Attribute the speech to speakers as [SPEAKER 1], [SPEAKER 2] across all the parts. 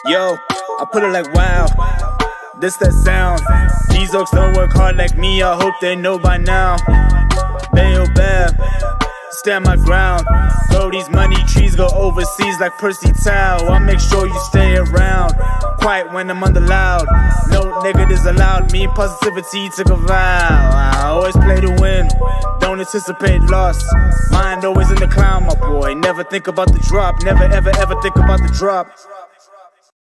[SPEAKER 1] Yo, I put it like wow, this that sound. These oaks don't work hard like me, I hope they know by now. Bayo Bab, stand my ground. Throw these money trees, go overseas like Percy Tau. I'll make sure you stay around, quiet when I'm on the loud. No negatives allowed, me and positivity took a vow. I always play to win, don't anticipate loss. Mind always in the clown, my boy. Never think about the drop, never ever ever think about the drop.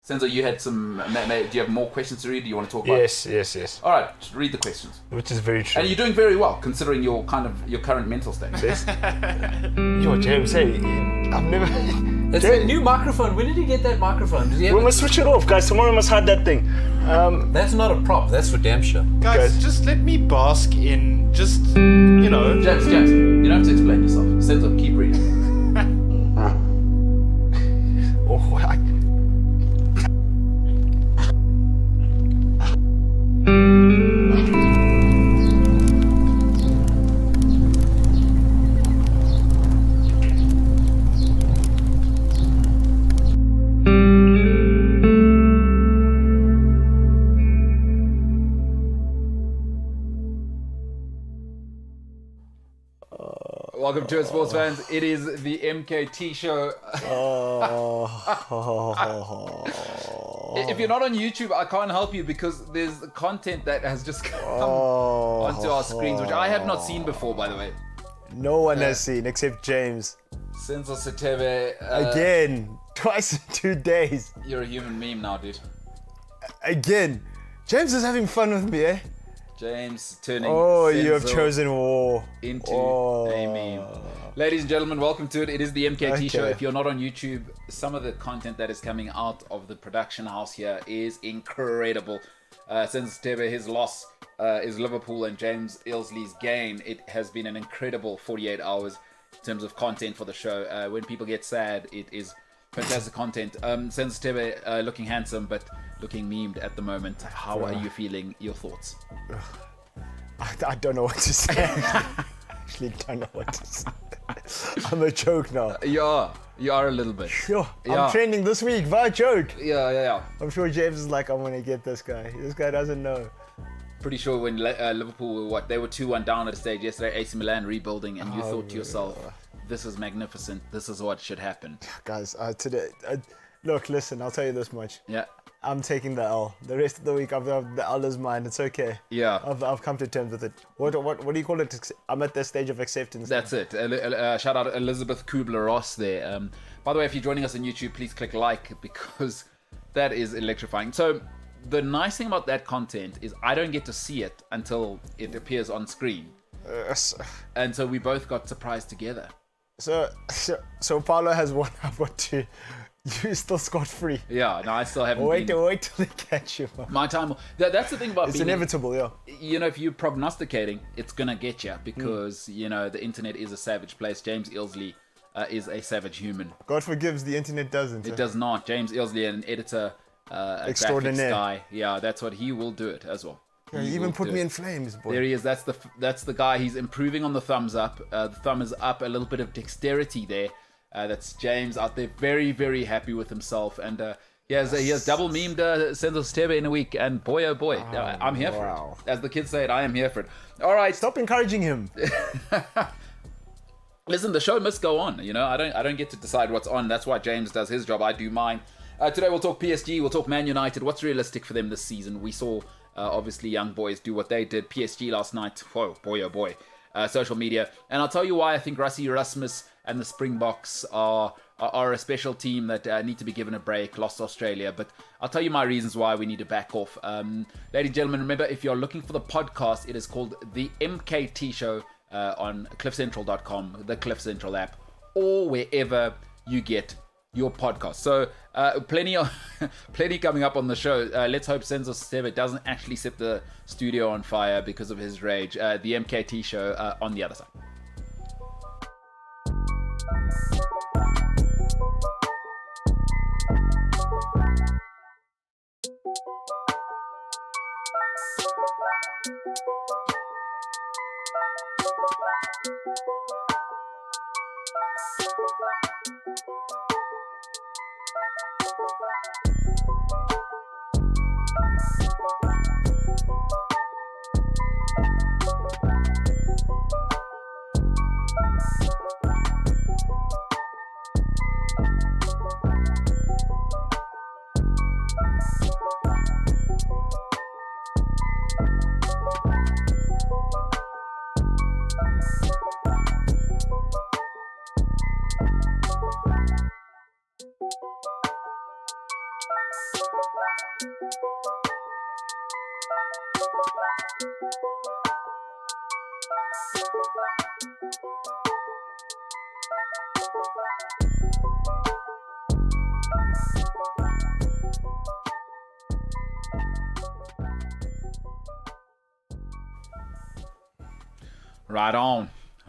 [SPEAKER 2] Senzo, you had some. Do you have more questions to read? Do you want to talk about?
[SPEAKER 3] Yes.
[SPEAKER 2] All right, just read the questions.
[SPEAKER 3] Which is very true.
[SPEAKER 2] And you're doing very well considering your current mental state.
[SPEAKER 3] Yes. Yo, James, hey, I've never.
[SPEAKER 4] It's a new microphone. When did you get that microphone? Did you
[SPEAKER 3] We must switch it off, guys. Tomorrow we must hide that thing.
[SPEAKER 4] That's not a prop. That's for damn sure.
[SPEAKER 5] Guys, just let me bask in just, you know.
[SPEAKER 2] James, you don't have to explain yourself. Senzo, keep reading. Welcome to it, sports fans. It is the MKT Show. If you're not on YouTube, I can't help you because there's content that has just come onto our screens, which I have not seen before, by the way.
[SPEAKER 6] No one has seen except James.
[SPEAKER 2] Senzo Setebe.
[SPEAKER 6] Again, twice in 2 days.
[SPEAKER 2] You're a human meme now, dude.
[SPEAKER 6] Again, James is having fun with me, eh?
[SPEAKER 2] James turning
[SPEAKER 6] you have
[SPEAKER 2] Senzo
[SPEAKER 6] chosen war
[SPEAKER 2] into a meme. Ladies and gentlemen, welcome to it. It is the MKT Show. If you're not on YouTube, some of the content that is coming out of the production house here is incredible. Since his loss is Liverpool and James Ilsley's gain, it has been an incredible 48 hours in terms of content for the show. When people get sad, it is fantastic content. Sensitive, looking handsome, but looking memed at the moment. How are you feeling? Your thoughts?
[SPEAKER 6] I don't know what to say. I actually don't know what to say. I'm a joke now.
[SPEAKER 2] You are a little bit.
[SPEAKER 6] Sure. I'm trending this week via joke.
[SPEAKER 2] Yeah.
[SPEAKER 6] I'm sure James is like, I'm gonna get this guy. This guy doesn't know.
[SPEAKER 2] Pretty sure when Liverpool were they were 2-1 down at a stage yesterday, AC Milan rebuilding, and you thought to yourself, this is magnificent. This is what should happen.
[SPEAKER 6] Guys, today, look, listen, I'll tell you this much.
[SPEAKER 2] Yeah.
[SPEAKER 6] I'm taking the L. The rest of the week, the L is mine. It's okay.
[SPEAKER 2] Yeah.
[SPEAKER 6] I've come to terms with it. What do you call it? I'm at the stage of acceptance.
[SPEAKER 2] That's it. Shout out Elizabeth Kubler-Ross there. By the way, if you're joining us on YouTube, please click like because that is electrifying. So the nice thing about that content is I don't get to see it until it appears on screen. And so we both got surprised together.
[SPEAKER 6] So Paulo has won. I've got two. You still scot-free.
[SPEAKER 2] Yeah, no, I still haven't.
[SPEAKER 6] Wait till they catch you.
[SPEAKER 2] My time. That's the thing about.
[SPEAKER 6] It's inevitable, yeah.
[SPEAKER 2] You know, if you're prognosticating, it's gonna get you because you know the internet is a savage place. James Ilsley is a savage human.
[SPEAKER 6] God forgives, the internet doesn't.
[SPEAKER 2] It does not. James Ilsley, an editor,
[SPEAKER 6] extraordinaire
[SPEAKER 2] guy. Yeah, that's what he will do it as well.
[SPEAKER 6] Yeah, he even put me in flames, boy.
[SPEAKER 2] There he is. That's the guy. He's improving on the thumbs up. The thumb is up. A little bit of dexterity there. That's James out there, very, very happy with himself, and he has double memed Senzo Stebe in a week, and boy, oh boy, I'm here for it. As the kids say it, I am here for it. All right,
[SPEAKER 6] stop encouraging him.
[SPEAKER 2] Listen, the show must go on. You know, I don't get to decide what's on. That's why James does his job. I do mine. Today we'll talk PSG. We'll talk Man United. What's realistic for them this season? We saw obviously young boys do what they did. PSG last night. Whoa, boy, oh boy. Social media, and I'll tell you why I think Rassi Erasmus and the Springboks are a special team that need to be given a break. Lost to Australia, but I'll tell you my reasons why we need to back off. Ladies and gentlemen, remember, if you're looking for the podcast, it is called the MKT Show on cliffcentral.com, the Cliff Central app, or wherever you get your podcast. So plenty coming up on the show. Let's hope Senzo Steve doesn't actually set the studio on fire because of his rage. The MKT Show on the other side.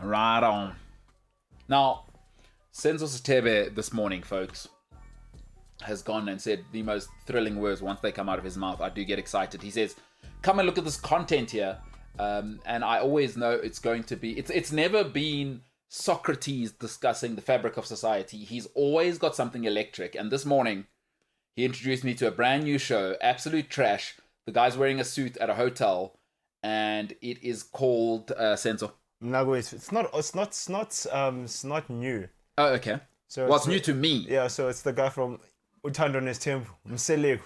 [SPEAKER 2] Right on. Now, Senzo Stebe this morning, folks, has gone and said the most thrilling words. Once they come out of his mouth, I do get excited. He says, come and look at this content here. And I always know it's going to be, it's never been Socrates discussing the fabric of society. He's always got something electric. And this morning, he introduced me to a brand new show, absolute trash. The guy's wearing a suit at a hotel, and it is called Senzo.
[SPEAKER 6] Mnago, it's not new.
[SPEAKER 2] Oh, okay.
[SPEAKER 6] So
[SPEAKER 2] well, it's new to me.
[SPEAKER 6] Yeah, so it's the guy from Uthando Nesthembu, Mseleko.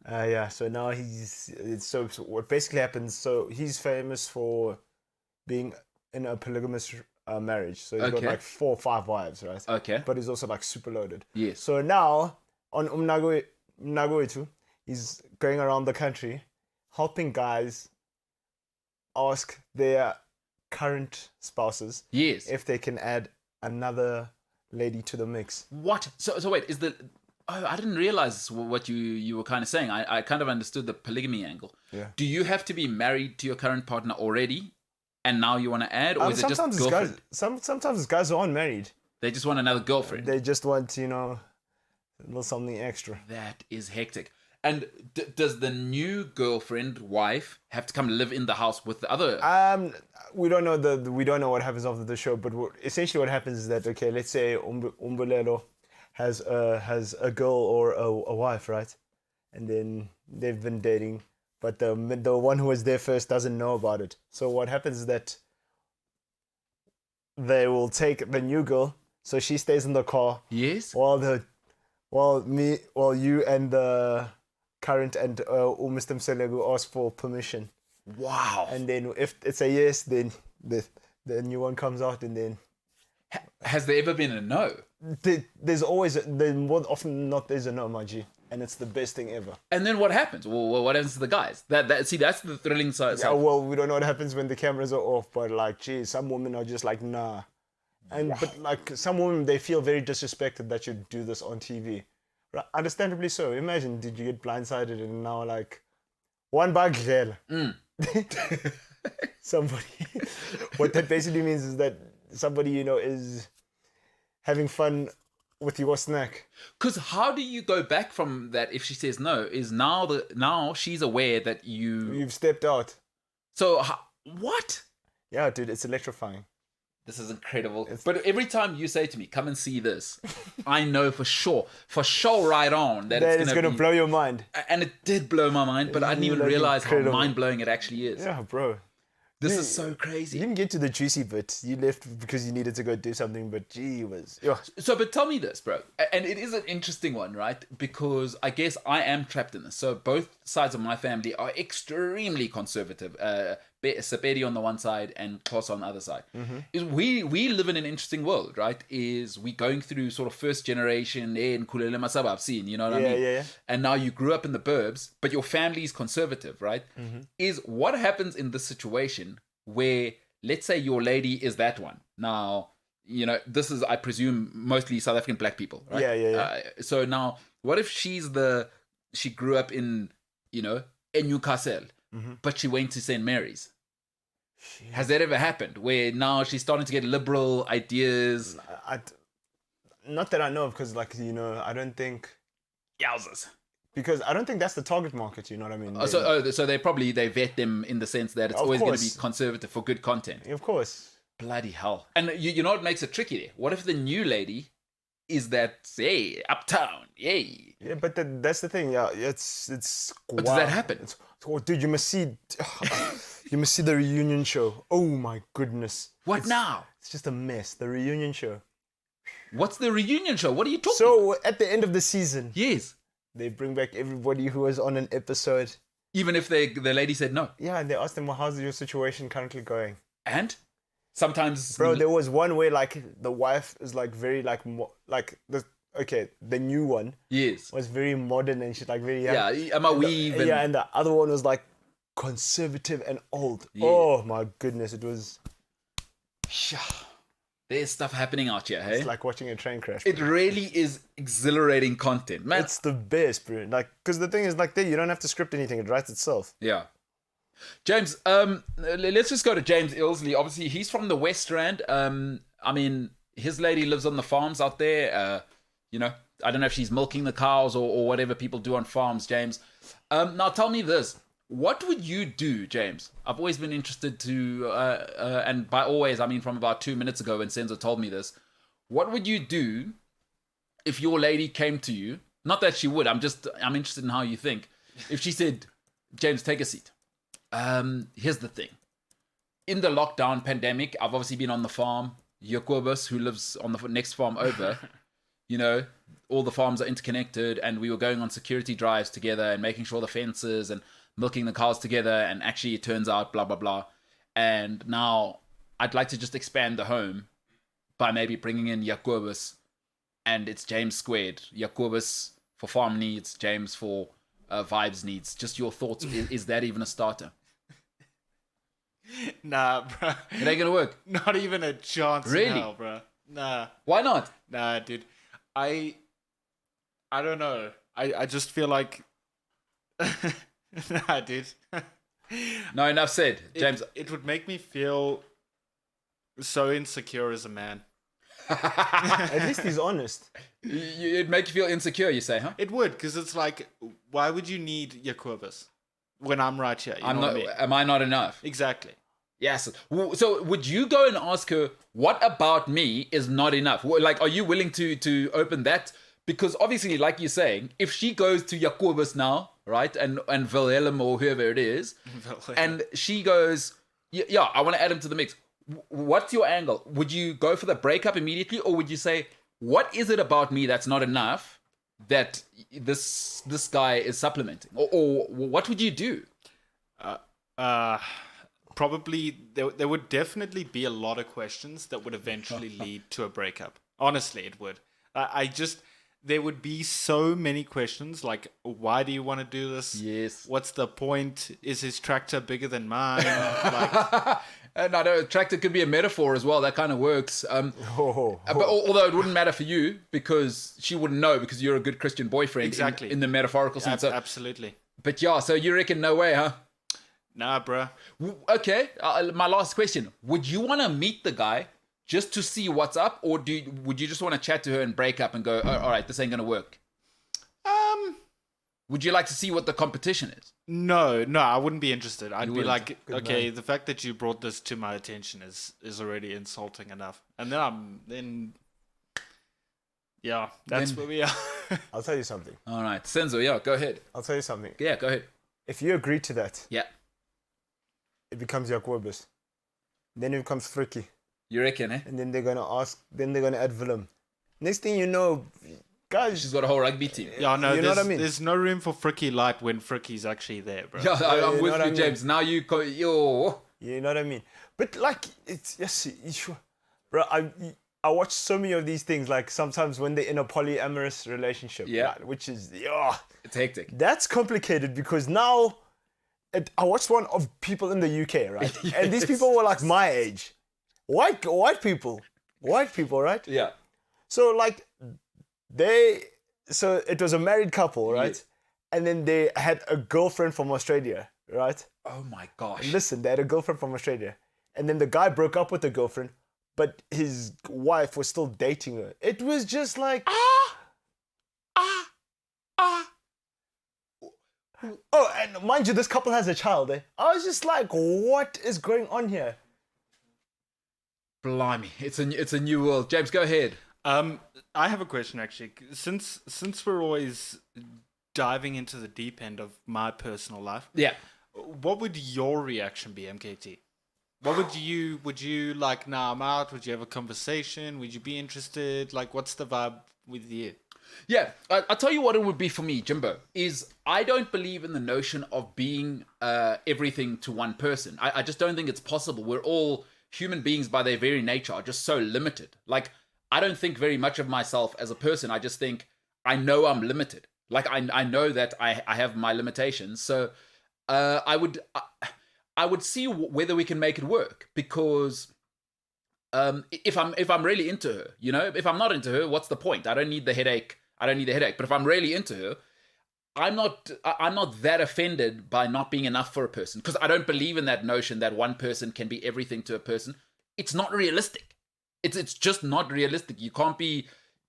[SPEAKER 6] Yeah, so now so what basically happens, so he's famous for being in a polygamous marriage. So he's got like 4 or 5 wives, right?
[SPEAKER 2] Okay.
[SPEAKER 6] But he's also like super loaded.
[SPEAKER 2] Yes.
[SPEAKER 6] So now on Mnago, he's going around the country helping guys ask their current spouses if they can add another lady to the mix.
[SPEAKER 2] What? So wait, I didn't realize what you were kind of saying. I kind of understood the polygamy angle.
[SPEAKER 6] Yeah.
[SPEAKER 2] Do you have to be married to your current partner already, and now you want to add, or is it just girlfriend?
[SPEAKER 6] Sometimes guys aren't married.
[SPEAKER 2] They just want another girlfriend.
[SPEAKER 6] They just want, a little something extra.
[SPEAKER 2] That is hectic. And does the new girlfriend, wife, have to come live in the house with the other?
[SPEAKER 6] We don't know what happens after the show, but essentially what happens is that, okay, let's say Umbulelo has a girl or a wife, right? And then they've been dating, but the one who was there first doesn't know about it. So what happens is that they will take the new girl, so she stays in the car.
[SPEAKER 2] Yes.
[SPEAKER 6] While you and the current and Mr. Mselego ask for permission.
[SPEAKER 2] Wow.
[SPEAKER 6] And then if it's a yes, then the new one comes out, and then
[SPEAKER 2] has there ever been a no?
[SPEAKER 6] There's more often than not there's a no, my G, and it's the best thing ever.
[SPEAKER 2] And then what happens? Well, what happens to the guys? That's the thrilling side.
[SPEAKER 6] Yeah, well, we don't know what happens when the cameras are off, but like, geez, some women are just like, nah. And but like some women, they feel very disrespected that you do this on TV. Right? Understandably so. Imagine, did you get blindsided and now like one bag girl. Somebody. What that basically means is that somebody is having fun with your snack.
[SPEAKER 2] Because how do you go back from that if she says no? Is now she's aware that you've
[SPEAKER 6] stepped out.
[SPEAKER 2] So what?
[SPEAKER 6] Yeah, dude, it's electrifying.
[SPEAKER 2] This is incredible. But every time you say to me, come and see this, I know for sure right on that it's going
[SPEAKER 6] to blow your mind.
[SPEAKER 2] And it did blow my mind, but I didn't even realize how mind-blowing it actually is.
[SPEAKER 6] Yeah, bro.
[SPEAKER 2] This is so crazy.
[SPEAKER 6] You didn't get to the juicy bit. You left because you needed to go do something, but gee whiz.
[SPEAKER 2] So, but tell me this, bro. And it is an interesting one, right? Because I guess I am trapped in this. So both sides of my family are extremely conservative. Sepedi on the one side and Xhosa on the other side. Is we live in an interesting world, right? Is we going through sort of first generation in Kulele Masaba I've seen, you know what I mean?
[SPEAKER 6] Yeah.
[SPEAKER 2] And now you grew up in the burbs, but your family is conservative, right? Is what happens in this situation where, let's say your lady is that one. Now, you know, this is, I presume, mostly South African black people, right?
[SPEAKER 6] Yeah.
[SPEAKER 2] So now, what if she grew up in, you know, in Newcastle, but she went to St. Mary's? Has that ever happened? Where now she's starting to get liberal ideas?
[SPEAKER 6] Not that I know of, because, like, you know, I don't think...
[SPEAKER 2] Yowzers.
[SPEAKER 6] Because I don't think that's the target market, you know what I mean?
[SPEAKER 2] So they vet them in the sense that it's always going to be conservative for good content.
[SPEAKER 6] Of course.
[SPEAKER 2] Bloody hell. And you know what makes it tricky there? What if the new lady is that, hey, uptown, yay?
[SPEAKER 6] Yeah, but that's the thing. Yeah, it's
[SPEAKER 2] But does that happen?
[SPEAKER 6] Dude, you must see the reunion show. Oh my goodness.
[SPEAKER 2] What now?
[SPEAKER 6] It's just a mess. The reunion show.
[SPEAKER 2] What's the reunion show? What are you talking?
[SPEAKER 6] So at the end of the season,
[SPEAKER 2] yes,
[SPEAKER 6] they bring back everybody who was on an episode.
[SPEAKER 2] Even if the lady said no.
[SPEAKER 6] Yeah, and they asked them, well, how's your situation currently going?
[SPEAKER 2] And sometimes,
[SPEAKER 6] bro, there was one where, like, the wife is like very like the new one,
[SPEAKER 2] yes,
[SPEAKER 6] was very modern and she's like very young.
[SPEAKER 2] Yeah, I'm a weave.
[SPEAKER 6] And the other one was like conservative and old. Yeah. Oh my goodness, it was.
[SPEAKER 2] There's stuff happening out here, hey?
[SPEAKER 6] It's like watching a train crash.
[SPEAKER 2] Bro. It really is exhilarating content, man.
[SPEAKER 6] It's the best, bro. Like, because the thing is, like, you don't have to script anything; it writes itself.
[SPEAKER 2] Yeah. James, let's just go to James Ilsley. Obviously, he's from the West Rand. I mean, his lady lives on the farms out there. You know, I don't know if she's milking the cows or whatever people do on farms, James. Now, tell me this. What would you do, James? I've always been interested to, and by always, I mean from about 2 minutes ago when Senzo told me this. What would you do if your lady came to you? Not that she would, I'm interested in how you think. If she said, James, take a seat. Here's the thing. In the lockdown pandemic, I've obviously been on the farm. Jacobus, who lives on the next farm over, you know, all the farms are interconnected, and we were going on security drives together and making sure the fences and milking the cows together, and actually it turns out blah blah blah. And now I'd like to just expand the home by maybe bringing in Jacobus, and it's James squared. Jacobus for farm needs, James for vibes needs. Just your thoughts. Is that even a starter?
[SPEAKER 5] Nah, bro.
[SPEAKER 2] It ain't gonna work.
[SPEAKER 5] Not even a chance.
[SPEAKER 2] Really?
[SPEAKER 5] In hell, bro. Nah.
[SPEAKER 2] Why not?
[SPEAKER 5] Nah, dude. I don't know. I just feel like. Nah, dude.
[SPEAKER 2] No, enough said, James.
[SPEAKER 5] It would make me feel so insecure as a man.
[SPEAKER 6] At least he's honest.
[SPEAKER 2] It'd make you feel insecure, you say, huh?
[SPEAKER 5] It would, because it's like, why would you need Jacobus when I'm right here? You know what I mean?
[SPEAKER 2] Am I not enough?
[SPEAKER 5] Exactly.
[SPEAKER 2] Yes. So would you go and ask her, what about me is not enough? Like, are you willing to open that? Because obviously, like you're saying, if she goes to Jacobus now, right, and Wilhelm or whoever it is, and she goes, yeah, I want to add him to the mix. What's your angle? Would you go for the breakup immediately, or would you say, what is it about me that's not enough that this guy is supplementing? Or what would you do?
[SPEAKER 5] Probably there would definitely be a lot of questions that would eventually lead to a breakup. Honestly, it would. There would be so many questions, like, why do you want to do this?
[SPEAKER 2] Yes.
[SPEAKER 5] What's the point? Is his tractor bigger than mine? Like,
[SPEAKER 2] and I know tractor could be a metaphor as well. That kind of works. But although it wouldn't matter for you because she wouldn't know because you're a good Christian boyfriend.
[SPEAKER 5] Exactly.
[SPEAKER 2] In the metaphorical sense.
[SPEAKER 5] Absolutely.
[SPEAKER 2] But yeah, so you reckon no way, huh?
[SPEAKER 5] Nah, bruh.
[SPEAKER 2] Okay. My last question. Would you want to meet the guy just to see what's up, or would you just want to chat to her and break up and go, oh, all right, this ain't gonna work? Would you like to see what the competition is?
[SPEAKER 5] No, I wouldn't be interested. I'd be like,
[SPEAKER 6] Good
[SPEAKER 5] okay,
[SPEAKER 6] man.
[SPEAKER 5] The fact that you brought this to my attention is already insulting enough. And then yeah, that's where we are.
[SPEAKER 6] I'll tell you something.
[SPEAKER 2] All right, Senzo, yeah, go ahead.
[SPEAKER 6] I'll tell you something.
[SPEAKER 2] Yeah, go ahead.
[SPEAKER 6] If you agree to that,
[SPEAKER 2] Yeah,
[SPEAKER 6] it becomes Jacobus. Then it becomes Fricky.
[SPEAKER 2] you reckon, eh?
[SPEAKER 6] And then they're gonna add Willem. Next thing you know, guys,
[SPEAKER 2] She's got a whole rugby team.
[SPEAKER 5] Yeah, no,
[SPEAKER 6] You know what I mean?
[SPEAKER 5] There's no room for Fricky Light when Fricky's actually there, bro.
[SPEAKER 2] Yeah, I'm
[SPEAKER 6] you
[SPEAKER 2] with
[SPEAKER 6] know what
[SPEAKER 2] you,
[SPEAKER 6] I mean?
[SPEAKER 2] James. Now yo,
[SPEAKER 6] You know what I mean? But like, it's yes, bro. I watch so many of these things. Like sometimes when they're in a polyamorous relationship,
[SPEAKER 2] Yeah.
[SPEAKER 6] right, which is yeah,
[SPEAKER 2] It's hectic.
[SPEAKER 6] that's complicated because now I watched one of people in the UK, right, and these people were like my age, white people, right?
[SPEAKER 2] Yeah.
[SPEAKER 6] So like so it was a married couple, right?
[SPEAKER 2] Yes.
[SPEAKER 6] And then they had a girlfriend from Australia, right?
[SPEAKER 2] Oh my gosh.
[SPEAKER 6] Listen, they had a girlfriend from Australia. And then the guy broke up with the girlfriend, but his wife was still dating her. It was just like Oh, and mind you, this couple has a child, eh? I was just like, what is going on here?
[SPEAKER 2] Blimey. It's a new world. James, go ahead.
[SPEAKER 5] I have a question actually. Since we're always diving into the deep end of my personal life,
[SPEAKER 2] Yeah.
[SPEAKER 5] what would your reaction be, MKT? What would you like? Nah, I'm out. Would you have a conversation? Would you be interested? Like, what's the vibe with you?
[SPEAKER 2] Yeah, I'll tell you what it would be for me, Jimbo, is I don't believe in the notion of being everything to one person. I just don't think it's possible. We're all human beings by their very nature are just so limited. Like, I don't think very much of myself as a person. I just think I know I'm limited. Like, I know that I have my limitations. So I would see whether we can make it work because... if I'm really into her, you know, if I'm not into her, what's the point? I don't need the headache. But if I'm really into her, I'm not that offended by not being enough for a person because I don't believe in that notion that one person can be everything to a person. It's not realistic. It's just not realistic. You can't be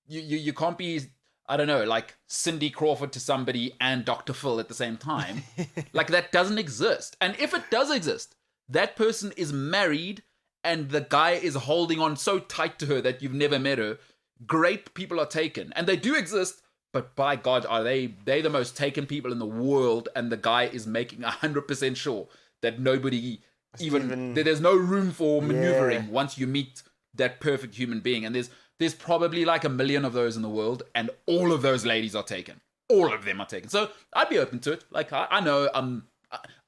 [SPEAKER 2] you can't be, I don't know, like Cindy Crawford to somebody and Dr. Phil at the same time. Like, that doesn't exist. And if it does exist, that person is married and the guy is holding on so tight to her that you've never met her. Great people are taken. And they do exist, but by God, are they the most taken people in the world, and the guy is making 100% sure that nobody that there's no room for maneuvering once you meet that perfect human being. And there's probably like 1 million of those in the world, and all of those ladies are taken. All of them are taken. So I'd be open to it. Like, I know I'm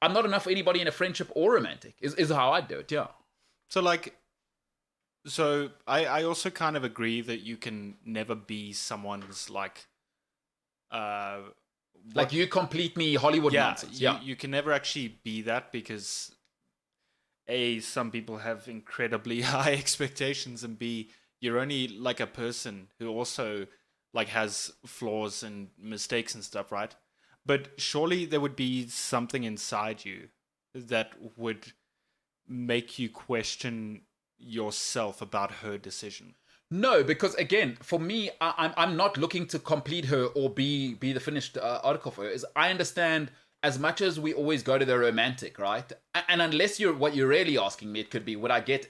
[SPEAKER 2] not enough for anybody in a friendship or romantic, is how I'd do it, yeah.
[SPEAKER 5] So I also kind of agree that you can never be someone's like
[SPEAKER 2] you complete me Hollywood nonsense.
[SPEAKER 5] You can never actually be that because A, some people have incredibly high expectations, and B, you're only like a person who also like has flaws and mistakes and stuff, right? But surely there would be something inside you that would make you question yourself about her decision.
[SPEAKER 2] No, because again, for me, I'm not looking to complete her or be the finished article for her. Is I understand, as much as we always go to the romantic, right? And unless what you're really asking me, it could be would I get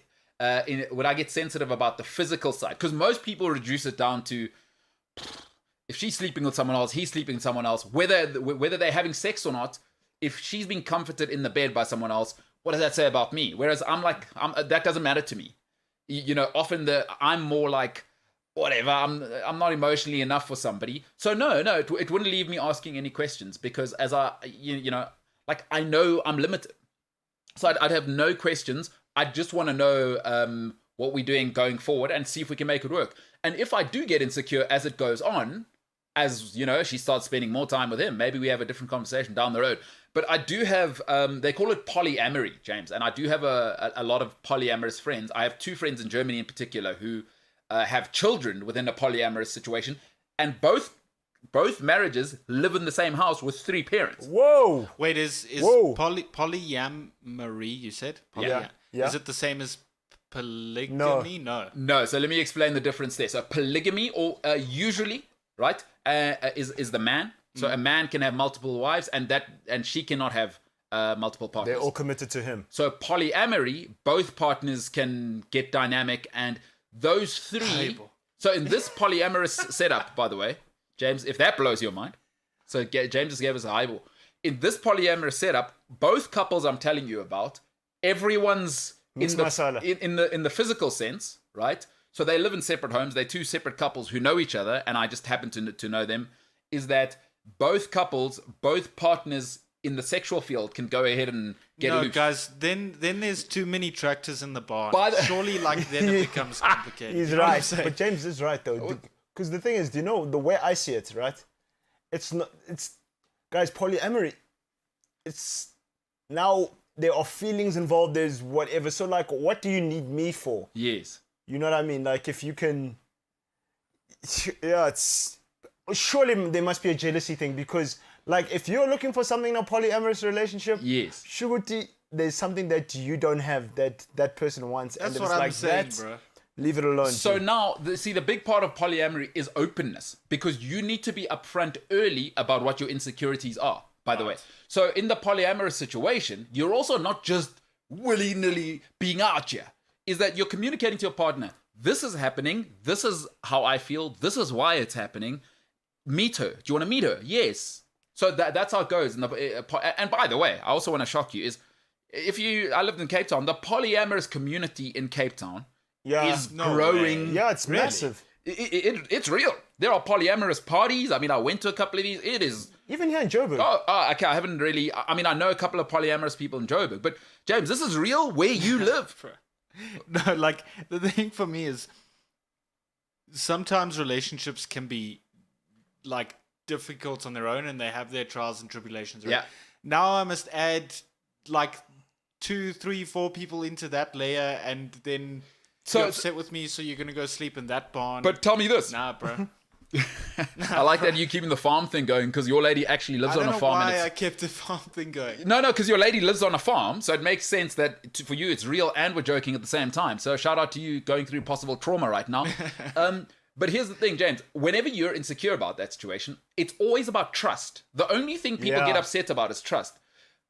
[SPEAKER 2] sensitive about the physical side? Because most people reduce it down to if she's sleeping with someone else, he's sleeping with someone else, whether they're having sex or not. If she's being comforted in the bed by someone else, what does that say about me? Whereas I'm that doesn't matter to me. You know, often I'm more like, whatever, I'm not emotionally enough for somebody. So no, it wouldn't leave me asking any questions because as I know I'm limited. So I'd have no questions. I just want to know what we're doing going forward and see if we can make it work. And if I do get insecure as it goes on, as you know, she starts spending more time with him, maybe we have a different conversation down the road. But I do have, they call it polyamory, James, and I do have a lot of polyamorous friends. I have 2 friends in Germany in particular who have children within a polyamorous situation, and both marriages live in the same house with 3 parents.
[SPEAKER 6] Whoa!
[SPEAKER 5] Wait, is
[SPEAKER 6] Whoa.
[SPEAKER 5] polyamory, you said?
[SPEAKER 6] Yeah.
[SPEAKER 5] Is it the same as polygamy? No.
[SPEAKER 2] So let me explain the difference there. So polygamy, or usually, right, is the man. So a man can have multiple wives, and she cannot have multiple partners.
[SPEAKER 6] They're all committed to him.
[SPEAKER 2] So polyamory, both partners can get dynamic, and those 3. So in this polyamorous setup, by the way, James, if that blows your mind, so James just gave us a highball. In this polyamorous setup, both couples I'm telling you about, everyone's in the physical sense, right? So they live in separate homes. They're 2 separate couples who know each other, and I just happen to know them. Is that both partners in the sexual field can go ahead and get
[SPEAKER 5] no,
[SPEAKER 2] loose.
[SPEAKER 5] guys, then there's too many tractors in the barn.
[SPEAKER 2] By the-
[SPEAKER 5] Surely, like, then it becomes complicated.
[SPEAKER 6] He's
[SPEAKER 5] You know what I'm
[SPEAKER 6] right,
[SPEAKER 5] saying?
[SPEAKER 6] but James is right though. Because the thing is, do you know the way I see it, right? It's not. It's guys, polyamory. It's now there are feelings involved. There's whatever. So like, what do you need me for?
[SPEAKER 2] Yes.
[SPEAKER 6] You know what I mean? Like, if you can, yeah, it's surely there must be a jealousy thing because, like, if you're looking for something in a polyamorous relationship,
[SPEAKER 2] Yes.
[SPEAKER 6] surely there's something that you don't have that person wants,
[SPEAKER 5] That's
[SPEAKER 6] and
[SPEAKER 5] what
[SPEAKER 6] it's
[SPEAKER 5] I'm
[SPEAKER 6] like
[SPEAKER 5] saying,
[SPEAKER 6] that.
[SPEAKER 5] bro.
[SPEAKER 6] Leave it alone.
[SPEAKER 2] So
[SPEAKER 6] too.
[SPEAKER 2] now, the big part of polyamory is openness because you need to be upfront early about what your insecurities are, by the way. So in the polyamorous situation, you're also not just willy-nilly being out here. Is that you're communicating to your partner, this is happening, this is how I feel, this is why it's happening. Meet her. Do you want to meet her? Yes. So that's how it goes. And by the way, I also want to shock you, is I lived in Cape Town, the polyamorous community in Cape Town is growing.
[SPEAKER 6] Yeah, it's massive.
[SPEAKER 2] It's real. There are polyamorous parties. I mean, I went to a couple of these. It is.
[SPEAKER 6] Even here in Joburg.
[SPEAKER 2] Okay, I haven't really. I mean, I know a couple of polyamorous people in Joburg, but James, this is real where you live.
[SPEAKER 5] No, like, the thing for me is sometimes relationships can be, like, difficult on their own and they have their trials and tribulations. Right?
[SPEAKER 2] Yeah.
[SPEAKER 5] Now I must add, like, 2, 3, 4 people into that layer and then you're upset with me, so you're going to go sleep in that barn.
[SPEAKER 2] But tell me this.
[SPEAKER 5] Nah, bro.
[SPEAKER 2] I like that you keeping the farm thing going because your lady actually lives
[SPEAKER 5] I don't
[SPEAKER 2] on a
[SPEAKER 5] know
[SPEAKER 2] farm.
[SPEAKER 5] why
[SPEAKER 2] and
[SPEAKER 5] I
[SPEAKER 2] it's,
[SPEAKER 5] kept the farm thing going.
[SPEAKER 2] no, because your lady lives on a farm, so it makes sense that for you it's real and we're joking at the same time. So shout out to you going through possible trauma right now. But here's the thing, James. Whenever you're insecure about that situation, it's always about trust. The only thing people
[SPEAKER 6] Yeah.
[SPEAKER 2] get upset about is trust.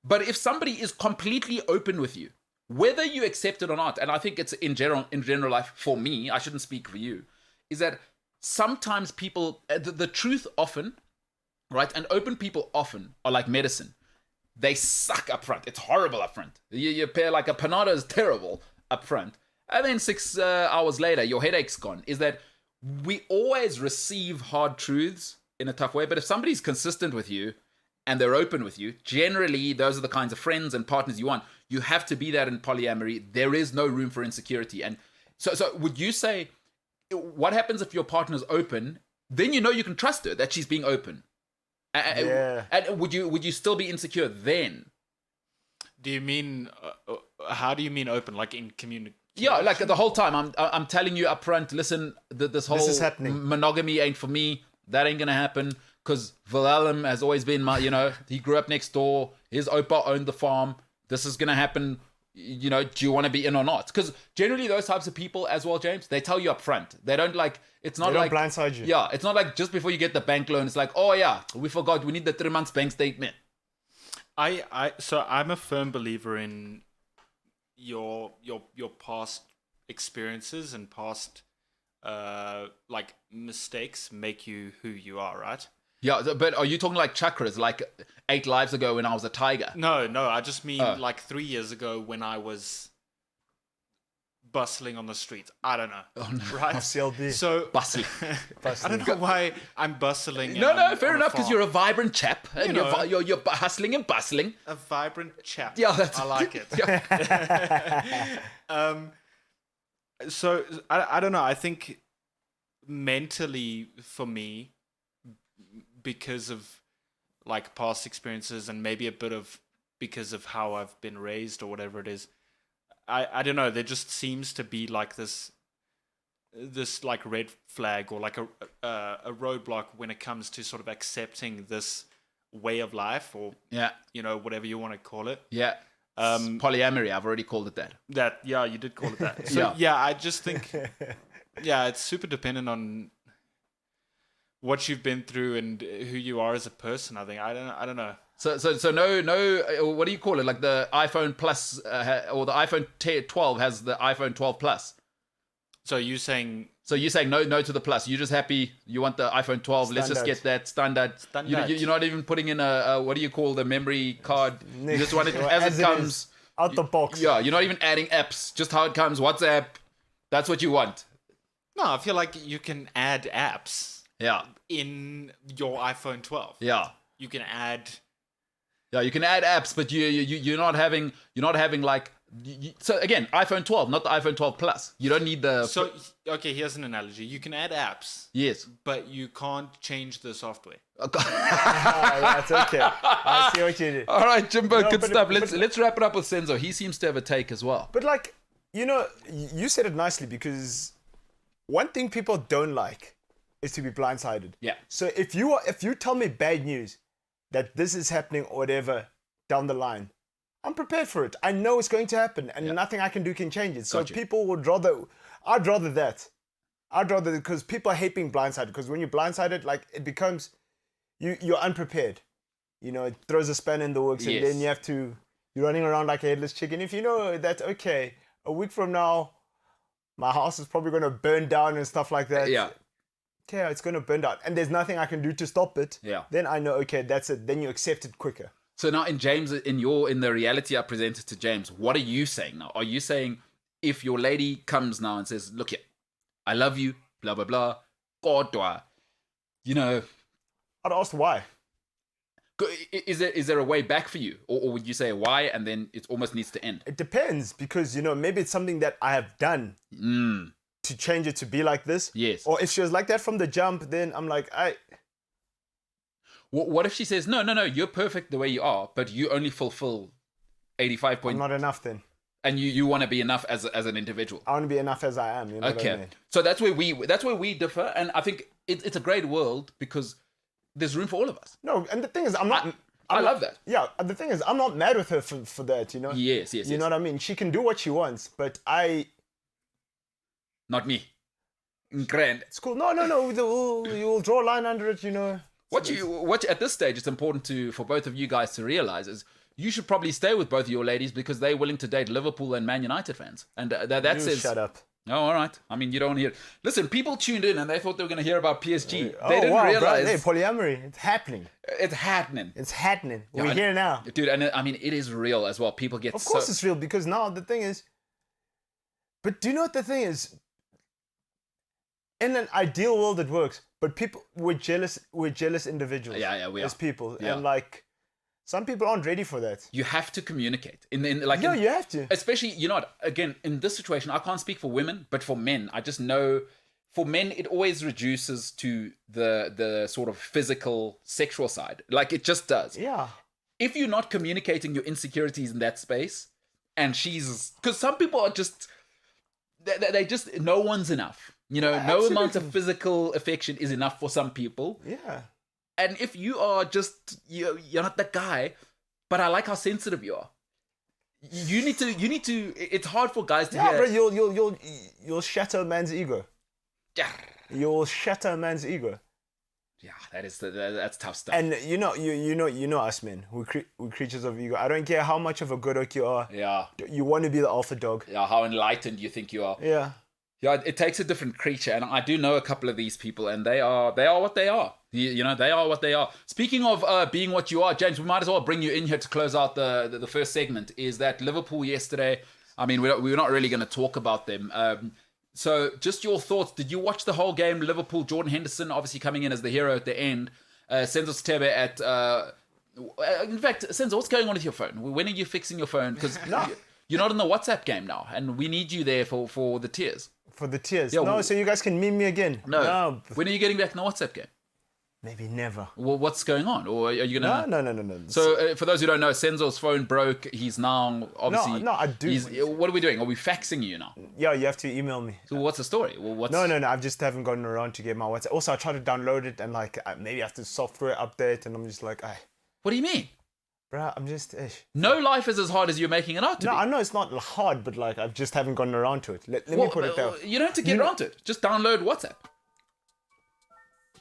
[SPEAKER 2] But if somebody is completely open with you, whether you accept it or not, and I think it's in general life, for me, I shouldn't speak for you, is that sometimes people, the truth often, right, and open people often are like medicine. They suck up front. It's horrible up front. You pair like a panada is terrible up front. And then 6 hours later, your headache's gone. Is that we always receive hard truths in a tough way. But if somebody's consistent with you and they're open with you, generally those are the kinds of friends and partners you want. You have to be that in polyamory. There is no room for insecurity. And so would you say, what happens if your partner's open? Then you know you can trust her, that she's being open.
[SPEAKER 6] Yeah.
[SPEAKER 2] And would you still be insecure then?
[SPEAKER 5] Do you mean, how do you mean open? Like in communication?
[SPEAKER 2] Yeah, like the whole time I'm telling you up front, listen, this whole
[SPEAKER 6] is happening.
[SPEAKER 2] monogamy ain't for me. That ain't gonna happen because Willem has always been my, he grew up next door. His opa owned the farm. This is gonna happen. Do you want to be in or not? Because generally those types of people as well, James, they tell you up front. They don't like, it's not
[SPEAKER 6] They
[SPEAKER 2] like
[SPEAKER 6] don't blindside you.
[SPEAKER 2] Yeah, it's not like just before you get the bank loan, it's like, oh yeah, we forgot, we need the 3 months bank statement.
[SPEAKER 5] So I'm a firm believer in your past experiences and past like mistakes make you who you are, right?
[SPEAKER 2] Yeah, but are you talking like chakras, like 8 lives ago when I was a tiger?
[SPEAKER 5] No, I just mean like 3 years ago when I was bustling on the streets. I don't know, right?
[SPEAKER 6] CLB.
[SPEAKER 5] So
[SPEAKER 2] Bustling.
[SPEAKER 5] I don't know why I'm bustling.
[SPEAKER 2] No, fair enough, because you're a vibrant chap and
[SPEAKER 5] You know.
[SPEAKER 2] you're hustling and bustling.
[SPEAKER 5] a vibrant chap.
[SPEAKER 2] Yeah, that's
[SPEAKER 5] I like it.
[SPEAKER 2] Yeah.
[SPEAKER 5] So I don't know. I think mentally for me, because of like past experiences and maybe a bit of because of how I've been raised or whatever it is, I don't know. There just seems to be like this like red flag or like a roadblock when it comes to sort of accepting this way of life or
[SPEAKER 2] Yeah,
[SPEAKER 5] whatever you want to call it.
[SPEAKER 2] yeah. Polyamory, I've already called it that.
[SPEAKER 5] That you did call it that. So
[SPEAKER 2] Yeah.
[SPEAKER 5] I just think it's super dependent on what you've been through and who you are as a person. I think I don't know.
[SPEAKER 2] So no. What do you call it? Like the iPhone Plus or the iPhone 12 has the iPhone 12 Plus.
[SPEAKER 5] So you saying?
[SPEAKER 2] So you're saying no to the Plus. You're just happy. You want the iPhone 12. Let's just
[SPEAKER 6] Standard.
[SPEAKER 2] get that standard.
[SPEAKER 5] Standard.
[SPEAKER 2] You're not even putting in a what do you call the memory card? You just want it
[SPEAKER 6] Or
[SPEAKER 2] as it comes.
[SPEAKER 6] is, out the box.
[SPEAKER 2] Yeah, you're not even adding apps. Just how it comes. WhatsApp. That's what you want.
[SPEAKER 5] No, I feel like you can add apps
[SPEAKER 2] Yeah.
[SPEAKER 5] in your iPhone 12.
[SPEAKER 2] Yeah.
[SPEAKER 5] You can add
[SPEAKER 2] Yeah, you can add apps, but you're not having like. So again, iPhone 12, not the iPhone 12 Plus. You don't need the.
[SPEAKER 5] So okay, here's an analogy. You can add apps.
[SPEAKER 2] Yes.
[SPEAKER 5] But you can't change the software.
[SPEAKER 6] That's okay. I see what you did.
[SPEAKER 2] All right, Jimbo,
[SPEAKER 6] No,
[SPEAKER 2] good
[SPEAKER 6] but-
[SPEAKER 2] stuff.
[SPEAKER 6] but-
[SPEAKER 2] Let's wrap it up with Senzo. He seems to have a take as well.
[SPEAKER 6] But like, you know, you said it nicely because one thing people don't like is to be blindsided.
[SPEAKER 2] Yeah.
[SPEAKER 6] So if you tell me bad news that this is happening or whatever down the line, I'm prepared for it. I know it's going to happen and nothing I can do can change it. So
[SPEAKER 2] Got you.
[SPEAKER 6] people would rather, I'd rather that. I'd rather, because people hate being blindsided, because when you're blindsided, like it becomes, you're unprepared. You know, it throws a spanner in the works
[SPEAKER 2] Yes.
[SPEAKER 6] and then you're running around like a headless chicken. If you know that, okay, a week from now, my house is probably going to burn down and stuff like that.
[SPEAKER 2] Yeah.
[SPEAKER 6] Okay, it's going to burn down and there's nothing I can do to stop it.
[SPEAKER 2] Yeah.
[SPEAKER 6] Then I know, okay, that's it. Then you accept it quicker.
[SPEAKER 2] So now in the reality I presented to James, what are you saying now? Are you saying if your lady comes now and says, look here, I love you, blah, blah, blah, kodwa, you know,
[SPEAKER 6] I'd ask why.
[SPEAKER 2] is there a way back for you? Or would you say why and then it almost needs to end?
[SPEAKER 6] It depends because, you know, maybe it's something that I have done to change it to be like this.
[SPEAKER 2] Yes.
[SPEAKER 6] Or if she was like that from the jump, then I'm like,
[SPEAKER 2] What if she says, no, you're perfect the way you are, but you only fulfill 85
[SPEAKER 6] I'm
[SPEAKER 2] points
[SPEAKER 6] not enough then.
[SPEAKER 2] and you want to be enough as an individual?
[SPEAKER 6] I want to be enough as I am. You know what I
[SPEAKER 2] Okay,
[SPEAKER 6] mean?
[SPEAKER 2] so that's where we differ, and I think it's a great world because there's room for all of us.
[SPEAKER 6] No, and the thing is,
[SPEAKER 2] I love that.
[SPEAKER 6] Yeah, the thing is, I'm not mad with her for that, you know?
[SPEAKER 2] Yes.
[SPEAKER 6] You know what I mean? She can do what she wants, but
[SPEAKER 2] Not me. Grand.
[SPEAKER 6] it's cool. No, you'll draw a line under it, you know?
[SPEAKER 2] What at this stage it's important for both of you guys to realize is you should probably stay with both of your ladies because they're willing to date Liverpool and Man United fans, and that
[SPEAKER 6] You
[SPEAKER 2] says.
[SPEAKER 6] shut up.
[SPEAKER 2] Oh, all right. I mean, you don't hear. Listen, people tuned in and they thought they were going to hear about PSG. They
[SPEAKER 6] Oh,
[SPEAKER 2] didn't
[SPEAKER 6] wow,
[SPEAKER 2] realize
[SPEAKER 6] bro. Hey, polyamory. It's happening.
[SPEAKER 2] it's happening.
[SPEAKER 6] It's happening.
[SPEAKER 2] Yeah,
[SPEAKER 6] We're
[SPEAKER 2] and-
[SPEAKER 6] here now.
[SPEAKER 2] Dude, and I mean, it is real as well. People get
[SPEAKER 6] Of course it's real because now the thing is, but do you know what the thing is? In an ideal world it works, but we're jealous individuals.
[SPEAKER 2] Yeah, we are.
[SPEAKER 6] As people.
[SPEAKER 2] Yeah.
[SPEAKER 6] And like, some people aren't ready for that.
[SPEAKER 2] You have to communicate. You
[SPEAKER 6] have to.
[SPEAKER 2] Especially, you know what, again, in this situation, I can't speak for women, but for men, I just know for men, it always reduces to the sort of physical, sexual side. Like, it just does.
[SPEAKER 6] Yeah.
[SPEAKER 2] If you're not communicating your insecurities in that space, and because some people are just, they just, no one's enough. You know,
[SPEAKER 6] Yeah,
[SPEAKER 2] no amount of
[SPEAKER 6] absolutely.
[SPEAKER 2] physical affection is enough for some people.
[SPEAKER 6] Yeah.
[SPEAKER 2] And if you are just, you're not that guy, but I like how sensitive you are. You need to, it's hard for guys to
[SPEAKER 6] Yeah,
[SPEAKER 2] hear.
[SPEAKER 6] bro, you'll shatter a man's ego.
[SPEAKER 2] Yeah,
[SPEAKER 6] You'll shatter a man's ego.
[SPEAKER 2] that's tough stuff.
[SPEAKER 6] And you know us men. We're creatures of ego. I don't care how much of a good oak you are.
[SPEAKER 2] yeah,
[SPEAKER 6] You want to be the alpha dog.
[SPEAKER 2] how enlightened you think you are.
[SPEAKER 6] Yeah.
[SPEAKER 2] Yeah, it takes a different creature, and I do know a couple of these people, and they are what they are. You know, they are what they are. Speaking of being what you are, James, we might as well bring you in here to close out the first segment. Is that Liverpool yesterday? I mean, we're not really going to talk about them. So, just your thoughts. Did you watch the whole game? Liverpool, Jordan Henderson, obviously coming in as the hero at the end. Senzo Stebe at. In fact, Senzo, what's going on with your phone? When are you fixing your phone? Because you're not in the WhatsApp game now, and we need you there for the tears.
[SPEAKER 6] For the tears.
[SPEAKER 2] Yeah,
[SPEAKER 6] no,
[SPEAKER 2] well-
[SPEAKER 6] so you guys can meme me again.
[SPEAKER 2] No. When are you getting back in the WhatsApp game?
[SPEAKER 6] Maybe never.
[SPEAKER 2] Well, what's going on? Or are you gonna?
[SPEAKER 6] No.
[SPEAKER 2] So, for those who don't know, Senzo's phone broke. He's now obviously.
[SPEAKER 6] No, I do.
[SPEAKER 2] What are we doing? Are we faxing you now?
[SPEAKER 6] Yeah, you have to email me.
[SPEAKER 2] So, what's the story? Well, what's...
[SPEAKER 6] No. I just haven't gotten around to get my WhatsApp. Also, I tried to download it and like maybe I have to software update, and I'm just like,
[SPEAKER 2] What do you mean?
[SPEAKER 6] bruh, I'm just.
[SPEAKER 2] No life is as hard as you're making it out to
[SPEAKER 6] No,
[SPEAKER 2] be.
[SPEAKER 6] I know it's not hard, but like I just haven't gotten around to it. Let me put it down.
[SPEAKER 2] You don't have to get around to it. Just download WhatsApp.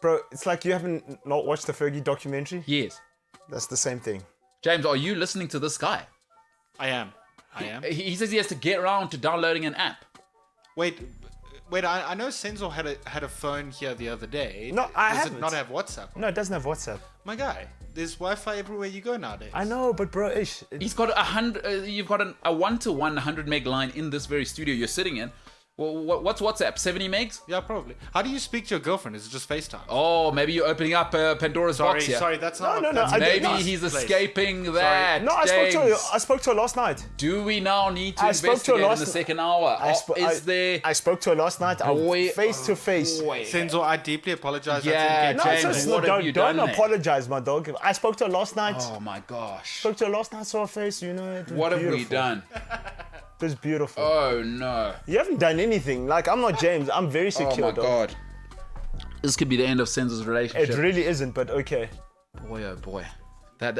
[SPEAKER 6] Bro, it's like you haven't not watched the Fergie documentary.
[SPEAKER 2] Yes.
[SPEAKER 6] That's the same thing.
[SPEAKER 2] James, are you listening to this guy?
[SPEAKER 5] I am.
[SPEAKER 2] He says he has to get around to downloading an app.
[SPEAKER 5] Wait. I know Senzo had a phone here the other day.
[SPEAKER 6] No, I
[SPEAKER 5] Does
[SPEAKER 6] haven't.
[SPEAKER 5] it not have WhatsApp?
[SPEAKER 6] No, it doesn't have WhatsApp.
[SPEAKER 5] My guy, there's Wi-Fi everywhere you go nowadays.
[SPEAKER 6] I know, but bro,
[SPEAKER 2] He's got 100. You've got a 1-to-1 100 meg line in this very studio you're sitting in. What's WhatsApp? 70 megs?
[SPEAKER 5] Yeah, probably. How do you speak to your girlfriend? Is it just FaceTime?
[SPEAKER 2] Oh, maybe you're opening up Pandora's box here.
[SPEAKER 5] Sorry, that's not.
[SPEAKER 6] No,
[SPEAKER 5] that's
[SPEAKER 6] I
[SPEAKER 2] Maybe
[SPEAKER 6] didn't.
[SPEAKER 2] he's
[SPEAKER 5] Please.
[SPEAKER 2] escaping that.
[SPEAKER 6] No, I spoke to her last night.
[SPEAKER 2] Do we now need to
[SPEAKER 6] I spoke to her
[SPEAKER 2] investigate in
[SPEAKER 6] last-
[SPEAKER 2] the second hour?
[SPEAKER 6] I spoke to her last night. Face to face.
[SPEAKER 5] Senzo, I deeply apologize.
[SPEAKER 2] Yeah,
[SPEAKER 5] That's
[SPEAKER 2] James,
[SPEAKER 5] engaging.
[SPEAKER 2] what have you done
[SPEAKER 6] don't
[SPEAKER 2] there?
[SPEAKER 6] apologize, my dog. I spoke to her last night.
[SPEAKER 2] Oh my gosh.
[SPEAKER 6] Spoke to her last night, saw her face. You know, it was
[SPEAKER 2] What have
[SPEAKER 6] beautiful.
[SPEAKER 2] we done?
[SPEAKER 6] It was beautiful.
[SPEAKER 2] Oh no.
[SPEAKER 6] You haven't done anything. Like, I'm not James. I'm very
[SPEAKER 2] Oh
[SPEAKER 6] secure,
[SPEAKER 2] my
[SPEAKER 6] dog.
[SPEAKER 2] god. This could be the end of Senzo's relationship.
[SPEAKER 6] It really isn't, but okay.
[SPEAKER 2] Boy, oh boy. That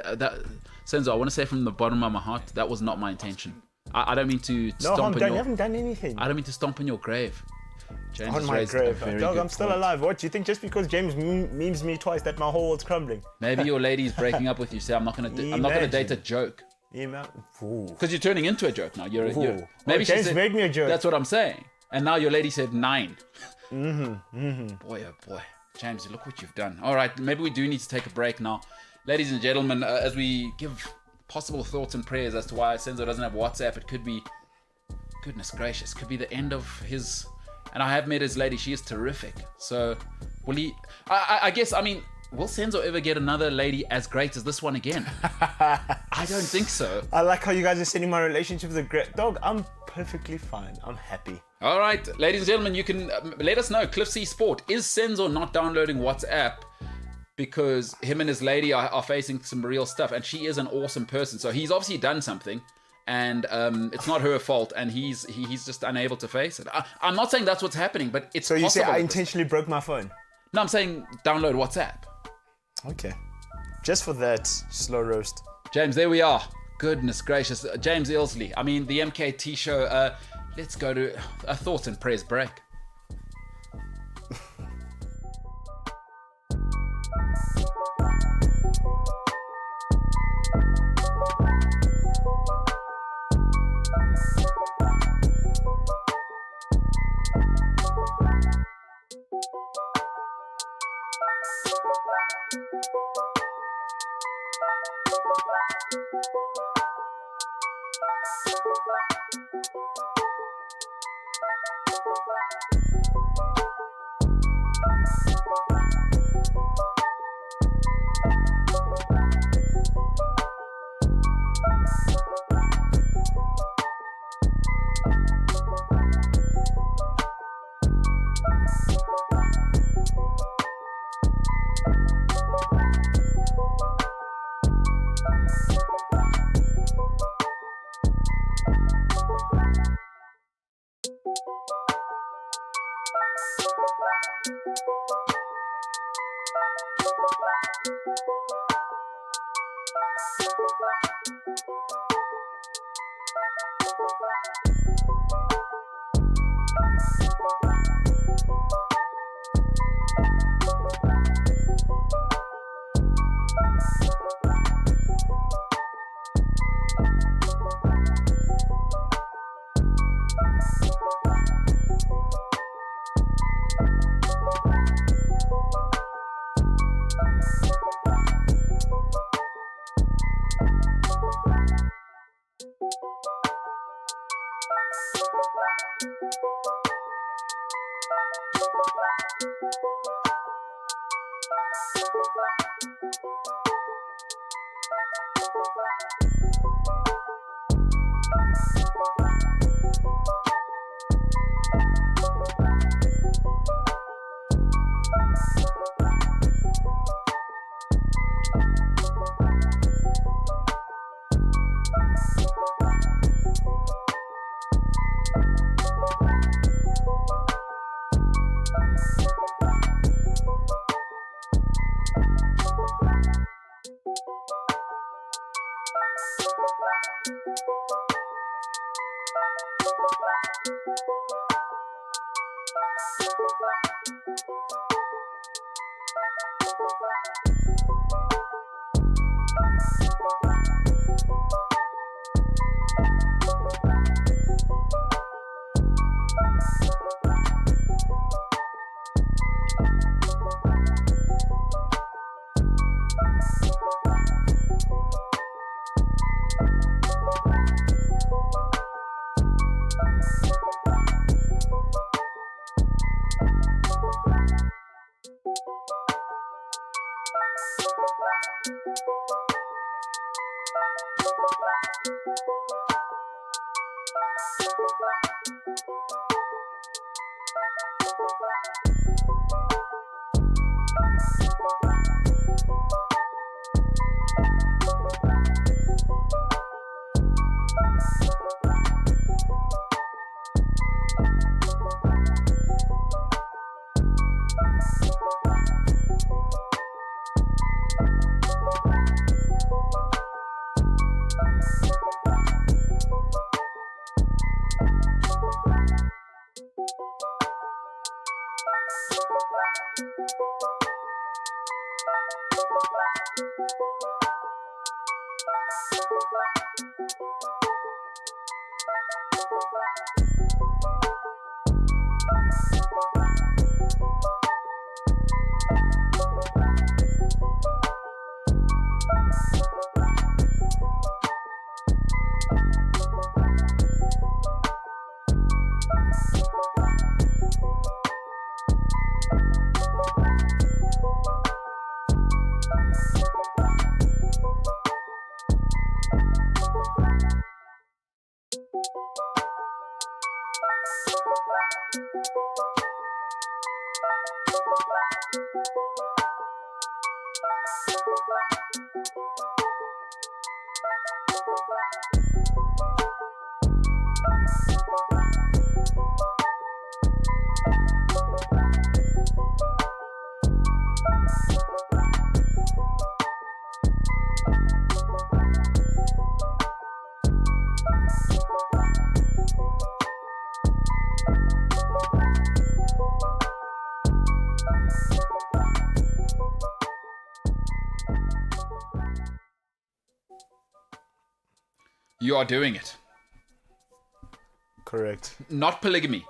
[SPEAKER 2] Senzo, I want to say from the bottom of my heart, that was not my intention. I don't mean to
[SPEAKER 6] No,
[SPEAKER 2] stomp on
[SPEAKER 6] you
[SPEAKER 2] your.
[SPEAKER 6] haven't done anything.
[SPEAKER 2] I don't mean to stomp on your grave. James
[SPEAKER 6] On
[SPEAKER 2] has
[SPEAKER 6] my
[SPEAKER 2] raised a
[SPEAKER 6] grave.
[SPEAKER 2] very
[SPEAKER 6] Dog,
[SPEAKER 2] good
[SPEAKER 6] I'm still
[SPEAKER 2] point.
[SPEAKER 6] alive. What, do you think just because James memes me twice that my whole world's crumbling?
[SPEAKER 2] Maybe your lady's breaking up with you. Say I'm not gonna date a joke.
[SPEAKER 6] Ooh.
[SPEAKER 2] Because you're turning into a joke now. You're
[SPEAKER 6] Ooh.
[SPEAKER 2] maybe
[SPEAKER 6] Oh,
[SPEAKER 2] she
[SPEAKER 6] James
[SPEAKER 2] said,
[SPEAKER 6] made me a joke.
[SPEAKER 2] That's what I'm saying. And now your lady said 9. Boy, oh boy. James, look what you've done. All right, maybe we do need to take a break now. Ladies and gentlemen, as we give possible thoughts and prayers as to why Senzo doesn't have WhatsApp, it could be, goodness gracious, could be the end of his... And I have met his lady. She is terrific. So, will he... I guess, I mean... Will Senzo ever get another lady as great as this one again? I don't think so.
[SPEAKER 6] I like how you guys are sending my relationship with a great dog. I'm perfectly fine. I'm happy.
[SPEAKER 2] All right, ladies and gentlemen, you can let us know. Cliff C Sport, is Senzo not downloading WhatsApp because him and his lady are facing some real stuff, and she is an awesome person. So he's obviously done something, and it's not her fault, and he's just unable to face it. I'm not saying that's what's happening, but it's
[SPEAKER 6] So you say
[SPEAKER 2] possible.
[SPEAKER 6] I intentionally broke my phone?
[SPEAKER 2] No, I'm saying download WhatsApp.
[SPEAKER 6] Okay. Just for that slow roast.
[SPEAKER 2] James, there we are. Goodness gracious. James Ilsley. I mean, the MKT Show. Let's go to a thoughts and prayers break. You are doing it.
[SPEAKER 6] Correct.
[SPEAKER 2] Not polygamy,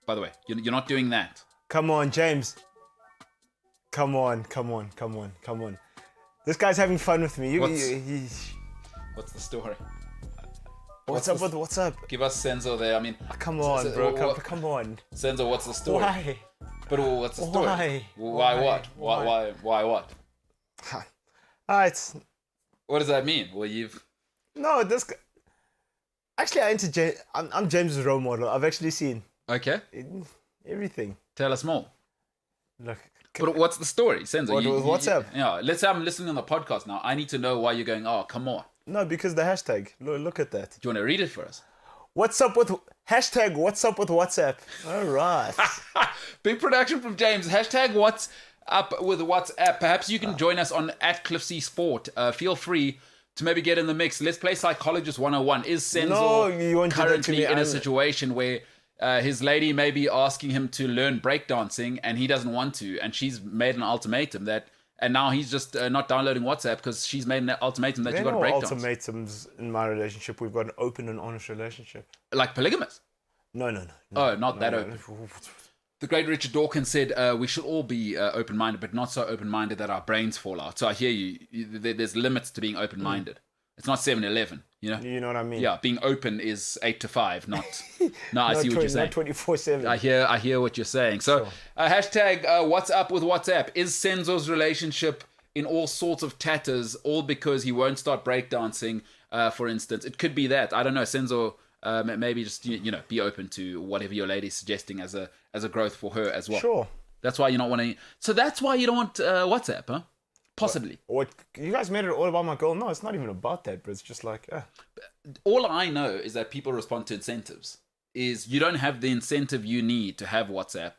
[SPEAKER 2] by the way. You're not doing that.
[SPEAKER 6] Come on, James. Come on. This guy's having fun with me.
[SPEAKER 2] What's the story?
[SPEAKER 6] What's up with what's up?
[SPEAKER 2] Give us Senzo there. I mean,
[SPEAKER 6] Come on, bro. Come on.
[SPEAKER 2] Senzo, what's the story?
[SPEAKER 6] Why?
[SPEAKER 2] But what's the story?
[SPEAKER 6] Why?
[SPEAKER 2] Why what? Why what?
[SPEAKER 6] Alright.
[SPEAKER 2] What does that mean? Well,
[SPEAKER 6] No, this guy. Actually, I'm James's role model. I've actually seen
[SPEAKER 2] okay.
[SPEAKER 6] everything.
[SPEAKER 2] Tell us more.
[SPEAKER 6] Look.
[SPEAKER 2] But what's the story, Senzo?
[SPEAKER 6] What's up?
[SPEAKER 2] Yeah, let's say I'm listening on the podcast now. I need to know why you're going, oh, come on.
[SPEAKER 6] No, because the hashtag. Look at that.
[SPEAKER 2] Do you want to read it for us?
[SPEAKER 6] What's up with hashtag? What's up with WhatsApp? All right.
[SPEAKER 2] Big production from James. Hashtag what's up with WhatsApp. Perhaps you can join us on @CliffC Sport. Feel free to maybe get in the mix. Let's play Psychologist 101. Is Senzo currently in a situation where his lady may be asking him to learn breakdancing and he doesn't want to, and she's made an ultimatum and now he's just not downloading WhatsApp because she's made an ultimatum that you got to breakdance.
[SPEAKER 6] Ultimatums in my relationship. We've got an open and honest relationship.
[SPEAKER 2] Like polygamous?
[SPEAKER 6] No.
[SPEAKER 2] Oh, not that open. The great Richard Dawkins said we should all be open-minded, but not so open-minded that our brains fall out. So I hear you. There's limits to being open-minded. It's not 7-Eleven, you know?
[SPEAKER 6] You know what I mean?
[SPEAKER 2] Yeah, being open is 8 to 5, not... No, I see what you're saying.
[SPEAKER 6] Not 24/7.
[SPEAKER 2] I hear what you're saying. So, hashtag what's up with WhatsApp. Is Senzo's relationship in all sorts of tatters, all because he won't start breakdancing, for instance? It could be that. I don't know. Senzo, maybe just, be open to whatever your lady's suggesting as a growth for her as well.
[SPEAKER 6] Sure.
[SPEAKER 2] That's why you're not wanting... So that's why you don't want WhatsApp, huh? Possibly.
[SPEAKER 6] What you guys made it all about my girl? No, it's not even about that, but it's just like...
[SPEAKER 2] All I know is that people respond to incentives. Is you don't have the incentive you need to have WhatsApp.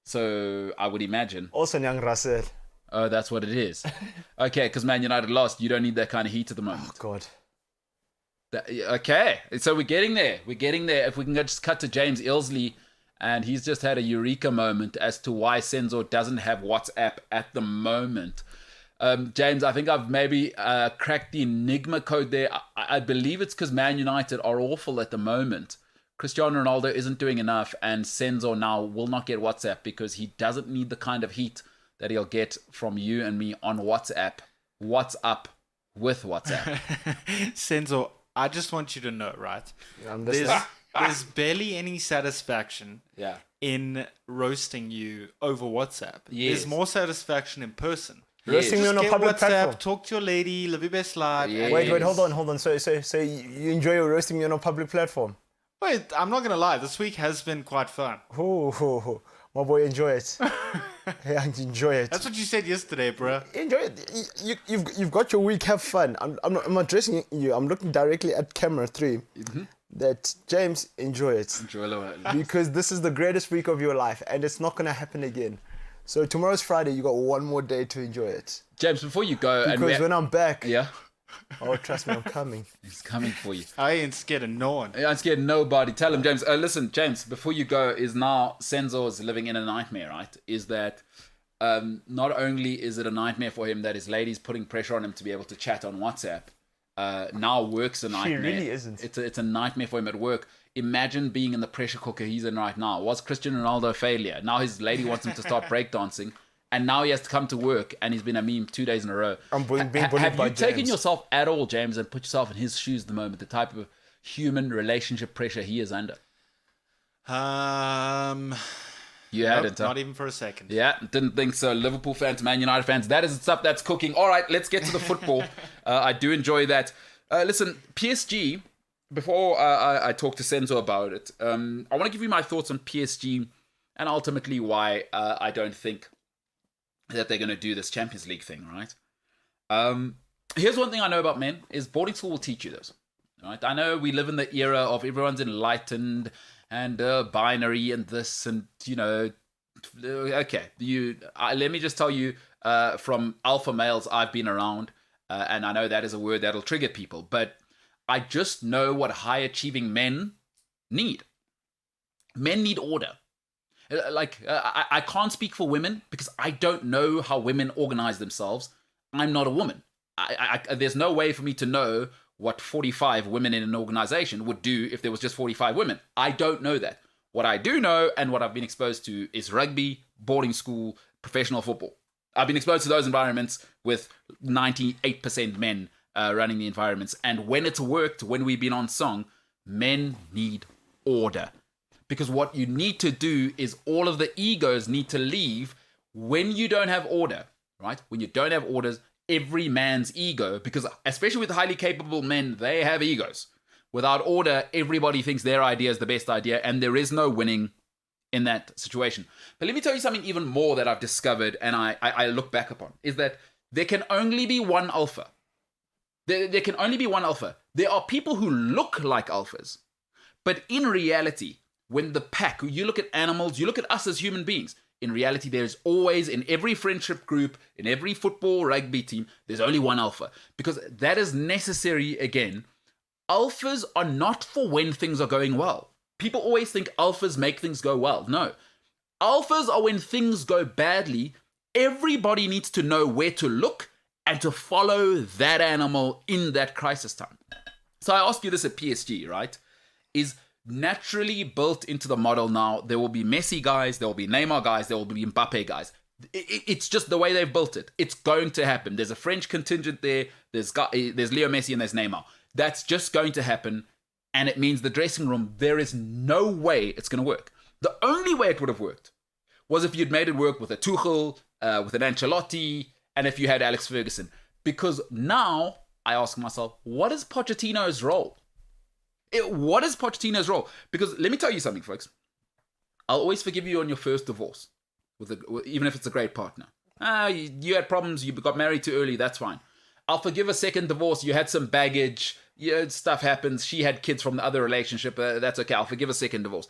[SPEAKER 2] So I would imagine.
[SPEAKER 6] Also, Nyang Russell.
[SPEAKER 2] Oh, that's what it is. Okay, because Man United lost. You don't need that kind of heat at the moment.
[SPEAKER 6] Oh, God.
[SPEAKER 2] Okay, so we're getting there. If we can just cut to James Ilsley, and he's just had a eureka moment as to why Senzo doesn't have WhatsApp at the moment. James, I think I've maybe cracked the enigma code there. I believe it's because Man United are awful at the moment. Cristiano Ronaldo isn't doing enough, and Senzo now will not get WhatsApp because he doesn't need the kind of heat that he'll get from you and me on WhatsApp. What's up with WhatsApp?
[SPEAKER 5] Senzo, I just want you to know, right? There's barely any satisfaction in roasting you over WhatsApp.
[SPEAKER 2] Yes.
[SPEAKER 5] There's more satisfaction in person.
[SPEAKER 6] Roasting me
[SPEAKER 5] Just
[SPEAKER 6] on a
[SPEAKER 5] get
[SPEAKER 6] public
[SPEAKER 5] WhatsApp,
[SPEAKER 6] platform.
[SPEAKER 5] talk to your lady, live your best life.
[SPEAKER 2] Yeah.
[SPEAKER 6] Wait, hold on. So you enjoy roasting me on a public platform?
[SPEAKER 5] Wait, I'm not gonna lie. This week has been quite fun.
[SPEAKER 6] Oh, my boy, enjoy it. Yeah, enjoy it.
[SPEAKER 5] That's what you said yesterday, bro.
[SPEAKER 6] Enjoy it. You've got your week. Have fun. I'm not addressing you. I'm looking directly at camera 3. That James, enjoy it. Because this is the greatest week of your life, and it's not gonna happen again. So tomorrow's Friday. You got one more day to enjoy it.
[SPEAKER 2] James, before you go,
[SPEAKER 6] Because when I'm back,
[SPEAKER 2] yeah,
[SPEAKER 6] oh, trust me, I'm coming.
[SPEAKER 2] he's coming for you.
[SPEAKER 5] I ain't scared of no one.
[SPEAKER 2] I'm scared of nobody. Tell him, James. Listen, James, before you go, is now Senzo is living in a nightmare, right? Is that not only is it a nightmare for him that his lady's putting pressure on him to be able to chat on WhatsApp, now work's a nightmare.
[SPEAKER 6] She really isn't.
[SPEAKER 2] It's a nightmare for him at work. Imagine being in the pressure cooker he's in right now. Was Cristiano Ronaldo a failure? Now his lady wants him to start breakdancing. And now he has to come to work, and he's been a meme 2 days in a row.
[SPEAKER 6] I'm being bullied
[SPEAKER 2] Have
[SPEAKER 6] by
[SPEAKER 2] you taken
[SPEAKER 6] James.
[SPEAKER 2] yourself at all, James, and put yourself in his shoes at the moment, the type of human relationship pressure he is under? You hadn't, huh?
[SPEAKER 5] Not even for a second.
[SPEAKER 2] Yeah, didn't think so. Liverpool fans, Man United fans, that is the stuff that's cooking. All right, let's get to the football. I do enjoy that. Listen, PSG, before I talk to Senzo about it, I want to give you my thoughts on PSG and ultimately why I don't think that they're going to do this Champions League thing, right? Here's one thing I know about men, is boarding school will teach you this, right? I know we live in the era of everyone's enlightened and binary and this and, you know, okay. Let me just tell you, from alpha males I've been around, and I know that is a word that'll trigger people, but I just know what high-achieving men need. Men need order. I can't speak for women because I don't know how women organize themselves. I'm not a woman. There's no way for me to know what 45 women in an organization would do if there was just 45 women. I don't know that. What I do know and what I've been exposed to is rugby, boarding school, professional football. I've been exposed to those environments with 98% men running the environments. And when it's worked, when we've been on song, men need order. Because what you need to do is all of the egos need to leave when you don't have order, right? When you don't have orders, every man's ego, because especially with highly capable men, they have egos. Without order, everybody thinks their idea is the best idea, and there is no winning in that situation. But let me tell you something even more that I've discovered and I look back upon, is that there can only be one alpha. There can only be one alpha. There are people who look like alphas, but in reality, when the pack, you look at animals, you look at us as human beings, in reality, there's always, in every friendship group, in every football, rugby team, there's only one alpha. Because that is necessary, again. Alphas are not for when things are going well. People always think alphas make things go well. No. Alphas are when things go badly. Everybody needs to know where to look and to follow that animal in that crisis time. So I ask you this at PSG, right? Is naturally built into the model now. There will be Messi guys, there will be Neymar guys, there will be Mbappe guys. It's just the way they've built it. It's going to happen. There's a French contingent there. There's Leo Messi and there's Neymar. That's just going to happen. And it means the dressing room, there is no way it's going to work. The only way it would have worked was if you'd made it work with a Tuchel, with an Ancelotti, and if you had Alex Ferguson. Because now I ask myself, what is Pochettino's role? What is Pochettino's role? Because let me tell you something, folks. I'll always forgive you on your first divorce, even if it's a great partner. You had problems, you got married too early, that's fine. I'll forgive a second divorce, you had some baggage, stuff happens, she had kids from the other relationship, that's okay, I'll forgive a second divorce.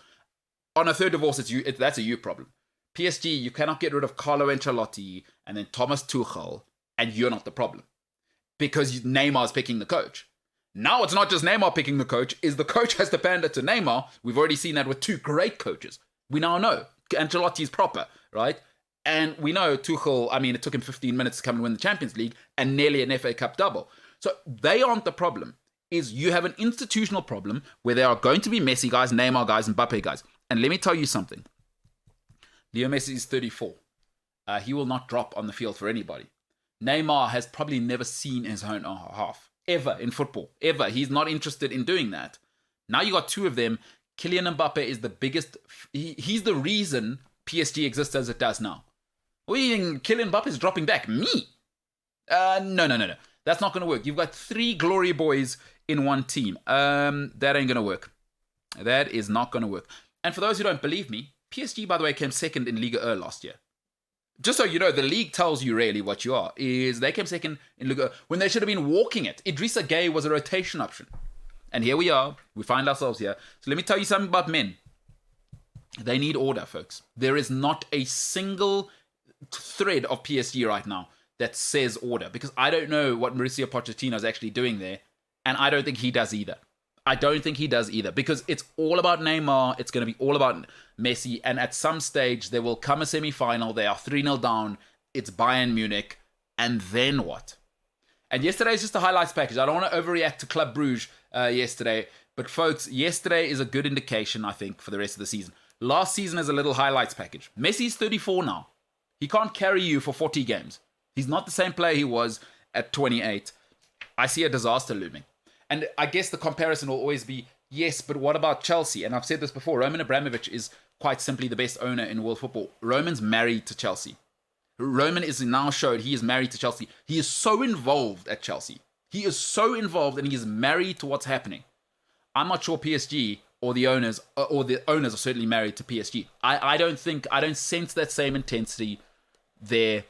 [SPEAKER 2] On a third divorce, that's a you problem. PSG, you cannot get rid of Carlo Ancelotti and then Thomas Tuchel, and you're not the problem. Because Neymar's picking the coach. Now it's not just Neymar picking the coach, is the coach has to pander to Neymar. We've already seen that with two great coaches. We now know Ancelotti's proper, right? And we know Tuchel, it took him 15 minutes to come and win the Champions League and nearly an FA Cup double. So they aren't the problem. Is you have an institutional problem where there are going to be Messi guys, Neymar guys, and Mbappe guys. And let me tell you something. Leo Messi is 34. He will not drop on the field for anybody. Neymar has probably never seen his own half. Ever in football. Ever. He's not interested in doing that. Now you got two of them. Kylian Mbappe is the biggest... He's the reason PSG exists as it does now. What do you think? Kylian Mbappe is dropping back? Me? No. That's not going to work. You've got 3 glory boys in one team. That ain't going to work. That is not going to work. And for those who don't believe me, PSG, by the way, came second in Liga 1 last year. Just so you know, the league tells you really what you are. Is they came second in Liga 1 when they should have been walking it. Idrissa Gueye was a rotation option. And here we are. We find ourselves here. So let me tell you something about men. They need order, folks. There is not a single thread of PSG right now that says order, because I don't know what Mauricio Pochettino is actually doing there, and I don't think he does either. Because it's all about Neymar, it's going to be all about Messi, and at some stage there will come a semi-final, they are 3-0 down, it's Bayern Munich, and then what? And yesterday is just a highlights package. I don't want to overreact to Club Brugge yesterday, but folks, yesterday is a good indication, I think, for the rest of the season. Last season is a little highlights package. Messi's 34 now. He can't carry you for 40 games. He's not the same player he was at 28. I see a disaster looming. And I guess the comparison will always be, yes, but what about Chelsea? And I've said this before, Roman Abramovich is quite simply the best owner in world football. Roman's married to Chelsea. Roman is now showed he is married to Chelsea. He is so involved at Chelsea. He is so involved and he is married to what's happening. I'm not sure PSG or the owners are certainly married to PSG. I don't sense that same intensity there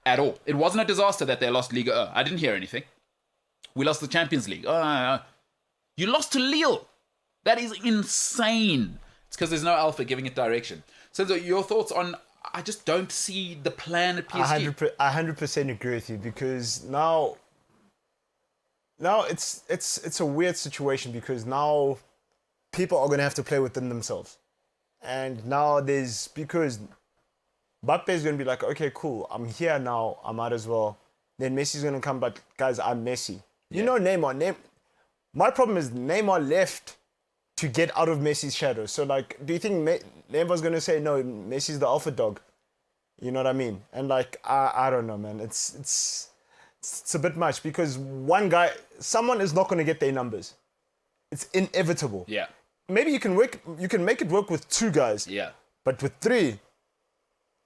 [SPEAKER 2] at all. It wasn't a disaster that they lost Liga 1. I didn't hear anything. We lost the Champions League. You lost to Lille. That is insane. It's because there's no alpha giving it direction. So your thoughts on, I just don't see the plan at PSG.
[SPEAKER 6] I 100% agree with you, because now it's a weird situation, because now people are going to have to play within themselves. And now because Mbappe is going to be like, okay, cool, I'm here now, I might as well. Then Messi's going to come, but guys, I'm Messi. You know Neymar. My problem is Neymar left to get out of Messi's shadow. So, like, do you think Neymar's going to say, no, Messi's the alpha dog? You know what I mean? And, like, I don't know, man. It's a bit much, because someone is not going to get their numbers. It's inevitable.
[SPEAKER 2] Yeah.
[SPEAKER 6] Maybe you can make it work with 2 guys.
[SPEAKER 2] Yeah.
[SPEAKER 6] But with 3,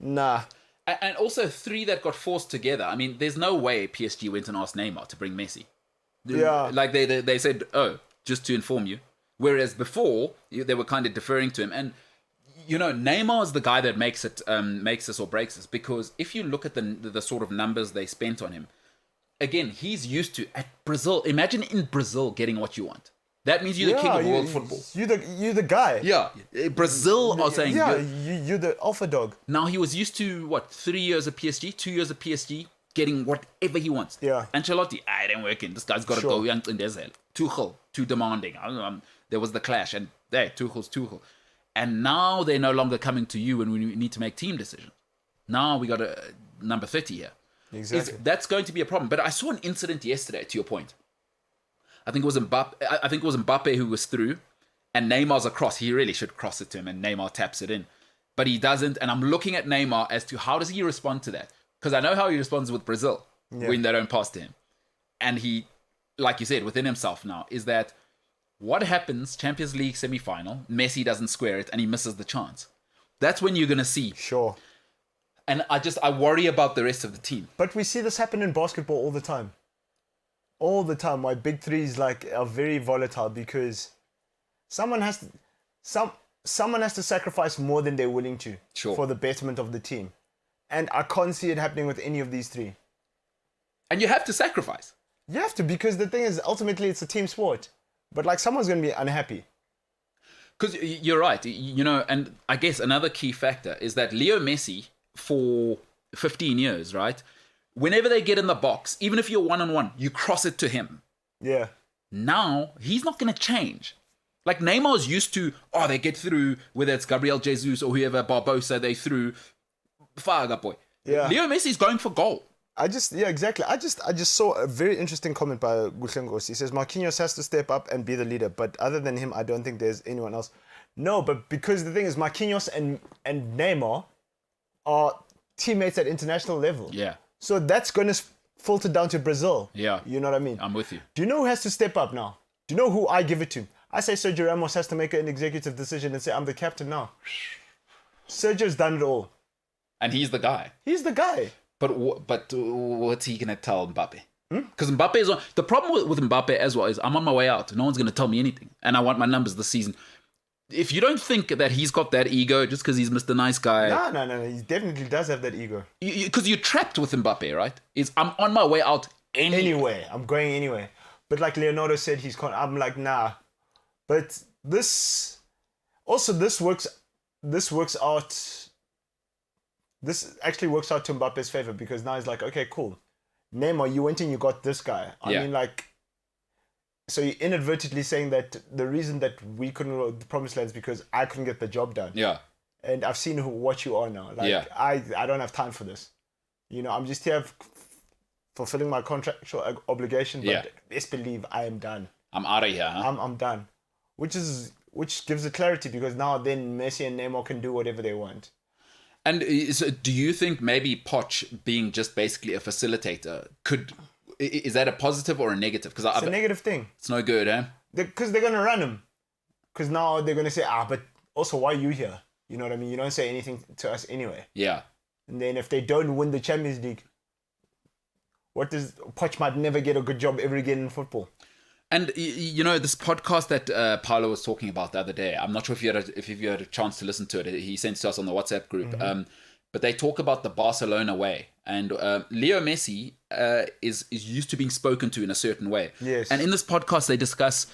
[SPEAKER 6] nah.
[SPEAKER 2] And also 3 that got forced together. I mean, there's no way PSG went and asked Neymar to bring Messi.
[SPEAKER 6] Yeah.
[SPEAKER 2] Like they said, oh, just to inform you. Whereas before, they were kind of deferring to him. And, you know, Neymar is the guy that makes us or breaks us. Because if you look at the sort of numbers they spent on him, again, he's used to, at Brazil, imagine in Brazil getting what you want. That means you're the king of world football.
[SPEAKER 6] You're the guy.
[SPEAKER 2] Yeah. Brazil are saying...
[SPEAKER 6] Yeah, you're the alpha dog.
[SPEAKER 2] Now he was used to, 3 years at PSG, 2 years at PSG, getting whatever he wants.
[SPEAKER 6] Yeah.
[SPEAKER 2] Ancelotti, it ain't working. This guy's got to go. Tuchel, too demanding. There was the clash, and Tuchel's Tuchel. And now they're no longer coming to you when we need to make team decisions. Now we got a number 30 here.
[SPEAKER 6] Exactly.
[SPEAKER 2] That's going to be a problem. But I saw an incident yesterday, to your point. I think it was Mbappe who was through, and Neymar's across. He really should cross it to him, and Neymar taps it in. But he doesn't, and I'm looking at Neymar as to how does he respond to that? Because I know how he responds with Brazil when they don't pass to him. And he, like you said, within himself now, is that what happens, Champions League semi-final, Messi doesn't square it, and he misses the chance. That's when you're going to see.
[SPEAKER 6] Sure.
[SPEAKER 2] And I worry about the rest of the team.
[SPEAKER 6] But we see this happen in basketball all the time. All the time. Why big threes are very volatile, because someone has to sacrifice more than they're willing to for the betterment of the team. And I can't see it happening with any of these 3.
[SPEAKER 2] And you have to sacrifice.
[SPEAKER 6] You have to, because the thing is, ultimately it's a team sport. But someone's going to be unhappy.
[SPEAKER 2] Because you're right, and I guess another key factor is that Leo Messi, for 15 years, right? Whenever they get in the box, even if you're one-on-one, you cross it to him.
[SPEAKER 6] Yeah.
[SPEAKER 2] Now, he's not going to change. Like Neymar's used to, they get through, whether it's Gabriel Jesus or whoever, Barbosa, they threw, Faga boy.
[SPEAKER 6] Yeah.
[SPEAKER 2] Leo Messi's going for goal.
[SPEAKER 6] Exactly. I just saw a very interesting comment by Guhlengos. He says, Marquinhos has to step up and be the leader, but other than him, I don't think there's anyone else. No, but because the thing is, Marquinhos and Neymar are teammates at international level.
[SPEAKER 2] Yeah.
[SPEAKER 6] So that's going to filter down to Brazil.
[SPEAKER 2] Yeah.
[SPEAKER 6] You know what I mean?
[SPEAKER 2] I'm with you.
[SPEAKER 6] Do you know who has to step up now? Do you know who I give it to? I say Sergio Ramos has to make an executive decision and say, I'm the captain now. Sergio's done it all.
[SPEAKER 2] And he's the guy.
[SPEAKER 6] He's the guy.
[SPEAKER 2] But what's he gonna tell Mbappe? Because Mbappe is on. The problem with Mbappe as well is I'm on my way out. No one's gonna tell me anything, and I want my numbers this season. If you don't think that he's got that ego just because he's Mr. Nice Guy,
[SPEAKER 6] no, he definitely does have that ego.
[SPEAKER 2] Because you're trapped with Mbappe, right? I'm on my way out
[SPEAKER 6] Anyway, I'm going anyway. But like Leonardo said, I'm like, nah. But this works out. This actually works out to Mbappe's favor because now he's like, okay, cool. Neymar, you went in, you got this guy. I mean, like, so you're inadvertently saying that the reason that we couldn't go to the promised land is because I couldn't get the job done.
[SPEAKER 2] Yeah.
[SPEAKER 6] And I've seen what you are now. Like, I don't have time for this. I'm just here fulfilling my contractual obligation, but best believe I am done.
[SPEAKER 2] I'm out of here. Huh?
[SPEAKER 6] I'm done. Which gives it clarity because now then Messi and Neymar can do whatever they want.
[SPEAKER 2] And so do you think maybe Poch being just basically a facilitator is that a positive or a negative? Because
[SPEAKER 6] it's a negative thing.
[SPEAKER 2] It's no good, eh?
[SPEAKER 6] Because they're going to run him. Because now they're going to say, but also why are you here? You know what I mean? You don't say anything to us anyway.
[SPEAKER 2] Yeah.
[SPEAKER 6] And then if they don't win the Champions League, Poch might never get a good job ever again in football.
[SPEAKER 2] And this podcast that Paolo was talking about the other day, I'm not sure if you had a chance to listen to it. He sent it to us on the WhatsApp group. Mm-hmm. But they talk about the Barcelona way, and Leo Messi is used to being spoken to in a certain way.
[SPEAKER 6] Yes.
[SPEAKER 2] And in this podcast, they discuss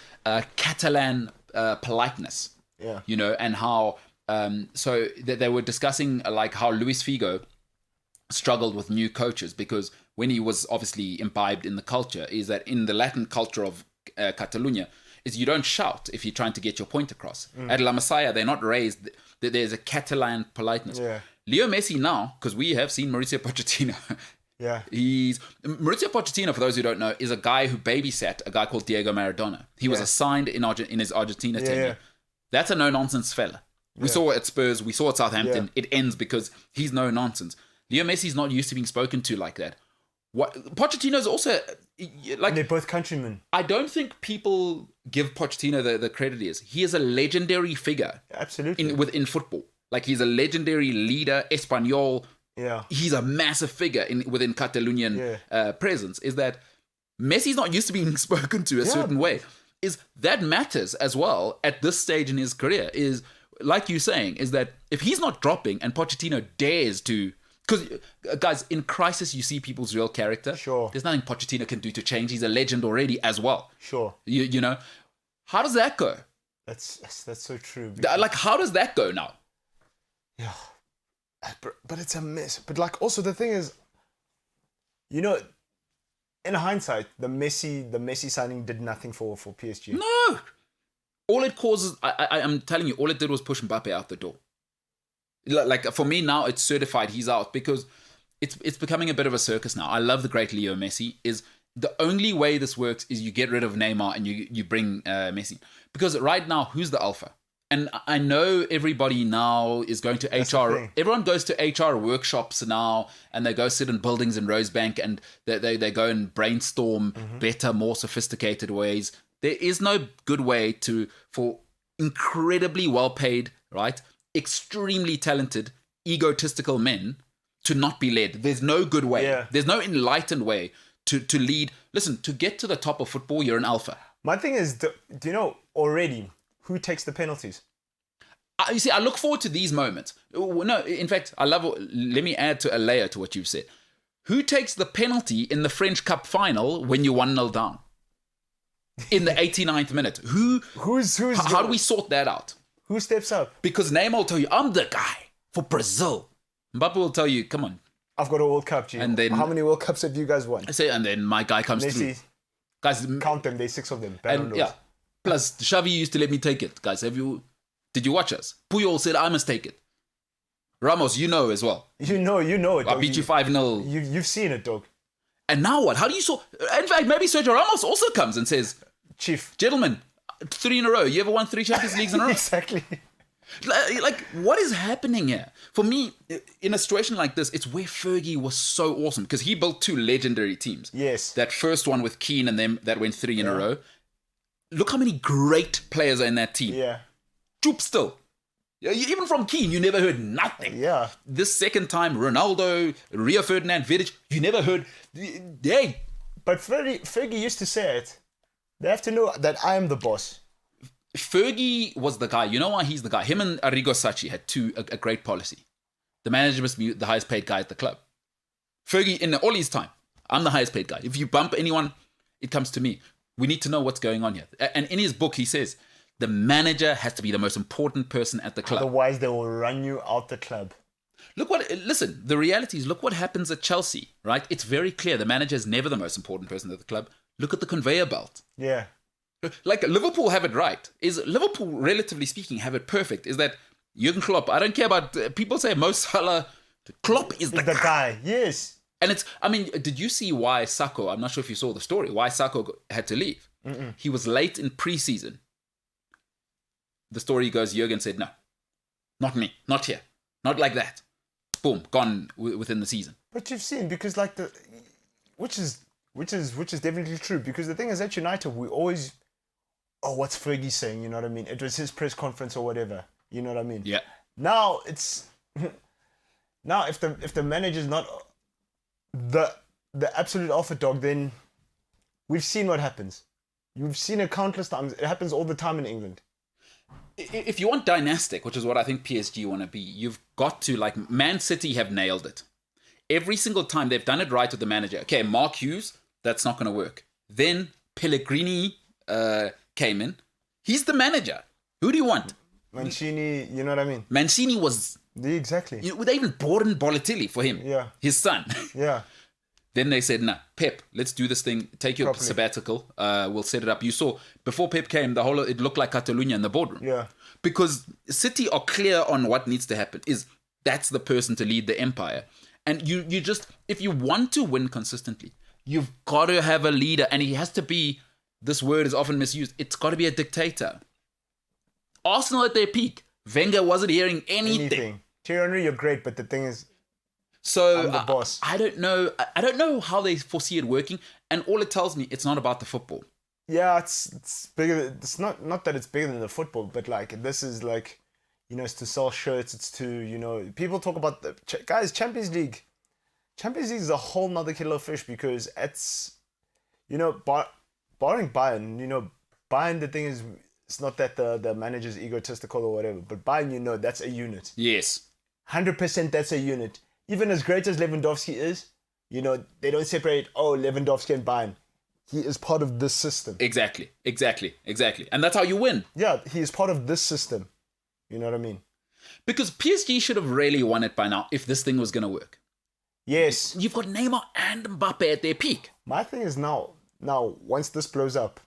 [SPEAKER 2] Catalan politeness.
[SPEAKER 6] Yeah.
[SPEAKER 2] And how so they were discussing like how Luis Figo struggled with new coaches because when he was obviously imbibed in the culture, is that in the Latin culture of Catalonia, is you don't shout if you're trying to get your point across. At La Masia, they're not raised. There's a Catalan politeness.
[SPEAKER 6] Yeah.
[SPEAKER 2] Leo Messi now, because we have seen Mauricio Pochettino.
[SPEAKER 6] Yeah.
[SPEAKER 2] Mauricio Pochettino, for those who don't know, is a guy who babysat a guy called Diego Maradona. He was assigned in his Argentina tenure. Yeah. That's a no-nonsense fella. We saw it at Spurs. We saw it at Southampton. Yeah. It ends because he's no nonsense. Leo Messi's not used to being spoken to like that. Pochettino's also like
[SPEAKER 6] they're both countrymen.
[SPEAKER 2] I don't think people give Pochettino the credit he is. He is a legendary figure.
[SPEAKER 6] Absolutely.
[SPEAKER 2] Within football. Like he's a legendary leader, Espanyol.
[SPEAKER 6] Yeah.
[SPEAKER 2] He's a massive figure within Catalonian presence. Is that Messi's not used to being spoken to a certain way. Is that matters as well at this stage in his career. Is like you're saying, is that if he's not dropping and Pochettino dares to. Because, guys, in crisis, you see people's real character.
[SPEAKER 6] Sure.
[SPEAKER 2] There's nothing Pochettino can do to change. He's a legend already as well.
[SPEAKER 6] Sure.
[SPEAKER 2] You know? How does that go?
[SPEAKER 6] That's so true.
[SPEAKER 2] Like, how does that go now?
[SPEAKER 6] Yeah. But it's a mess. But, like, also the thing is, in hindsight, the Messi signing did nothing for PSG.
[SPEAKER 2] No. All it causes, I'm telling you, all it did was push Mbappe out the door. Like for me now, it's certified he's out because it's becoming a bit of a circus now. I love the great Leo Messi. Is the only way this works is you get rid of Neymar and you bring Messi, because right now who's the alpha? And I know everybody now is going to HR. Everyone goes to HR workshops now, and they go sit in buildings in Rosebank and they go and brainstorm better, more sophisticated ways. There is no good way for incredibly well paid, right? Extremely talented, egotistical men to not be led. There's no good way. Yeah. There's no enlightened way to lead. Listen, to get to the top of football, you're an alpha.
[SPEAKER 6] My thing is, do you know already who takes the penalties?
[SPEAKER 2] You see, I look forward to these moments. No, in fact, let me add to a layer to what you've said. Who takes the penalty in the French Cup final when you're 1-0 down? In the 89th minute. How do we sort that out?
[SPEAKER 6] Who steps up?
[SPEAKER 2] Because Neymar will tell you, I'm the guy for Brazil. Mbappe will tell you, come on.
[SPEAKER 6] I've got a World Cup, G. And then, how many World Cups have you guys won?
[SPEAKER 2] And then my guy comes through. Guys,
[SPEAKER 6] count them. There's 6 of them.
[SPEAKER 2] Plus, Xavi used to let me take it. Guys, did you watch us? Puyol said, I must take it. Ramos, as well.
[SPEAKER 6] You know it, dog.
[SPEAKER 2] I beat you 5-0.
[SPEAKER 6] You've seen it, dog.
[SPEAKER 2] And now what? How do you sort? In fact, maybe Sergio Ramos also comes and says,
[SPEAKER 6] Chief.
[SPEAKER 2] Gentlemen, 3 in a row. You ever won 3 Champions Leagues in a row?
[SPEAKER 6] Exactly.
[SPEAKER 2] Like, what is happening here? For me, in a situation like this, it's where Fergie was so awesome because he built 2 legendary teams.
[SPEAKER 6] Yes.
[SPEAKER 2] That first one with Keane and them that went 3 in a row. Look how many great players are in that team.
[SPEAKER 6] Yeah.
[SPEAKER 2] Joop still. Even from Keane, you never heard nothing.
[SPEAKER 6] Yeah.
[SPEAKER 2] This second time, Ronaldo, Rio Ferdinand, Vidic, you never heard. Hey,
[SPEAKER 6] But Fergie used to say it. They have to know that I am the boss.
[SPEAKER 2] Fergie was the guy. You know why he's the guy? Him and Arrigo Sacchi had a great policy. The manager must be the highest paid guy at the club. Fergie, in all his time, I'm the highest paid guy. If you bump anyone, it comes to me. We need to know what's going on here. And in his book, he says, the manager has to be the most important person at the club.
[SPEAKER 6] Otherwise, they will run you out the club.
[SPEAKER 2] Listen, the reality is, look what happens at Chelsea, right? It's very clear. The manager is never the most important person at the club. Look at the conveyor belt.
[SPEAKER 6] Yeah.
[SPEAKER 2] Like Liverpool have it right. Is Liverpool, relatively speaking, have it perfect? Is that Jurgen Klopp? I don't care about people say Mo Salah. Klopp is the
[SPEAKER 6] guy. Yes.
[SPEAKER 2] And did you see why Sacco? I'm not sure if you saw the story. Why Sacco had to leave? Mm-mm. He was late in pre-season. The story goes, Jurgen said, "No, not me, not here, not like that." Boom, gone within the season.
[SPEAKER 6] But you've seen, because like which is definitely true. Because the thing is, at United, we always, what's Fergie saying? You know what I mean? It was his press conference or whatever. You know what I mean?
[SPEAKER 2] Yeah.
[SPEAKER 6] Now it's if the manager's not the absolute alpha dog, then we've seen what happens. You've seen it countless times. It happens all the time in England.
[SPEAKER 2] If you want dynastic, which is what I think PSG want to be, you've got to, like, Man City have nailed it. Every single time they've done it right with the manager. Okay, Mark Hughes, that's not going to work. Then Pellegrini came in. He's the manager. Who do you want?
[SPEAKER 6] Mancini, you know what I mean?
[SPEAKER 2] Mancini was...
[SPEAKER 6] Exactly.
[SPEAKER 2] They even brought in Balotelli for him.
[SPEAKER 6] Yeah.
[SPEAKER 2] His son.
[SPEAKER 6] Yeah.
[SPEAKER 2] Then they said, nah, Pep, let's do this thing. Take your
[SPEAKER 6] Properly.
[SPEAKER 2] sabbatical. We'll set it up. You saw, before Pep came, it looked like Catalonia in the boardroom.
[SPEAKER 6] Yeah.
[SPEAKER 2] Because City are clear on what needs to happen. That's the person to lead the empire. And you just, if you want to win consistently, you've got to have a leader. And he has to be, this word is often misused, it's got to be a dictator. Arsenal at their peak, Wenger wasn't hearing anything.
[SPEAKER 6] Thierry Henry, you're great, but the thing is,
[SPEAKER 2] so
[SPEAKER 6] I'm the boss.
[SPEAKER 2] I don't know how they foresee it working, and all it tells me, it's not about the football.
[SPEAKER 6] Yeah, it's bigger. It's not that it's bigger than the football, but like this is like, it's to sell shirts. It's to people talk about the guys Champions League. Champions League is a whole nother kettle of fish, because it's barring Bayern. Bayern, the thing is, it's not that the manager's egotistical or whatever, but Bayern, that's a unit.
[SPEAKER 2] Yes,
[SPEAKER 6] 100% that's a unit. Even as great as Lewandowski is, they don't separate, Lewandowski and Bayern. He is part of this system.
[SPEAKER 2] Exactly. And that's how you win.
[SPEAKER 6] Yeah, he is part of this system. You know what I mean?
[SPEAKER 2] Because PSG should have really won it by now if this thing was going to work.
[SPEAKER 6] Yes.
[SPEAKER 2] You've got Neymar and Mbappe at their peak.
[SPEAKER 6] My thing is now once this blows up,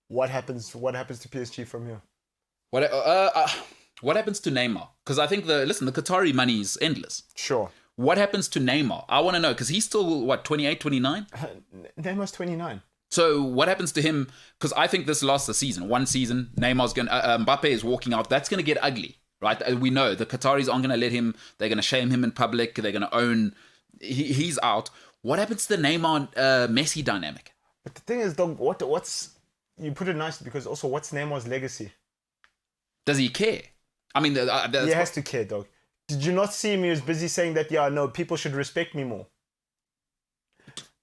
[SPEAKER 6] what happens to PSG from here?
[SPEAKER 2] What happens to Neymar? Because I think the Qatari money is endless.
[SPEAKER 6] Sure.
[SPEAKER 2] What happens to Neymar? I want to know, because he's still, 28, 29?
[SPEAKER 6] Neymar's 29.
[SPEAKER 2] So what happens to him? Because I think this lasts a season. One season, Neymar's going Mbappe is walking out. That's going to get ugly, right? We know the Qataris aren't going to let him. They're going to shame him in public. They're going to own. He's out. What happens to the Neymar Messi dynamic?
[SPEAKER 6] But the thing is, dog, what's you put it nicely, because also what's Neymar's legacy?
[SPEAKER 2] Does he care? I mean,
[SPEAKER 6] he has to care, dog. Did you not see him? He was busy saying that, people should respect me more.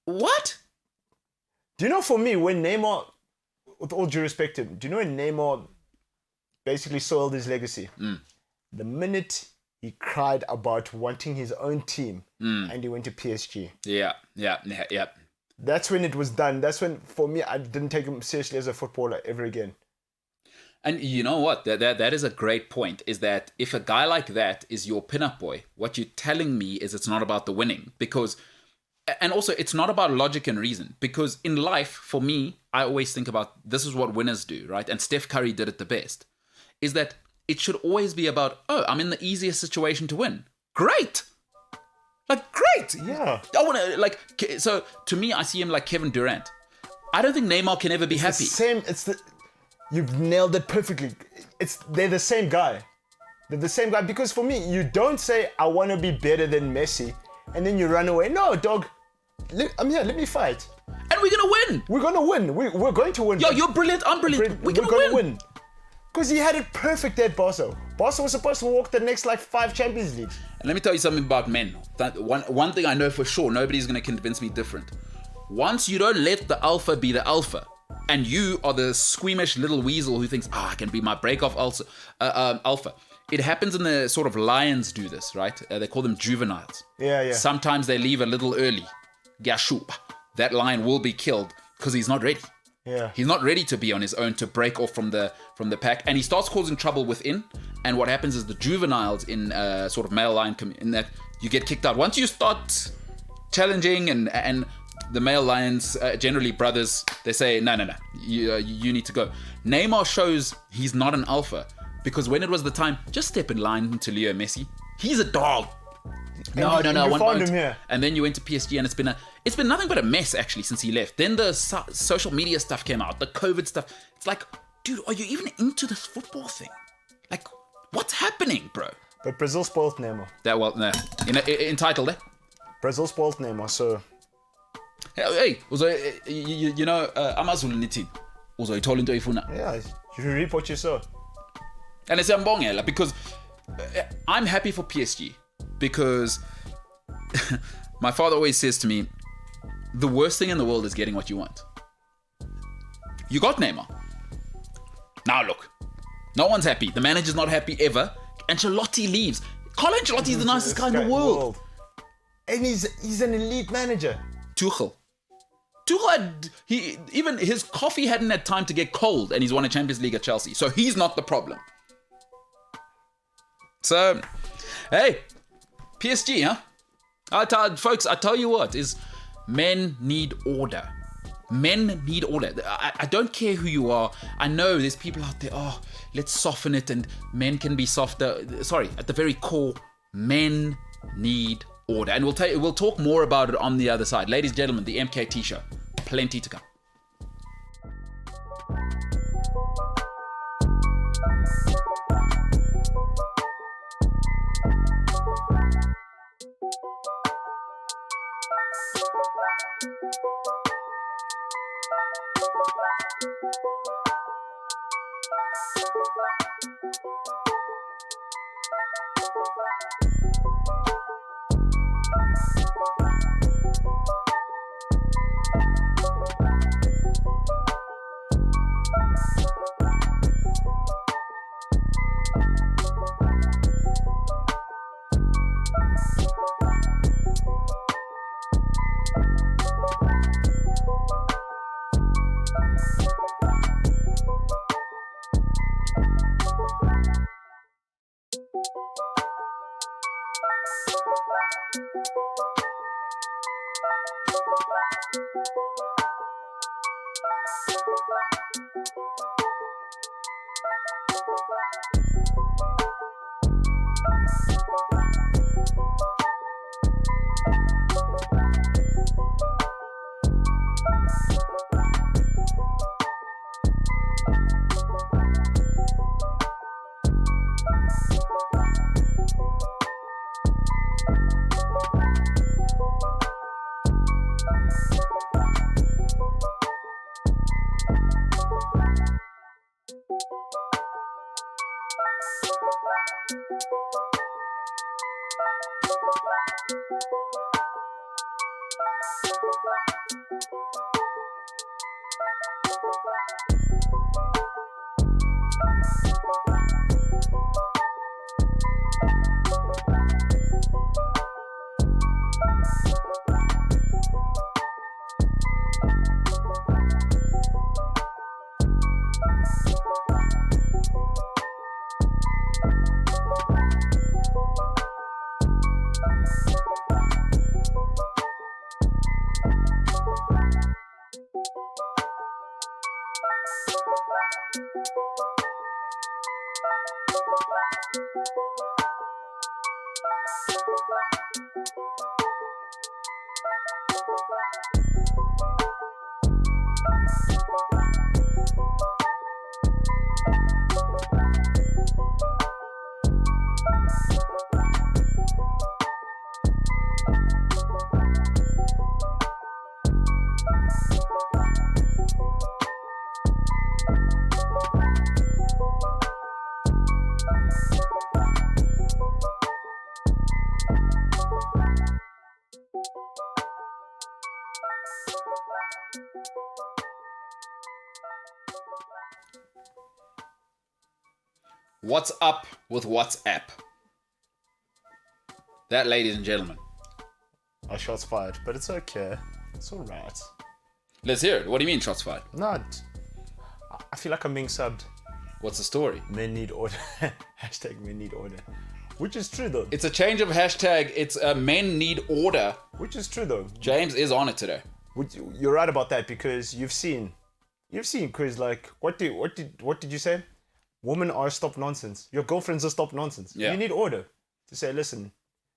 [SPEAKER 2] What?
[SPEAKER 6] Do you know, for me, when Neymar, with all due respect to him, do you know when Neymar basically soiled his legacy? The minute he cried about wanting his own team and he went to PSG.
[SPEAKER 2] Yeah.
[SPEAKER 6] That's when it was done. That's when, for me, I didn't take him seriously as a footballer ever again.
[SPEAKER 2] And you know what? That is a great point, is that if a guy like that is your pinup boy, what you're telling me is it's not about the winning. And also, it's not about logic and reason. Because in life, for me, I always think about, this is what winners do, right? And Steph Curry did it the best. Is that it should always be about, I'm in the easiest situation to win. Great! Great!
[SPEAKER 6] Yeah.
[SPEAKER 2] I want to, so to me, I see him like Kevin Durant. I don't think Neymar can ever be happy.
[SPEAKER 6] You've nailed it perfectly. They're the same guy. They're the same guy, because for me, you don't say, I want to be better than Messi, and then you run away. No, dog. I'm here. Let me fight.
[SPEAKER 2] And we're going to win.
[SPEAKER 6] We're going to win. We're going to win.
[SPEAKER 2] Yo, you're brilliant. I'm brilliant. We're going to win.
[SPEAKER 6] Because he had it perfect at Barca. Barca was supposed to walk the next like 5 Champions Leagues.
[SPEAKER 2] And let me tell you something about men. That one thing I know for sure, nobody's going to convince me different. Once you don't let the alpha be the alpha, and you are the squeamish little weasel who thinks, I can be my break-off alpha. It happens in the sort of lions do this, right? They call them juveniles.
[SPEAKER 6] Yeah.
[SPEAKER 2] Sometimes they leave a little early. Gashoop. That lion will be killed because he's not ready.
[SPEAKER 6] Yeah.
[SPEAKER 2] He's not ready to be on his own to break off from the pack, and he starts causing trouble within. And what happens is the juveniles in sort of male lion in that you get kicked out. Once you start challenging and the male lions, generally brothers, they say no, you need to go. Neymar shows he's not an alpha because when it was the time, just step in line to Leo Messi. He's a dog. No.
[SPEAKER 6] You found him here.
[SPEAKER 2] And then you went to PSG, and it's been nothing but a mess actually since he left. Then the social media stuff came out, the COVID stuff. It's like, dude, are you even into this football thing? Like, what's happening, bro?
[SPEAKER 6] But Brazil spoiled Neymar.
[SPEAKER 2] No. Entitled, eh?
[SPEAKER 6] Brazil spoiled Neymar, so...
[SPEAKER 2] Hey, you know, Amazulu nithi. Also, told into ifuna.
[SPEAKER 6] Yeah, you reap what you sow.
[SPEAKER 2] And it's Mbongela because I'm happy for PSG because my father always says to me, the worst thing in the world is getting what you want. You got Neymar. Now look, no one's happy. The manager's not happy ever. Ancelotti leaves. Carlo Ancelotti is the nicest guy in the world.
[SPEAKER 6] And he's an elite manager.
[SPEAKER 2] Tuchel had, even his coffee hadn't had time to get cold, and he's won a Champions League at Chelsea. So he's not the problem. So, hey, PSG, huh? Folks, I tell you what, is men need order. Men need order. I don't care who you are. I know there's people out there, let's soften it and men can be softer. Sorry, at the very core, men need order. And we'll talk more about it on the other side. Ladies and gentlemen, the MKT Show. Plenty to come. What's up with WhatsApp? That, ladies and gentlemen.
[SPEAKER 6] Our shots fired, but it's okay. It's alright.
[SPEAKER 2] Let's hear it. What do you mean shots fired?
[SPEAKER 6] Not. I feel like I'm being subbed.
[SPEAKER 2] What's the story?
[SPEAKER 6] Men need order. Hashtag men need order. Which is true though.
[SPEAKER 2] It's a change of hashtag. It's men need order.
[SPEAKER 6] Which is true though.
[SPEAKER 2] James is on it today.
[SPEAKER 6] You're right about that because you've seen, Chris. Like, what did you say? Women are stop nonsense. Your girlfriends are stop nonsense.
[SPEAKER 2] Yeah.
[SPEAKER 6] You need order to say, listen,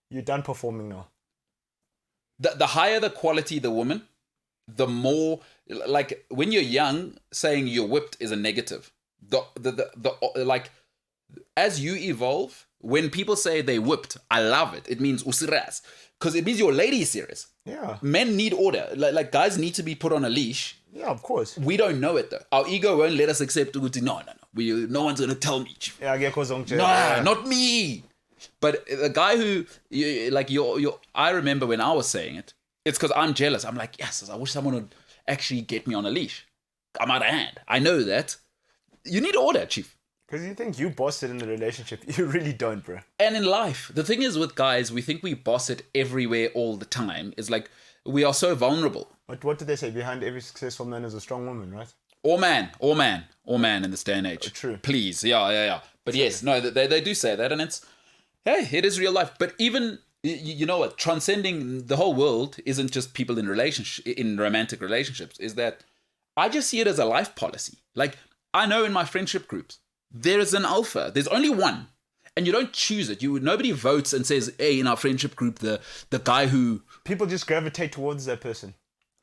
[SPEAKER 6] you're done performing now.
[SPEAKER 2] The higher the quality the woman, the more, like, when you're young, saying you're whipped is a negative. Like, as you evolve, when people say they whipped, I love it. It means usiras, because it means your lady is serious.
[SPEAKER 6] Yeah.
[SPEAKER 2] Men need order. Like guys need to be put on a leash.
[SPEAKER 6] Yeah, of course.
[SPEAKER 2] We don't know it though. Our ego won't let us accept it. No. No one's gonna tell me.
[SPEAKER 6] Yeah, I get
[SPEAKER 2] Nah, not me. But the guy who, I remember when I was saying it, it's because I'm jealous. I'm like, yes, I wish someone would actually get me on a leash. I'm out of hand. I know that. You need order, chief.
[SPEAKER 6] Because you think you bossed it in the relationship. You really don't, bro.
[SPEAKER 2] And in life, the thing is with guys, we think we boss it everywhere all the time. It's like, we are so vulnerable.
[SPEAKER 6] But what do they say? Behind every successful man is a strong woman, right?
[SPEAKER 2] Or man in this day and age.
[SPEAKER 6] True.
[SPEAKER 2] Please, yeah. But true. Yes, no, they do say that, and it's, hey, it is real life. But even, you know what, transcending the whole world isn't just people in romantic relationships, is that I just see it as a life policy. Like, I know in my friendship groups, there is an alpha. There's only one. And you don't choose it. Nobody votes and says, hey, in our friendship group, the guy who...
[SPEAKER 6] People just gravitate towards that person.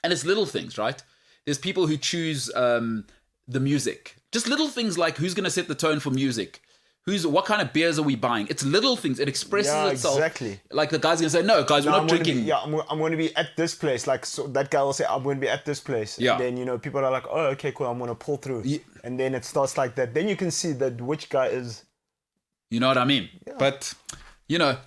[SPEAKER 2] And it's little things, right? There's people who choose the music. Just little things like who's going to set the tone for music. What kind of beers are we buying? It's little things. It expresses itself.
[SPEAKER 6] Exactly.
[SPEAKER 2] Like the guy's going to say, no, guys, we're not drinking.
[SPEAKER 6] I'm going to be at this place. Like, so that guy will say, I'm going to be at this place.
[SPEAKER 2] Yeah.
[SPEAKER 6] And then, people are like, oh, okay, cool. I'm going to pull through.
[SPEAKER 2] Yeah.
[SPEAKER 6] And then it starts like that. Then you can see that which guy is...
[SPEAKER 2] You know what I mean? Yeah. But,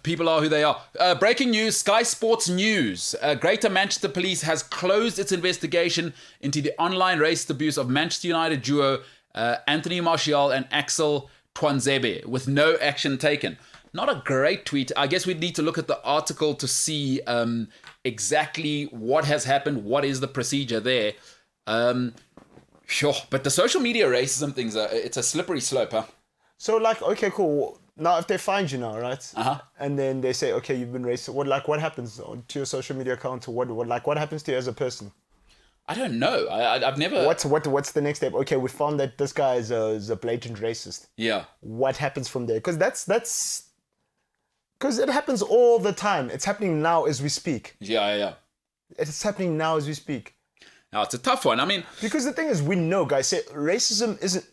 [SPEAKER 2] people are who they are. Breaking news, Sky Sports News. Greater Manchester Police has closed its investigation into the online racist abuse of Manchester United duo Anthony Martial and Axel Twanzebe, with no action taken. Not a great tweet. I guess we'd need to look at the article to see exactly what has happened, what is the procedure there. Sure, but the social media racism things, it's a slippery slope, huh?
[SPEAKER 6] So, like, okay, cool. Now, if they find you now, right?
[SPEAKER 2] Uh-huh.
[SPEAKER 6] And then they say, okay, you've been racist. What happens to your social media account? Or what happens to you as a person?
[SPEAKER 2] I don't know. I've never...
[SPEAKER 6] What's the next step? Okay, we found that this guy is a blatant racist.
[SPEAKER 2] Yeah.
[SPEAKER 6] What happens from there? Because because it happens all the time. It's happening now as we speak.
[SPEAKER 2] Yeah.
[SPEAKER 6] It's happening now as we speak.
[SPEAKER 2] Now, it's a tough one. I mean...
[SPEAKER 6] Because the thing is, we know, guys, say racism isn't...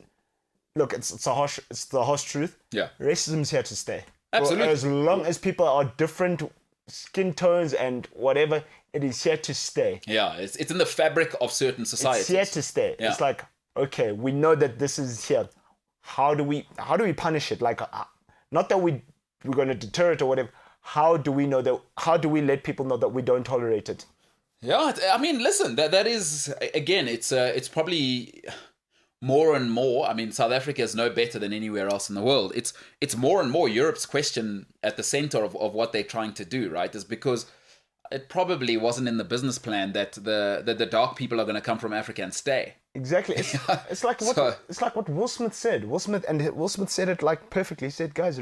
[SPEAKER 6] Look, it's the harsh truth. Yeah. Racism is here to stay.
[SPEAKER 2] Absolutely.
[SPEAKER 6] As long as people are different skin tones and whatever, it is here to stay.
[SPEAKER 2] Yeah, it's in the fabric of certain societies.
[SPEAKER 6] It's here to stay. Yeah. It's like, okay, we know that this is here. How do we punish it? Like, not that we're going to deter it or whatever. How do we know that? How do we let people know that we don't tolerate it?
[SPEAKER 2] Yeah, I mean, listen, that is, again, it's probably more and more. I mean, South Africa is no better than anywhere else in the world. It's more and more Europe's question at the center of what they're trying to do, right? Is because it probably wasn't in the business plan that the dark people are going to come from Africa and stay.
[SPEAKER 6] Exactly. It's like what Will Smith said. Will Smith said it like perfectly. He said, guys,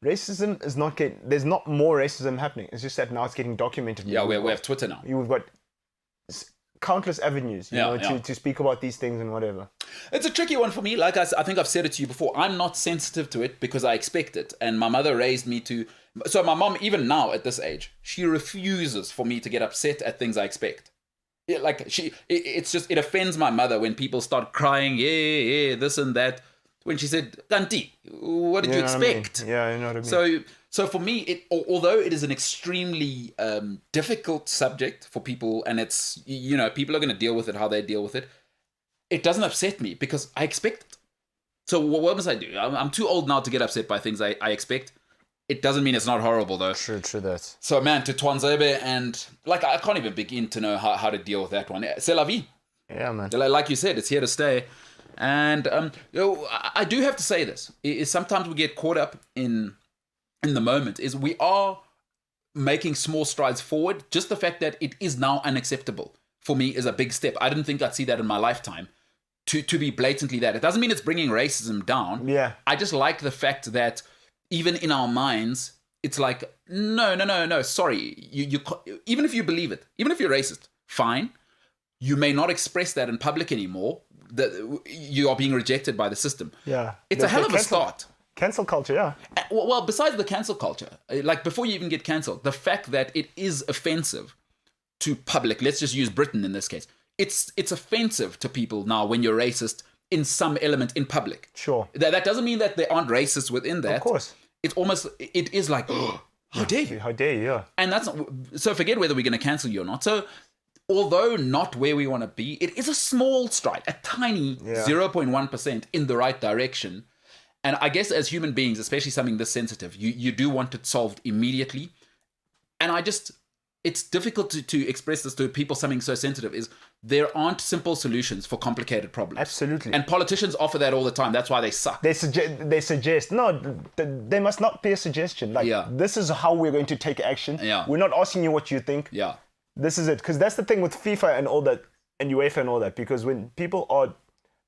[SPEAKER 6] racism is not getting... There's not more racism happening. It's just that now it's getting documented.
[SPEAKER 2] Yeah, we have Twitter now.
[SPEAKER 6] We've got countless avenues, to speak about these things and whatever.
[SPEAKER 2] It's a tricky one for me. Like I think I've said it to you before. I'm not sensitive to it because I expect it. And my mother raised me to... So my mom, even now at this age, she refuses for me to get upset at things I expect. It offends my mother when people start crying, yeah, this and that. When she said, Ganti, what did you expect?
[SPEAKER 6] I mean? Yeah, you know what I mean.
[SPEAKER 2] So for me, although it is an extremely difficult subject for people, and it's, people are going to deal with it how they deal with it, it doesn't upset me because I expect it. So what must I do? I'm too old now to get upset by things I expect. It doesn't mean it's not horrible, though.
[SPEAKER 6] True that.
[SPEAKER 2] So, man, to Twanzebe, and, I can't even begin to know how to deal with that one. C'est la vie.
[SPEAKER 6] Yeah, man.
[SPEAKER 2] Like you said, it's here to stay. And I do have to say this: is sometimes we get caught up in the moment. Is we are making small strides forward. Just the fact that it is now unacceptable for me is a big step. I didn't think I'd see that in my lifetime. To be blatantly that. It doesn't mean it's bringing racism down.
[SPEAKER 6] Yeah.
[SPEAKER 2] I just like the fact that even in our minds, it's like, no, sorry. You even if you believe it, even if you're racist, fine. You may not express that in public anymore. That you are being rejected by the system.
[SPEAKER 6] Yeah.
[SPEAKER 2] It's a hell of a start.
[SPEAKER 6] Cancel culture, yeah.
[SPEAKER 2] Well, besides the cancel culture, like before you even get cancelled, the fact that it is offensive to public, let's just use Britain in this case, it's offensive to people now when you're racist in some element in public.
[SPEAKER 6] Sure.
[SPEAKER 2] That doesn't mean that there aren't racists within that.
[SPEAKER 6] Of course.
[SPEAKER 2] It is like, oh, how dare you?
[SPEAKER 6] How dare you, yeah.
[SPEAKER 2] And that's not, so forget whether we're going to cancel you or not. So although not where we want to be, it is a small stride, a tiny 0.1% in the right direction. And I guess as human beings, especially something this sensitive, you do want it solved immediately. And it's difficult to express this to people, something so sensitive, is there aren't simple solutions for complicated problems.
[SPEAKER 6] Absolutely.
[SPEAKER 2] And politicians offer that all the time. That's why they suck.
[SPEAKER 6] They suggest. No, there must not be a suggestion. Like, this is how we're going to take action.
[SPEAKER 2] Yeah.
[SPEAKER 6] We're not asking you what you think.
[SPEAKER 2] Yeah.
[SPEAKER 6] This is it. Because that's the thing with FIFA and all that, and UEFA and all that. Because when people are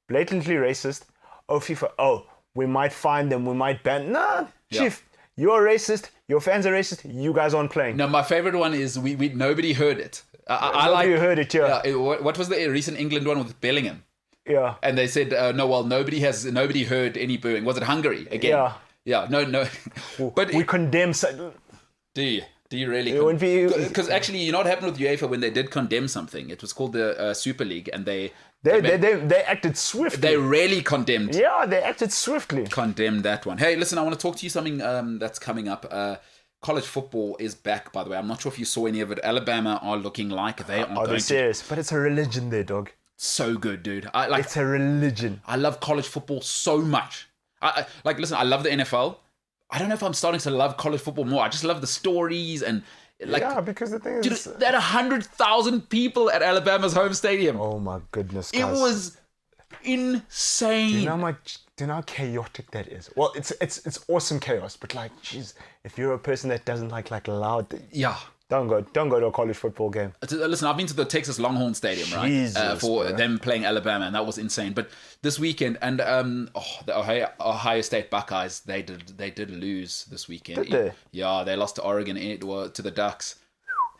[SPEAKER 6] blatantly racist, FIFA, we might fine them, we might ban. Nah, chief, you're racist, your fans are racist, you guys aren't playing.
[SPEAKER 2] No, my favorite one is we nobody heard it.
[SPEAKER 6] Nobody heard it, yeah.
[SPEAKER 2] What was the recent England one with Bellingham?
[SPEAKER 6] Yeah.
[SPEAKER 2] And they said, nobody heard any booing. Was it Hungary again?
[SPEAKER 6] Yeah.
[SPEAKER 2] Yeah, no. But
[SPEAKER 6] we condemn.
[SPEAKER 2] Do you really? Because actually, you know what happened with UEFA when they did condemn something? It was called the Super League, and they acted swiftly. They really condemned.
[SPEAKER 6] Yeah, they acted swiftly.
[SPEAKER 2] Condemned that one. Hey, listen, I want to talk to you something that's coming up. College football is back, by the way. I'm not sure if you saw any of it. Alabama are looking like they are going
[SPEAKER 6] serious? But it's a religion there, dog.
[SPEAKER 2] So good, dude.
[SPEAKER 6] It's a religion.
[SPEAKER 2] I love college football so much. Listen, I love the NFL. I don't know if I'm starting to love college football more. I just love the stories and
[SPEAKER 6] because the thing is,
[SPEAKER 2] dude, they had 100,000 people at Alabama's home stadium.
[SPEAKER 6] Oh my goodness, guys.
[SPEAKER 2] It was insane.
[SPEAKER 6] Do you know how chaotic that is? Well, it's awesome chaos, but like, jeez, if you're a person that doesn't like loud, don't go to a college football game.
[SPEAKER 2] Listen, I've been to the Texas Longhorn Stadium, right?
[SPEAKER 6] Jesus,
[SPEAKER 2] for them playing Alabama, and that was insane. But this weekend, and the Ohio State Buckeyes, they did lose this weekend.
[SPEAKER 6] Did they?
[SPEAKER 2] Yeah, they lost to Oregon, to the Ducks.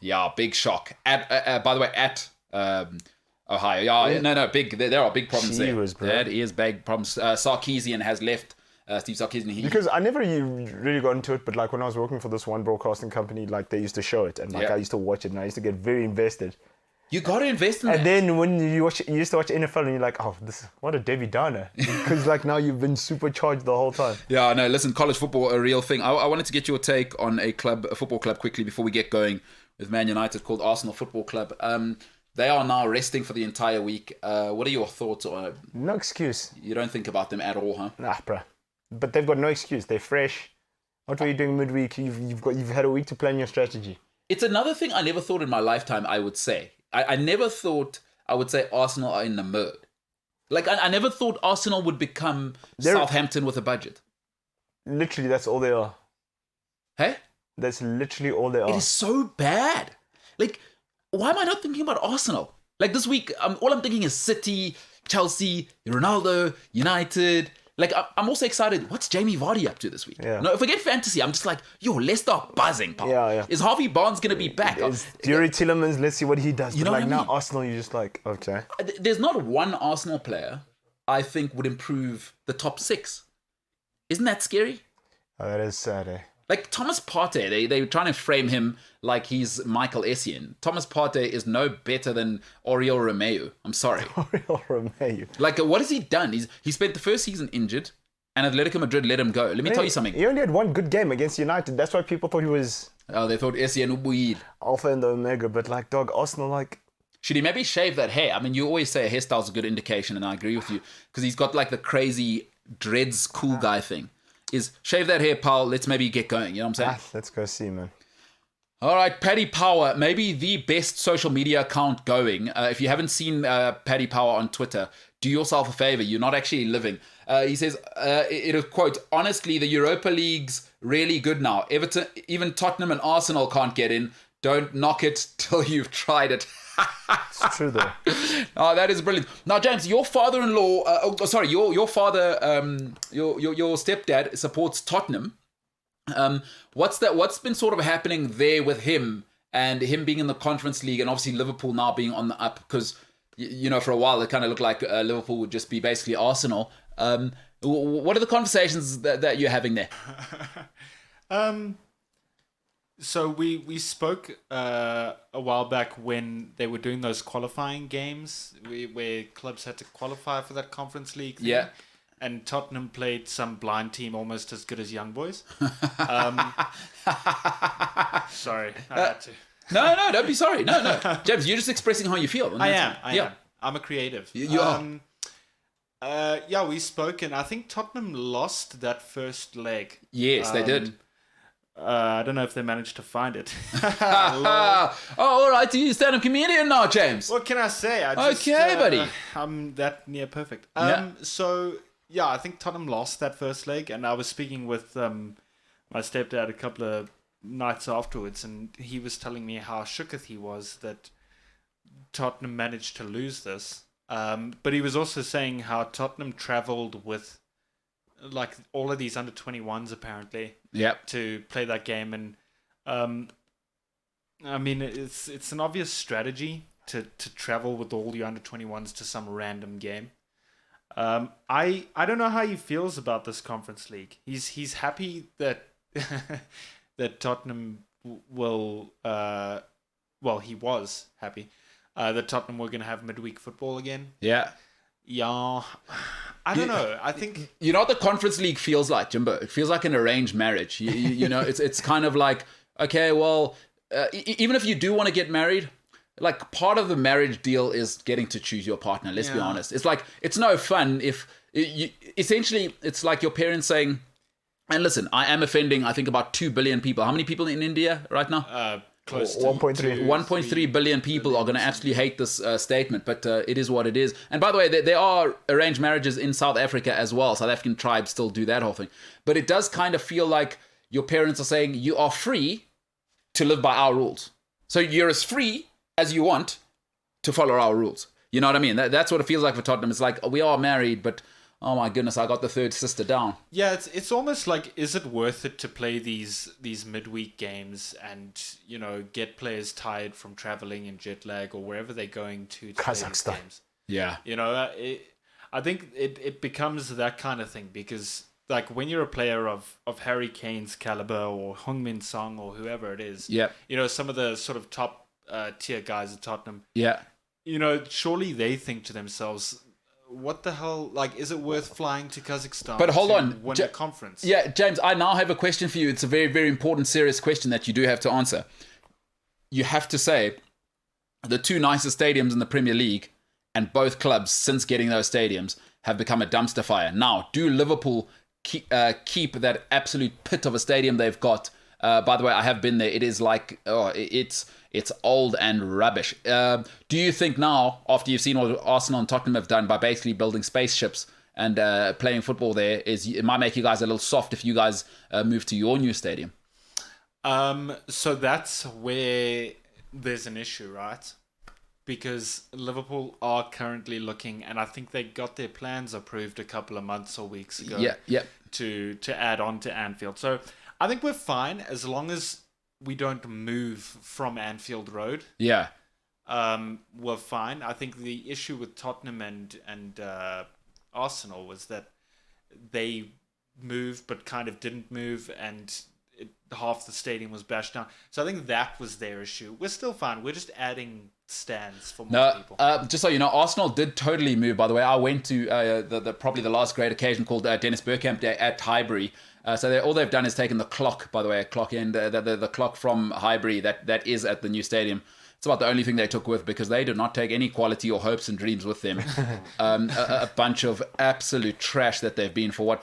[SPEAKER 2] Yeah, big shock. By the way, at Ohio. Yeah, no, big. There are big problems there.
[SPEAKER 6] Bro.
[SPEAKER 2] That is big problems. Sarkisian has left. Steve Sarkisian.
[SPEAKER 6] Because I never really got into it, but like when I was working for this one broadcasting company, like they used to show it, and like I used to watch it, and I used to get very invested.
[SPEAKER 2] You got to invest in that.
[SPEAKER 6] And then when you used to watch NFL, and you're like, what a Debbie Downer, because like now you've been supercharged the whole time.
[SPEAKER 2] Yeah, no, listen, college football, a real thing. I wanted to get your take on a football club quickly before we get going with Man United, called Arsenal Football Club. They are now resting for the entire week. What are your thoughts on?
[SPEAKER 6] No excuse.
[SPEAKER 2] You don't think about them at all, huh?
[SPEAKER 6] Nah, bruh. But they've got no excuse. They're fresh. What were you doing midweek? You've had a week to plan your strategy.
[SPEAKER 2] It's another thing I never thought in my lifetime I would say. I never thought I would say Arsenal are in the mode. Like, I never thought Arsenal would become Southampton with a budget.
[SPEAKER 6] Literally, that's all they are.
[SPEAKER 2] Hey?
[SPEAKER 6] That's literally all they are.
[SPEAKER 2] It is so bad. Like, why am I not thinking about Arsenal? Like, this week, all I'm thinking is City, Chelsea, Ronaldo, United. Like, I'm also excited. What's Jamie Vardy up to this week?
[SPEAKER 6] Yeah.
[SPEAKER 2] No, forget fantasy. I'm just like, Leicester buzzing, pal.
[SPEAKER 6] Yeah.
[SPEAKER 2] Is Harvey Barnes going to be back?
[SPEAKER 6] Yuri Tillemans, let's see what he does.
[SPEAKER 2] You know
[SPEAKER 6] like
[SPEAKER 2] what I mean?
[SPEAKER 6] Now Arsenal, you're just like, okay.
[SPEAKER 2] There's not one Arsenal player I think would improve the top 6. Isn't that scary?
[SPEAKER 6] Oh, that is sad, eh?
[SPEAKER 2] Like Thomas Partey, they're trying to frame him like he's Michael Essien. Thomas Partey is no better than Oriol Romeu. I'm sorry.
[SPEAKER 6] Oriol Romeu.
[SPEAKER 2] Like, what has he done? He spent the first season injured, and Atletico Madrid let him go. Let me tell you something.
[SPEAKER 6] He only had one good game against United. That's why people thought he was...
[SPEAKER 2] Oh, they thought Essien Ubuid.
[SPEAKER 6] Alpha and Omega, but like, dog, Arsenal, like...
[SPEAKER 2] Should he maybe shave that hair? I mean, you always say a hairstyle's a good indication, and I agree with you, because he's got like the crazy dreads cool guy thing. Is shave that hair, pal. Let's maybe get going. You know what I'm saying?
[SPEAKER 6] Let's go see, man.
[SPEAKER 2] All right, Paddy Power, maybe the best social media account going. If you haven't seen Paddy Power on Twitter, do yourself a favor. You're not actually living. He says, it'll quote, honestly, the Europa League's really good now. Everton, even Tottenham and Arsenal can't get in. Don't knock it till you've tried it.
[SPEAKER 6] It's true though.
[SPEAKER 2] Oh, that is brilliant. Now, James, your father-in-law, your father, your stepdad supports Tottenham. What's been sort of happening there with him and him being in the Conference League and obviously Liverpool now being on the up? Because, for a while it kind of looked like Liverpool would just be basically Arsenal. What are the conversations that you're having there?
[SPEAKER 5] So we spoke a while back when they were doing those qualifying games where clubs had to qualify for that Conference League thing.
[SPEAKER 2] Yeah.
[SPEAKER 5] And Tottenham played some blind team almost as good as Young Boys. Sorry, I had to.
[SPEAKER 2] No, don't be sorry. No. James, you're just expressing how you feel.
[SPEAKER 5] I am. I'm a creative.
[SPEAKER 2] You are.
[SPEAKER 5] Yeah, we spoke, and I think Tottenham lost that first leg.
[SPEAKER 2] Yes, they did.
[SPEAKER 5] I don't know if they managed to find it.
[SPEAKER 2] All right. You stand-up comedian now, James.
[SPEAKER 5] What can I say?
[SPEAKER 2] Okay, buddy.
[SPEAKER 5] I'm that near perfect.
[SPEAKER 2] Yeah.
[SPEAKER 5] So, yeah, I think Tottenham lost that first leg, and I was speaking with my stepdad a couple of nights afterwards, and he was telling me how shooketh he was that Tottenham managed to lose this. But he was also saying how Tottenham travelled with like all of these under 21s apparently to play that game, and I mean it's an obvious strategy to travel with all your under 21s to some random game. I don't know how he feels about this Conference League. He's happy that that Tottenham will he was happy that Tottenham were going to have midweek football again.
[SPEAKER 2] Yeah.
[SPEAKER 5] I don't know. I think
[SPEAKER 2] you know what the Conference League feels like, Jimbo. It feels like an arranged marriage. You know, it's kind of like, okay, well, even if you do want to get married, like part of the marriage deal is getting to choose your partner. Let's be honest. It's like it's no fun if essentially it's like your parents saying, and listen, I am offending I think about 2 billion people. How many people in India right now?
[SPEAKER 5] close to
[SPEAKER 6] 1.3
[SPEAKER 2] billion people are going to absolutely hate this statement, but it is what it is. And by the way, there are arranged marriages in South Africa as well. South African tribes still do that whole thing. But it does kind of feel like your parents are saying you are free to live by our rules. So you're as free as you want to follow our rules. You know what I mean? That's what it feels like for Tottenham. It's like, we are married, but oh my goodness, I got the third sister down.
[SPEAKER 5] Yeah, it's almost like, is it worth it to play these midweek games and, get players tired from traveling and jet lag or wherever they're going to play these games?
[SPEAKER 2] Yeah.
[SPEAKER 5] I think it becomes that kind of thing because, like, when you're a player of Harry Kane's caliber or Heung-min Son or whoever it is, some of the sort of top tier guys at Tottenham, surely they think to themselves, what the hell? Like, is it worth flying to Kazakhstan?
[SPEAKER 2] But hold on,
[SPEAKER 5] win a conference?
[SPEAKER 2] Yeah, James, I now have a question for you. It's a very, very important, serious question that you do have to answer. You have to say the two nicest stadiums in the Premier League, and both clubs since getting those stadiums have become a dumpster fire. Now, do Liverpool keep that absolute pit of a stadium they've got? By the way, I have been there. It is like, it's old and rubbish. Do you think now, after you've seen what Arsenal and Tottenham have done by basically building spaceships and playing football there, it might make you guys a little soft if you guys move to your new stadium?
[SPEAKER 5] So that's where there's an issue, right? Because Liverpool are currently looking, and I think they got their plans approved a couple of months or weeks ago to add on to Anfield. So I think we're fine as long as we don't move from Anfield Road. Yeah. We're fine. I think the issue with Tottenham and Arsenal was that they moved but kind of didn't move, and half the stadium was bashed down. So I think that was their issue. We're still fine. We're just adding stands for more people.
[SPEAKER 2] Just so you know, Arsenal did totally move, by the way. I went to probably the last great occasion called Dennis Bergkamp Day at Highbury. So all they've done is taken the clock, by the way, the clock from Highbury that is at the new stadium. It's about the only thing they took with, because they did not take any quality or hopes and dreams with them. A bunch of absolute trash that they've been for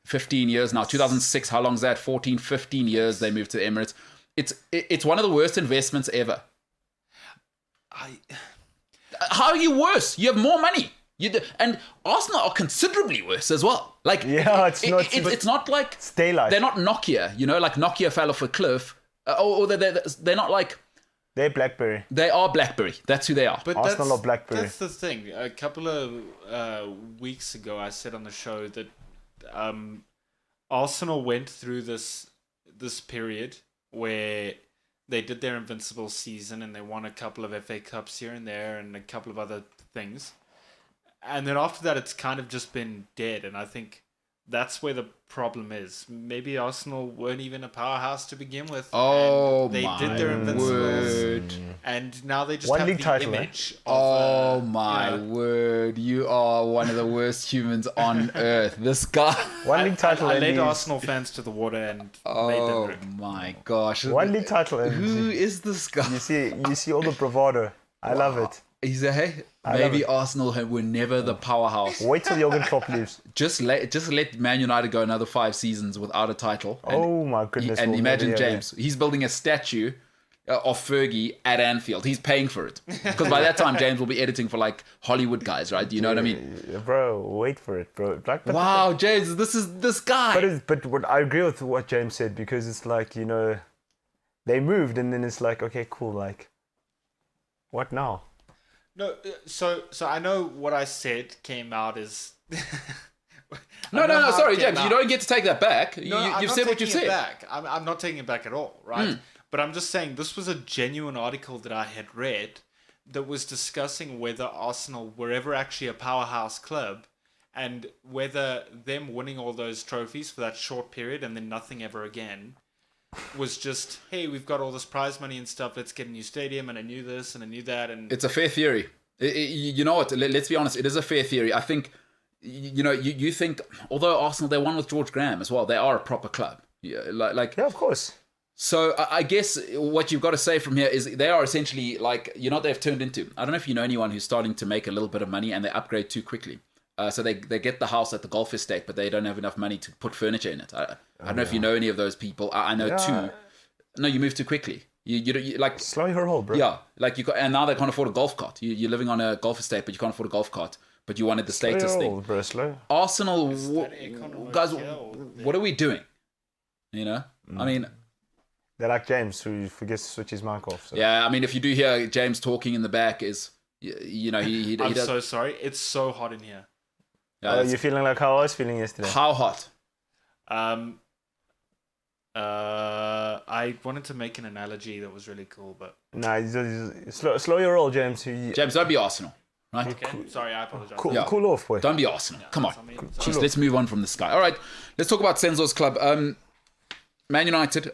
[SPEAKER 2] 15 years now. 2006, how long is that? 14, 15 years they moved to the Emirates. It's one of the worst investments ever. How are you worse? You have more money. And Arsenal are considerably worse as well. Like,
[SPEAKER 6] Yeah, it's
[SPEAKER 2] not like
[SPEAKER 6] it's daylight.
[SPEAKER 2] they're not Nokia. Like Nokia fell off a cliff, or they're not like.
[SPEAKER 6] They're BlackBerry.
[SPEAKER 2] They are BlackBerry. That's who they are.
[SPEAKER 5] But
[SPEAKER 6] Arsenal or BlackBerry.
[SPEAKER 5] That's the thing. A couple of weeks ago, I said on the show that Arsenal went through this period where they did their invincible season and they won a couple of FA Cups here and there and a couple of other things. And then after that, it's kind of just been dead. And I think that's where the problem is. Maybe Arsenal weren't even a powerhouse to begin with.
[SPEAKER 2] Oh,
[SPEAKER 5] and they
[SPEAKER 2] my
[SPEAKER 5] did their invincibles.
[SPEAKER 2] word.
[SPEAKER 5] And now they just
[SPEAKER 6] One
[SPEAKER 5] have
[SPEAKER 6] league
[SPEAKER 5] the
[SPEAKER 6] title,
[SPEAKER 5] image of...
[SPEAKER 2] Oh my word. You are one of the worst humans on earth. This guy.
[SPEAKER 6] One league title.
[SPEAKER 5] I
[SPEAKER 6] and
[SPEAKER 5] led
[SPEAKER 6] he's-
[SPEAKER 5] Arsenal fans to the water and made them
[SPEAKER 2] Oh
[SPEAKER 5] drink.
[SPEAKER 2] my gosh.
[SPEAKER 6] One league title. And
[SPEAKER 2] Who is this guy?
[SPEAKER 6] you see all the bravado. I love it.
[SPEAKER 2] He's a hey.
[SPEAKER 6] love
[SPEAKER 2] Maybe
[SPEAKER 6] it.
[SPEAKER 2] Arsenal were never the powerhouse.
[SPEAKER 6] Wait till Jurgen Klopp leaves.
[SPEAKER 2] Just let Man United go another 5 seasons without a title. And,
[SPEAKER 6] Oh my goodness.
[SPEAKER 2] and
[SPEAKER 6] we'll
[SPEAKER 2] imagine
[SPEAKER 6] never hear
[SPEAKER 2] James. He's building a statue of Fergie at Anfield. He's paying for it because by that time James will be editing for like Hollywood guys, right? You know what I mean?
[SPEAKER 6] that. Bro, wait for it, bro. Like, but,
[SPEAKER 2] Wow, James, this is this guy.
[SPEAKER 6] But what I agree with what James said because it's like, they moved and then it's like, okay, cool. Like, what now?
[SPEAKER 5] No, so I know what I said came out as...
[SPEAKER 2] No, sorry, James, you don't get to take that back.
[SPEAKER 5] No,
[SPEAKER 2] You've
[SPEAKER 5] not
[SPEAKER 2] said what you
[SPEAKER 5] taking it
[SPEAKER 2] said.
[SPEAKER 5] back. I'm not taking it back at all, right? But I'm just saying this was a genuine article that I had read that was discussing whether Arsenal were ever actually a powerhouse club and whether them winning all those trophies for that short period and then nothing ever again was just, hey, we've got all this prize money and stuff, let's get a new stadium and I knew this and I knew that. And
[SPEAKER 2] It's a fair theory. You know what? Let's be honest. It is a fair theory. I think, you think, although Arsenal, they won with George Graham as well. They are a proper club. Yeah,
[SPEAKER 6] Yeah, of course.
[SPEAKER 2] So I guess what you've got to say from here is they are essentially like, they've turned into. I don't know if you know anyone who's starting to make a little bit of money and they upgrade too quickly. So they get the house at the golf estate, but they don't have enough money to put furniture in it. I don't know if you know any of those people. I know two. No, you move too quickly. You like
[SPEAKER 6] Slow your roll, bro.
[SPEAKER 2] yeah, like and now they can't afford a golf cart. You're living on a golf estate, but you can't afford a golf cart. But you wanted the status
[SPEAKER 6] Slow your
[SPEAKER 2] thing.
[SPEAKER 6] roll, bro. Slow.
[SPEAKER 2] Arsenal,
[SPEAKER 5] that aircon
[SPEAKER 2] guys,
[SPEAKER 5] hotel
[SPEAKER 2] what are we doing? I mean,
[SPEAKER 6] They're like James who forgets to switch his mic off. So.
[SPEAKER 2] yeah, I mean, if you do hear James talking in the back, is he
[SPEAKER 5] I'm
[SPEAKER 2] does.
[SPEAKER 5] so sorry. It's so hot in here.
[SPEAKER 2] Yeah, that's-
[SPEAKER 6] You're feeling like how I was feeling yesterday.
[SPEAKER 2] how hot?
[SPEAKER 5] I wanted to make an analogy that was really cool, but
[SPEAKER 6] Nah, slow your roll, James.
[SPEAKER 2] James, don't be Arsenal, right?
[SPEAKER 5] okay. Sorry, I apologize.
[SPEAKER 6] Cool,
[SPEAKER 2] Yeah.
[SPEAKER 6] cool off, boy.
[SPEAKER 2] Don't be Arsenal. Come on.
[SPEAKER 5] Sorry.
[SPEAKER 2] Jeez, let's move on from this guy. All right, let's talk about Senzo's club. Man United.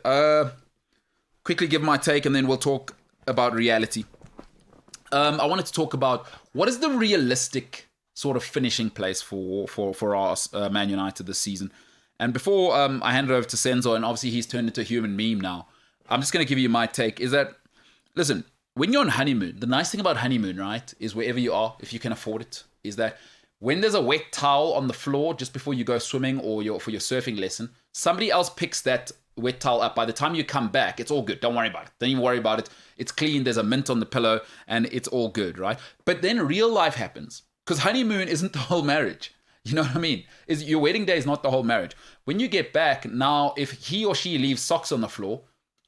[SPEAKER 2] Quickly give my take, and then we'll talk about reality. I wanted to talk about what is the realistic sort of finishing place for our Man United this season. And before I hand it over to Senzo, and obviously he's turned into a human meme now, I'm just going to give you my take. Is that, listen, when you're on honeymoon, the nice thing about honeymoon, right, is wherever you are, if you can afford it, is that when there's a wet towel on the floor just before you go swimming or for your surfing lesson, somebody else picks that wet towel up. By the time you come back, it's all good. Don't worry about it. Don't even worry about it. It's clean. There's a mint on the pillow and it's all good, right? But then real life happens because honeymoon isn't the whole marriage. You know what I mean? Your wedding day is not the whole marriage. When you get back, now if he or she leaves socks on the floor,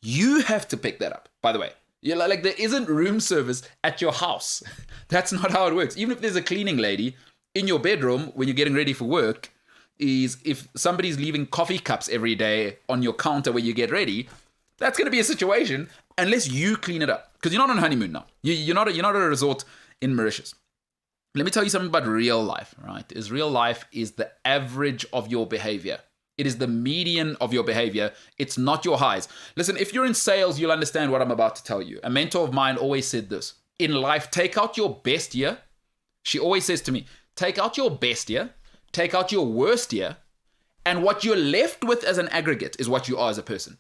[SPEAKER 2] you have to pick that up, by the way. You're like there isn't room service at your house. That's not how it works. Even if there's a cleaning lady in your bedroom when you're getting ready for work, is if somebody's leaving coffee cups every day on your counter where you get ready, that's going to be a situation unless you clean it up. Because you're not on honeymoon now. You're not at a resort in Mauritius. Let me tell you something about real life, right? Real life is the average of your behavior. It is the median of your behavior. It's not your highs. Listen, if you're in sales, you'll understand what I'm about to tell you. A mentor of mine always said this. In life, take out your best year. She always says to me, take out your best year, take out your worst year, and what you're left with as an aggregate is what you are as a person.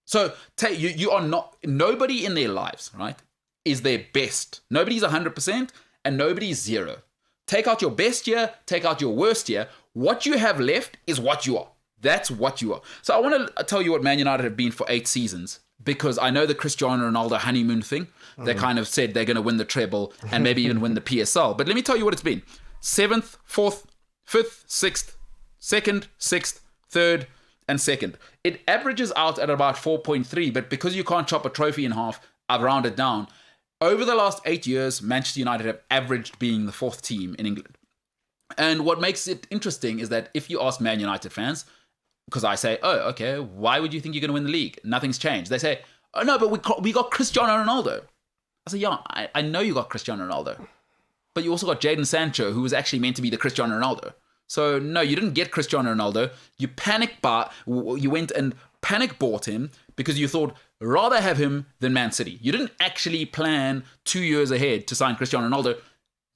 [SPEAKER 2] So you are not, nobody in their lives, right, is their best. Nobody's 100%. And nobody's zero. Take out your best year, take out your worst year. What you have left is what you are. That's what you are. So I want to tell you what Man United have been for 8 seasons. because I know the Cristiano Ronaldo honeymoon thing. They kind of said they're going to win the treble and maybe even win the PSL. But let me tell you what it's been. 7th, 4th, 5th, 6th, 2nd, 6th, 3rd, and 2nd. It averages out at about 4.3, but because you can't chop a trophy in half, I've rounded down. Over the last 8 years, Manchester United have averaged being the 4th team in England. And what makes it interesting is that if you ask Man United fans, because I say, oh, okay, why would you think you're going to win the league? Nothing's changed. They say, oh, no, but we got Cristiano Ronaldo. I say, yeah, I know you got Cristiano Ronaldo. But you also got Jadon Sancho, who was actually meant to be the Cristiano Ronaldo. So, no, you didn't get Cristiano Ronaldo. You went and panic bought him because you thought, rather have him than Man City. You didn't actually plan 2 years ahead to sign Cristiano Ronaldo.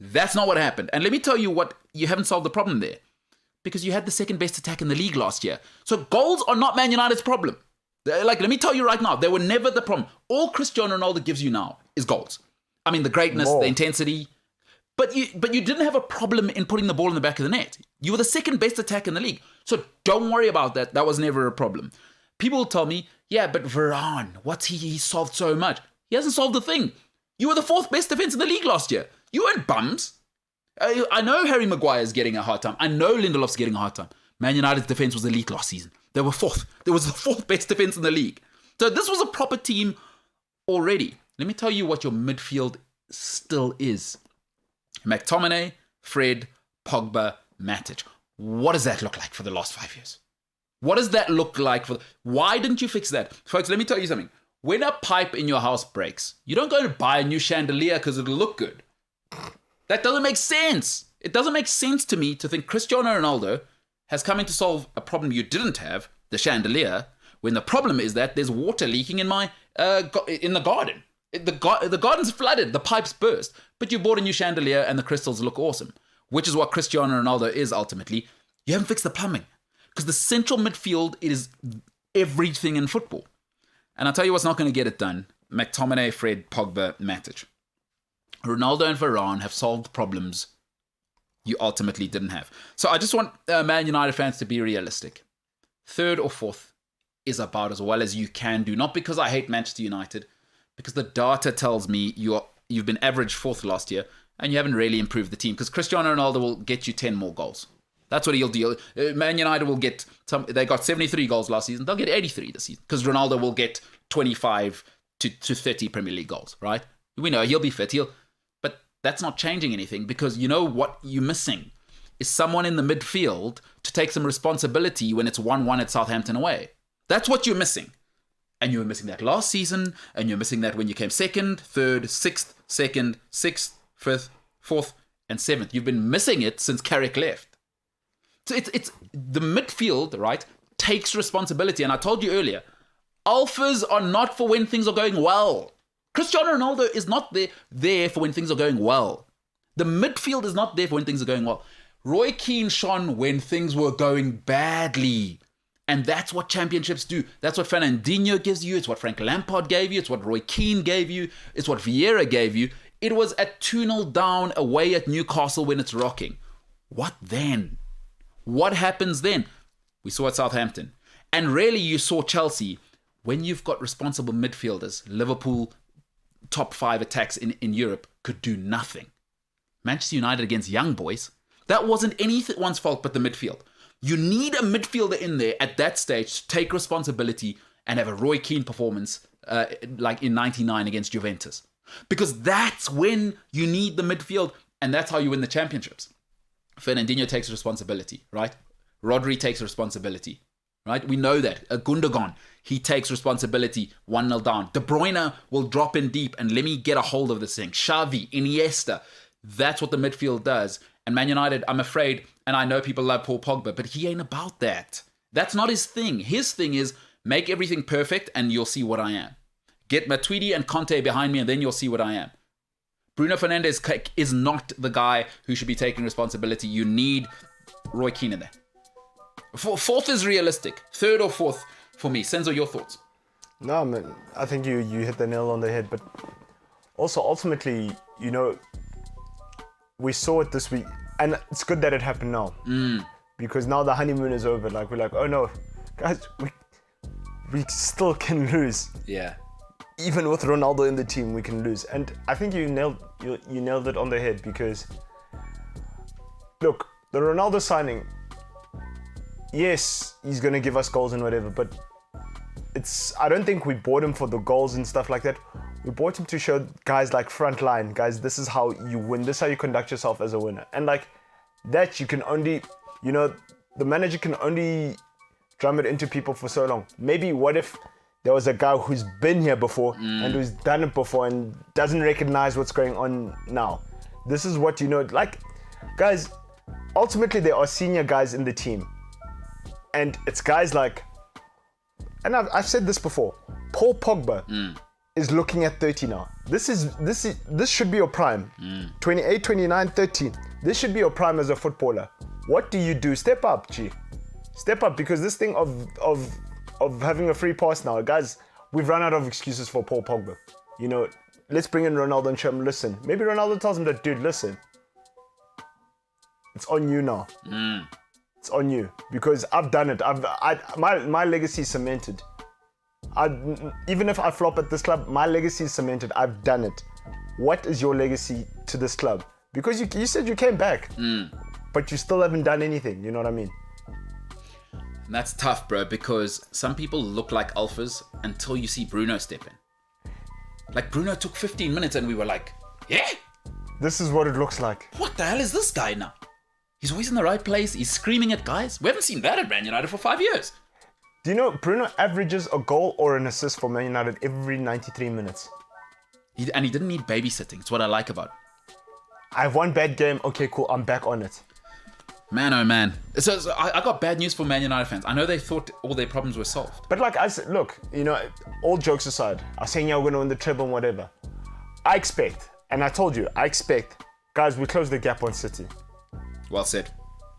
[SPEAKER 2] That's not what happened. And let me tell you what, you haven't solved the problem there. Because you had the second best attack in the league last year. So goals are not Man United's problem. Like, let me tell you right now, they were never the problem. All Cristiano Ronaldo gives you now is goals. I mean, the greatness, the intensity. But you didn't have a problem in putting the ball in the back of the net. You were the second best attack in the league. So don't worry about that. That was never a problem. People will tell me, yeah, but Varane, what's he solved so much? He hasn't solved a thing. You were the 4th best defense in the league last year. You weren't bums. I know Harry Maguire's getting a hard time. I know Lindelof's getting a hard time. Man United's defense was elite last season. They were 4th. There was the 4th best defense in the league. So this was a proper team already. Let me tell you what your midfield still is. McTominay, Fred, Pogba, Matic. What does that look like for the last 5 years? What does that look like? Why didn't you fix that? Folks, let me tell you something. When a pipe in your house breaks, you don't go to buy a new chandelier because it'll look good. That doesn't make sense. It doesn't make sense to me to think Cristiano Ronaldo has come in to solve a problem you didn't have, the chandelier, when the problem is that there's water leaking in my in the garden. The garden's flooded, the pipes burst, but you bought a new chandelier and the crystals look awesome, which is what Cristiano Ronaldo is ultimately. You haven't fixed the plumbing because the central midfield is everything in football. And I'll tell you what's not going to get it done. McTominay, Fred, Pogba, Matic. Ronaldo and Varane have solved problems you ultimately didn't have. So I just want Man United fans to be realistic. 3rd or 4th is about as well as you can do. Not because I hate Manchester United, because the data tells me you've been average 4th last year and you haven't really improved the team. Because Cristiano Ronaldo will get you 10 more goals. That's what he'll do. Man United will get they got 73 goals last season. They'll get 83 this season because Ronaldo will get 25 to 30 Premier League goals, right? We know he'll be fit. But that's not changing anything because you know what you're missing is someone in the midfield to take some responsibility when it's 1-1 at Southampton away. That's what you're missing. And you were missing that last season, and you're missing that when you came 2nd, 3rd, 6th, 2nd, 6th, 5th, 4th, and 7th. You've been missing it since Carrick left. So it's the midfield, right, takes responsibility. And I told you earlier, alphas are not for when things are going well. Cristiano Ronaldo is not there for when things are going well. The midfield is not there for when things are going well. Roy Keane shone when things were going badly. And that's what championships do. That's what Fernandinho gives you. It's what Frank Lampard gave you. It's what Roy Keane gave you. It's what Vieira gave you. It was at 2-0 down away at Newcastle when it's rocking. What then? What happens then? We saw at Southampton. And really you saw Chelsea. When you've got responsible midfielders, Liverpool, top 5 attacks in Europe, could do nothing. Manchester United against young boys, that wasn't anyone's fault but the midfield. You need a midfielder in there at that stage to take responsibility and have a Roy Keane performance like in 99 against Juventus. Because that's when you need the midfield and that's how you win the championships. Fernandinho takes responsibility, right? Rodri takes responsibility, right? We know that. Gundogan, he takes responsibility 1-0 down. De Bruyne will drop in deep and let me get a hold of this thing. Xavi, Iniesta, that's what the midfield does. And Man United, I'm afraid, and I know people love Paul Pogba, but he ain't about that. That's not his thing. His thing is make everything perfect and you'll see what I am. Get Matuidi and Conte behind me and then you'll see what I am. Bruno Fernandes is not the guy who should be taking responsibility. You need Roy Keane in there. 4th is realistic. 3rd or 4th for me. Senzo, your thoughts?
[SPEAKER 6] No, man, I think you hit the nail on the head. But also, ultimately, you know, we saw it this week. And it's good that it happened now. Because now the honeymoon is over. Like, we're like, oh no, guys, we still can lose.
[SPEAKER 2] Yeah.
[SPEAKER 6] Even with Ronaldo in the team, we can lose. And I think you nailed it on the head, because look, the Ronaldo signing, yes, he's gonna give us goals and whatever, but I don't think we bought him for the goals and stuff like that. We bought him to show guys like frontline, guys, this is how you win, this is how you conduct yourself as a winner. And like that, you can only, the manager can only drum it into people for so long. Maybe what if there was a guy who's been here before and who's done it before and doesn't recognize what's going on now? This is what like, guys, ultimately there are senior guys in the team. And it's guys like, and I've said this before, Paul Pogba is looking at 30 now. This should be your prime. 28, 29, 30. This should be your prime as a footballer. What do you do? Step up, G. Step up, because this thing of having a free pass now, guys, we've run out of excuses for Paul Pogba. Let's bring in Ronaldo and show him, listen. Maybe Ronaldo tells him that, dude, listen, it's on you now. It's on you, because I've done it. My legacy is cemented. Even if I flop at this club, my legacy is cemented. I've done it. What is your legacy to this club? Because you said you came back, but you still haven't done anything. You know what I mean?
[SPEAKER 2] And that's tough, bro, because some people look like alphas until you see Bruno step in. Like, Bruno took 15 minutes and we were like, yeah?
[SPEAKER 6] This is what it looks like.
[SPEAKER 2] What the hell is this guy now? He's always in the right place. He's screaming at guys. We haven't seen that at Man United for 5 years.
[SPEAKER 6] Do you know Bruno averages a goal or an assist for Man United every 93 minutes?
[SPEAKER 2] And he didn't need babysitting. It's what I like about it.
[SPEAKER 6] I have one bad game. Okay, cool. I'm back on it.
[SPEAKER 2] Man, oh man. So I got bad news for Man United fans. I know they thought all their problems were solved.
[SPEAKER 6] But like I said, look, all jokes aside, I was saying, yeah, we're going to win the treble and whatever. I expect, and I told you, guys, we close the gap on City.
[SPEAKER 2] Well said.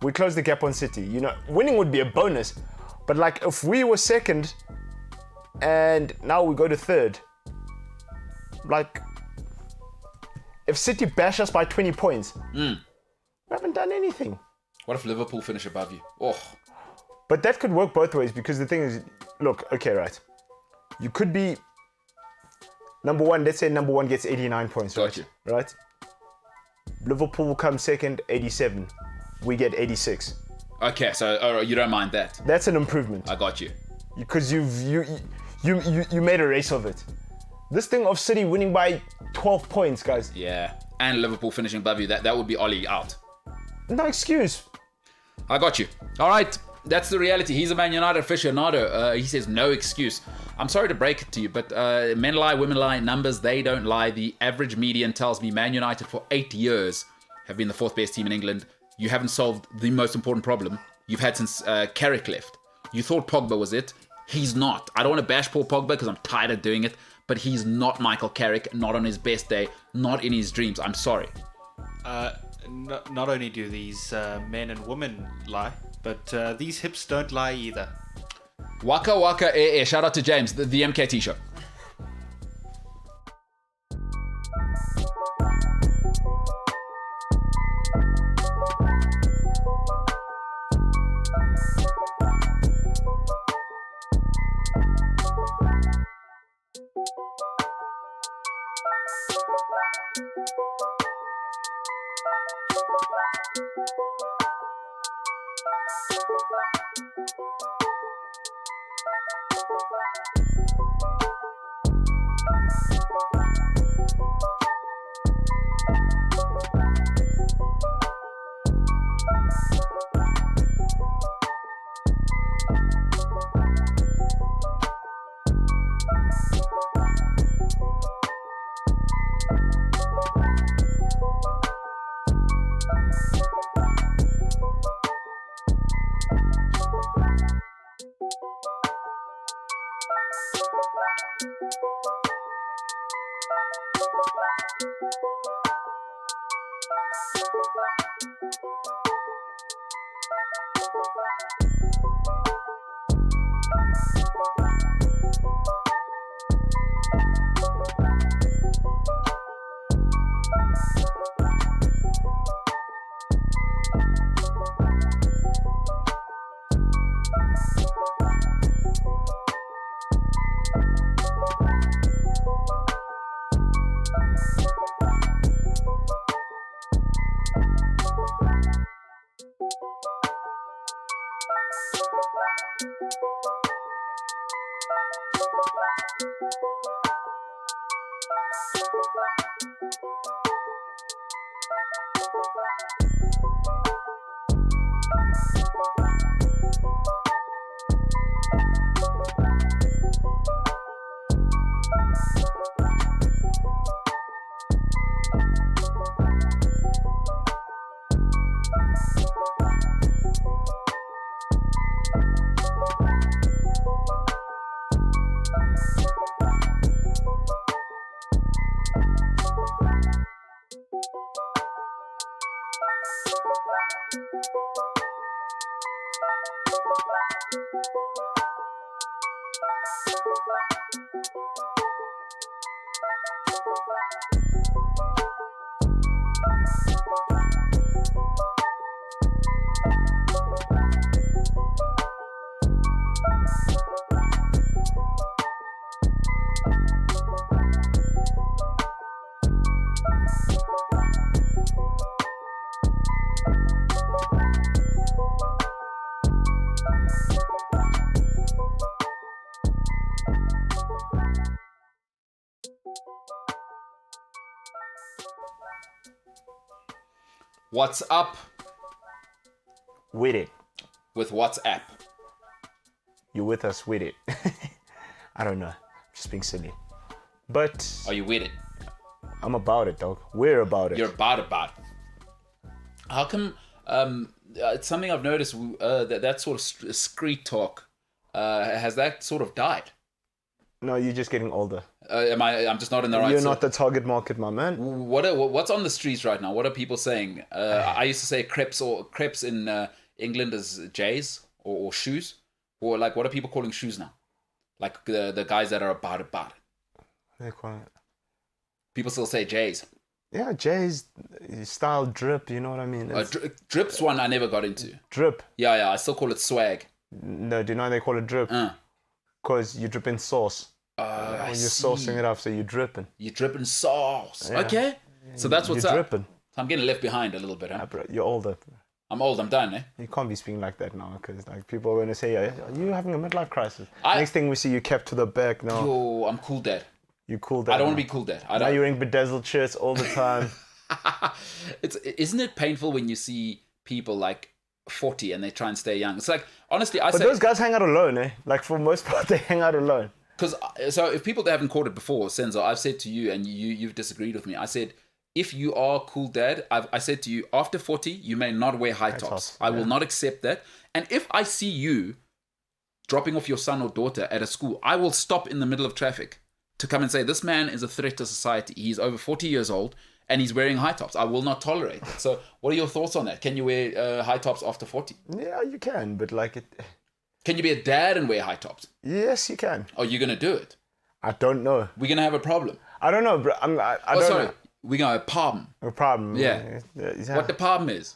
[SPEAKER 6] We close the gap on City. Winning would be a bonus. But like, if we were second and now we go to third, like, if City bash us by 20 points, we haven't done anything.
[SPEAKER 2] What if Liverpool finish above you? Oh.
[SPEAKER 6] But that could work both ways, because the thing is, look, okay, right. You could be number one. Let's say number one gets 89 points, right?
[SPEAKER 2] Gotcha.
[SPEAKER 6] Right? Liverpool will come second, 87. We get 86.
[SPEAKER 2] Okay, so you don't mind that?
[SPEAKER 6] That's an improvement.
[SPEAKER 2] I got you.
[SPEAKER 6] Because you made a race of it. This thing of City winning by 12 points, guys.
[SPEAKER 2] Yeah, and Liverpool finishing above you, that would be Ollie out.
[SPEAKER 6] No excuse.
[SPEAKER 2] I got you. All right, that's the reality. He's a Man United aficionado. He says no excuse. I'm sorry to break it to you, but men lie, women lie, numbers, they don't lie. The average median tells me Man United for 8 years have been the fourth best team in England. You haven't solved the most important problem you've had since Carrick left. You thought Pogba was it. He's not. I don't want to bash Paul Pogba because I'm tired of doing it, but he's not Michael Carrick, not on his best day, not in his dreams. I'm sorry.
[SPEAKER 5] Not only do these men and women lie, but these hips don't lie either.
[SPEAKER 2] Waka waka eh eh. Shout out to James, the MKT Show. What's up
[SPEAKER 6] With it.
[SPEAKER 2] with WhatsApp?
[SPEAKER 6] You with us with it. I don't know. Just being silly. But
[SPEAKER 2] Are you with it?
[SPEAKER 6] I'm about it, dog. We're about it.
[SPEAKER 2] You're about. How come? It's something I've noticed. That sort of street talk has that sort of died.
[SPEAKER 6] No, you're just getting older.
[SPEAKER 2] I'm just not in the right.
[SPEAKER 6] You're not the target market, my man.
[SPEAKER 2] What's on the streets right now? What are people saying? I used to say crepes in England as J's or shoes, or like what are people calling shoes now? Like the guys that are about it.
[SPEAKER 6] They're quiet.
[SPEAKER 2] People still say J's.
[SPEAKER 6] Yeah, Jay's style drip. You know what I mean?
[SPEAKER 2] Drip's one I never got into.
[SPEAKER 6] Drip.
[SPEAKER 2] Yeah, I still call it swag.
[SPEAKER 6] No, do you know they call it drip? Because you drip in sauce. When you're saucing it up, so you're dripping.
[SPEAKER 2] You're dripping sauce. Yeah. Okay. So that's what's
[SPEAKER 6] you're
[SPEAKER 2] up.
[SPEAKER 6] Dripping.
[SPEAKER 2] I'm getting left behind a little bit, huh?
[SPEAKER 6] Yeah, bro, you're older.
[SPEAKER 2] I'm old, I'm done, eh?
[SPEAKER 6] You can't be speaking like that now, because like people are going to say, are you having a midlife crisis? Next thing we see, you kept to the back now.
[SPEAKER 2] Yo, I'm cool dad.
[SPEAKER 6] You cool dad.
[SPEAKER 2] I don't want to be cool dad.
[SPEAKER 6] Now you're wearing bedazzled shirts all the time.
[SPEAKER 2] Isn't it painful when you see people like 40 and they try and stay young? It's like, honestly,
[SPEAKER 6] But those guys hang out alone, eh? Like for the most part, they hang out alone.
[SPEAKER 2] Because so if people that haven't caught it before, Senzo, I've said to you, and you've disagreed with me. I said, if you are cool dad, I said to you, after 40, you may not wear high tops. I will not accept that. And if I see you dropping off your son or daughter at a school, I will stop in the middle of traffic to come and say, this man is a threat to society. He's over 40 years old and he's wearing high tops. I will not tolerate it. So what are your thoughts on that? Can you wear high tops after 40?
[SPEAKER 6] Yeah, you can, but like it...
[SPEAKER 2] Can you be a dad and wear high tops?
[SPEAKER 6] Yes, you can.
[SPEAKER 2] Are you going to do it?
[SPEAKER 6] I don't know.
[SPEAKER 2] We're going to have a problem.
[SPEAKER 6] I don't know, bro. I don't know.
[SPEAKER 2] We're going to have a problem.
[SPEAKER 6] A problem.
[SPEAKER 2] Yeah. What the problem is?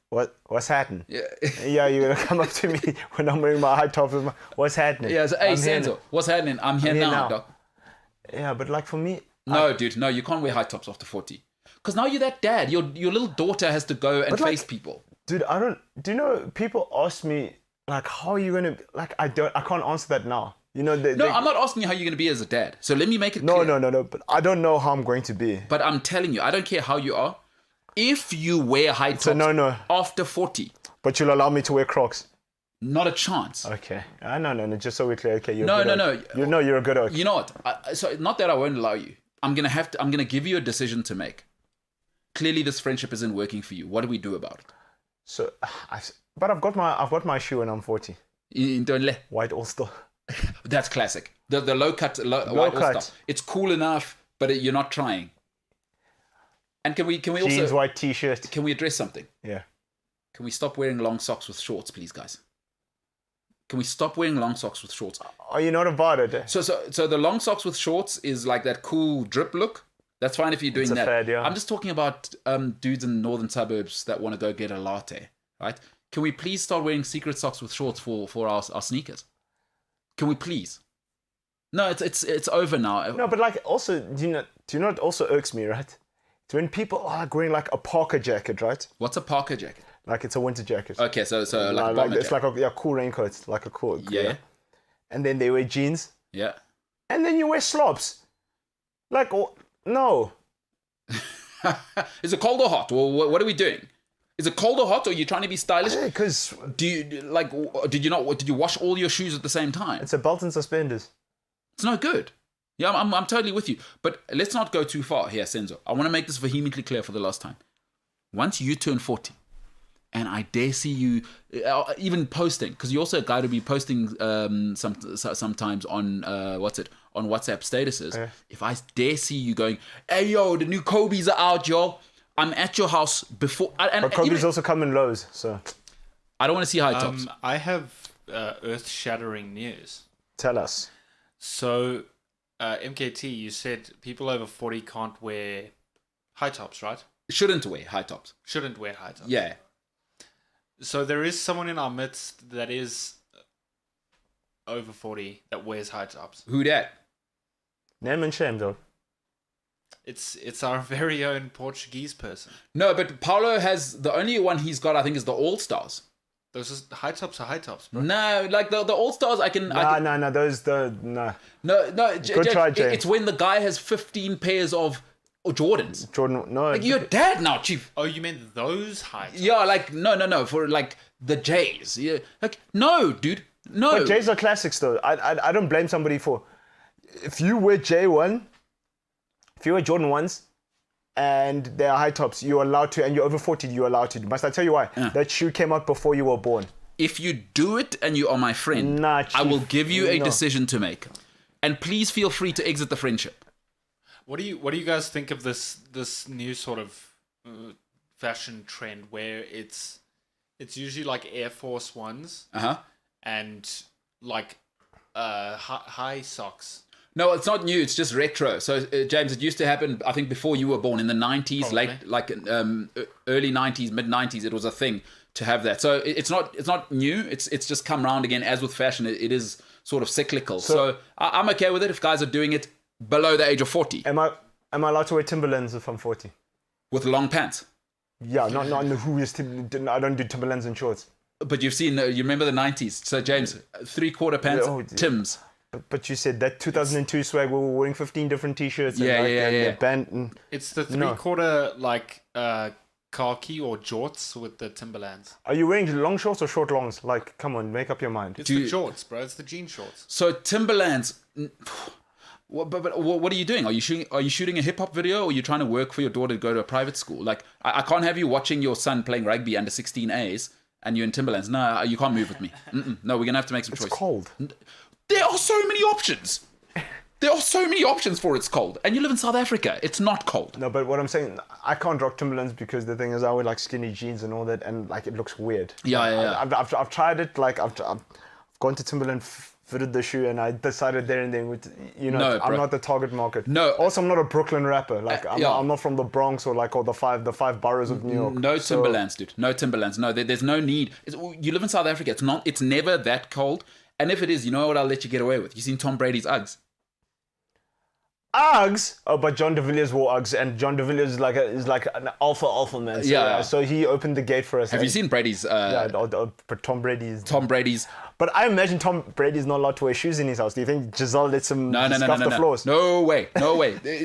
[SPEAKER 6] What's happening?
[SPEAKER 2] Yeah.
[SPEAKER 6] Yeah, you're going to come up to me when I'm wearing my high tops. What's happening?
[SPEAKER 2] Yeah, so, hey, Senzo, what's happening? I'm here now, dog.
[SPEAKER 6] Yeah, but like for me...
[SPEAKER 2] No, dude, no, you can't wear high tops after 40. Because now you're that dad. Your little daughter has to go and face people.
[SPEAKER 6] Dude, do you know, people ask me, like, how are you going to... Like, I can't answer that now. You know,
[SPEAKER 2] I'm not asking you how you're going to be as a dad. So let me make it clear.
[SPEAKER 6] No. But I don't know how I'm going to be.
[SPEAKER 2] But I'm telling you, I don't care how you are. If you wear high tops after 40...
[SPEAKER 6] But you'll allow me to wear Crocs?
[SPEAKER 2] Not a chance.
[SPEAKER 6] Okay. No. Just so we're clear. Okay, you're
[SPEAKER 2] no.
[SPEAKER 6] You know you're a good oak.
[SPEAKER 2] You know what? So not that I won't allow you. I'm gonna give you a decision to make. Clearly, this friendship isn't working for you. What do we do about it?
[SPEAKER 6] So, I've got my shoe and I'm 40. White All-Star.
[SPEAKER 2] That's classic. The low cut white All-Star. It's cool enough, but you're not trying. And can we also
[SPEAKER 6] jeans, white T-shirt?
[SPEAKER 2] Can we address something?
[SPEAKER 6] Yeah.
[SPEAKER 2] Can we stop wearing long socks with shorts, please, guys? Can we stop wearing long socks with shorts?
[SPEAKER 6] Are you not about it?
[SPEAKER 2] So the long socks with shorts is like that cool drip look. That's fine if you're doing that.
[SPEAKER 6] Fad, yeah.
[SPEAKER 2] I'm just talking about dudes in northern suburbs that want to go get a latte, right? Can we please start wearing secret socks with shorts for our sneakers? Can we please? No, it's over now.
[SPEAKER 6] No, but like also, do you know what also irks me, right? It's when people are like wearing like a Parker jacket, right?
[SPEAKER 2] What's a Parker jacket?
[SPEAKER 6] Like it's a winter jacket.
[SPEAKER 2] Okay, so like a bomber
[SPEAKER 6] it's like a cool raincoat, like a cool.
[SPEAKER 2] Yeah.
[SPEAKER 6] And then they wear jeans.
[SPEAKER 2] Yeah.
[SPEAKER 6] And then you wear slops. Like, no.
[SPEAKER 2] Is it cold or hot? Well, what are we doing? Is it cold or hot, or are you trying to be stylish?
[SPEAKER 6] Because
[SPEAKER 2] did you wash all your shoes at the same time?
[SPEAKER 6] it's a belt and suspenders.
[SPEAKER 2] It's no good. Yeah, I'm totally with you. But let's not go too far here, Senzo. I want to make this vehemently clear for the last time. Once you turn 40, and I dare see you even posting, because you're also a guy to be posting sometimes on on WhatsApp statuses.
[SPEAKER 6] Okay.
[SPEAKER 2] If I dare see you going, hey yo, the new Kobe's are out, yo. I'm at your house before.
[SPEAKER 6] But Kobe's also come in lows, so
[SPEAKER 2] I don't want to see high tops.
[SPEAKER 5] I have earth-shattering news.
[SPEAKER 6] tell us.
[SPEAKER 5] So, MKT, you said people over 40 can't wear high tops, right?
[SPEAKER 2] Shouldn't wear high tops.
[SPEAKER 5] Shouldn't wear high tops.
[SPEAKER 2] Yeah.
[SPEAKER 5] So there is someone in our midst that is over 40 that wears high tops.
[SPEAKER 2] Who that?
[SPEAKER 6] Name and shame, though.
[SPEAKER 5] It's our very own Portuguese person.
[SPEAKER 2] No, but Paulo has the only one he's got. I think is the All Stars.
[SPEAKER 5] Those high tops are high tops, bro.
[SPEAKER 2] No, like the All Stars. I can.
[SPEAKER 6] No.
[SPEAKER 2] No.
[SPEAKER 6] Good try, James.
[SPEAKER 2] It's when the guy has 15 pairs of Jordans.
[SPEAKER 6] Jordan, no.
[SPEAKER 2] Like you're dad now, chief.
[SPEAKER 5] Oh, you meant those high tops?
[SPEAKER 2] Yeah, like no, for like the Jays. Yeah, like no, dude, no.
[SPEAKER 6] But J's are classics, though. I don't blame somebody for. If you wear J1, if you wear Jordan 1s, and they're high tops, you're allowed to, and you're over 40, you're allowed to. Must I tell you why?
[SPEAKER 2] Yeah.
[SPEAKER 6] That shoe came out before you were born.
[SPEAKER 2] If you do it and you are my friend,
[SPEAKER 6] Nah,
[SPEAKER 2] I
[SPEAKER 6] chief,
[SPEAKER 2] will give you a
[SPEAKER 6] no.
[SPEAKER 2] decision to make. And please feel free to exit the friendship.
[SPEAKER 5] What do you guys think of this new sort of fashion trend where it's usually like Air Force Ones and like high socks?
[SPEAKER 2] No, it's not new. It's just retro. So, James, it used to happen, I think, before you were born in the 90s, early 90s, mid 90s. It was a thing to have that. So it's not new. It's just come round again. As with fashion, it is sort of cyclical. So I'm okay with it if guys are doing it below the age of 40
[SPEAKER 6] Am I allowed to wear Timberlands if I'm 40?
[SPEAKER 2] with long pants.
[SPEAKER 6] Yeah, not who is I don't do Timberlands and shorts.
[SPEAKER 2] But you've seen, you remember the 90s. So, James, 3/4 pants,
[SPEAKER 6] Oh,
[SPEAKER 2] Tims.
[SPEAKER 6] But you said that 2002 swag, we were wearing 15 different t-shirts.
[SPEAKER 2] Yeah.
[SPEAKER 6] The band and
[SPEAKER 5] It's the 3/4 like khaki or jorts with the Timberlands.
[SPEAKER 6] Are you wearing long shorts or short longs? Like, come on, make up your mind.
[SPEAKER 5] It's the shorts, bro. It's the jean shorts.
[SPEAKER 2] So Timberlands. But what are you doing? Are you shooting a hip hop video, or are you trying to work for your daughter to go to a private school? Like I can't have you watching your son playing rugby under 16As and you're in Timberlands. No, you can't move with me. No, we're gonna have to make some choices.
[SPEAKER 6] It's cold.
[SPEAKER 2] There are so many options. There are so many options for it's cold, and you live in South Africa. It's not cold.
[SPEAKER 6] No, but what I'm saying, I can't rock Timberlands because the thing is, I wear like skinny jeans and all that, and like it looks weird.
[SPEAKER 2] Yeah.
[SPEAKER 6] I've tried it. Like I've gone to Timberland, fitted the shoe, and I decided there and then,
[SPEAKER 2] No,
[SPEAKER 6] I'm
[SPEAKER 2] bro.
[SPEAKER 6] not the target market.
[SPEAKER 2] No.
[SPEAKER 6] Also, I'm not a Brooklyn rapper. Like
[SPEAKER 2] yeah.
[SPEAKER 6] I'm not from the Bronx or like the five boroughs of New York.
[SPEAKER 2] No
[SPEAKER 6] So-
[SPEAKER 2] Timberlands, dude. No Timberlands. No, there's no need. You live in South Africa. It's never that cold. And if it is, you know what I'll let you get away with? You seen Tom Brady's Uggs?
[SPEAKER 6] Uggs? Oh, but John de Villiers wore Uggs, and John de Villiers is like an alpha man. So,
[SPEAKER 2] Yeah.
[SPEAKER 6] So he opened the gate for us.
[SPEAKER 2] Have you seen Brady's?
[SPEAKER 6] But Tom Brady's.
[SPEAKER 2] Tom Brady's.
[SPEAKER 6] But I imagine Tom Brady's not allowed to wear shoes in his house. Do you think Giselle lets him scuff the floors?
[SPEAKER 2] No way.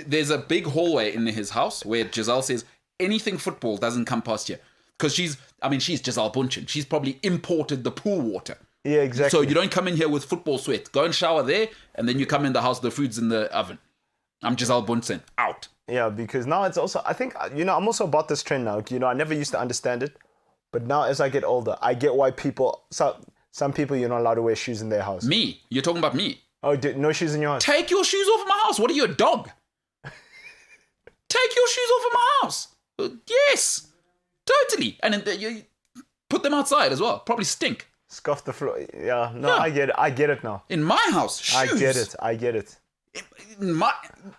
[SPEAKER 2] There's a big hallway in his house where Giselle says anything football doesn't come past here. Because she's Giselle Bundchen. She's probably imported the pool water.
[SPEAKER 6] Yeah, exactly.
[SPEAKER 2] So you don't come in here with football sweat. Go and shower there, and then you come in the house, the food's in the oven. I'm Giselle Bundchen. Out.
[SPEAKER 6] Yeah, because now it's also, I think, I'm also about this trend now. I never used to understand it. But now as I get older, I get why some people, you're not allowed to wear shoes in their house.
[SPEAKER 2] Me? You're talking about me?
[SPEAKER 6] Oh, no shoes in your house?
[SPEAKER 2] Take your shoes off my house. What are you, a dog? Take your shoes off of my house. Yes. Totally. And then you put them outside as well. Probably stink.
[SPEAKER 6] Scuff the floor. Yeah, no,
[SPEAKER 2] Yeah.
[SPEAKER 6] I get it now.
[SPEAKER 2] In my house, shoes.
[SPEAKER 6] I get it.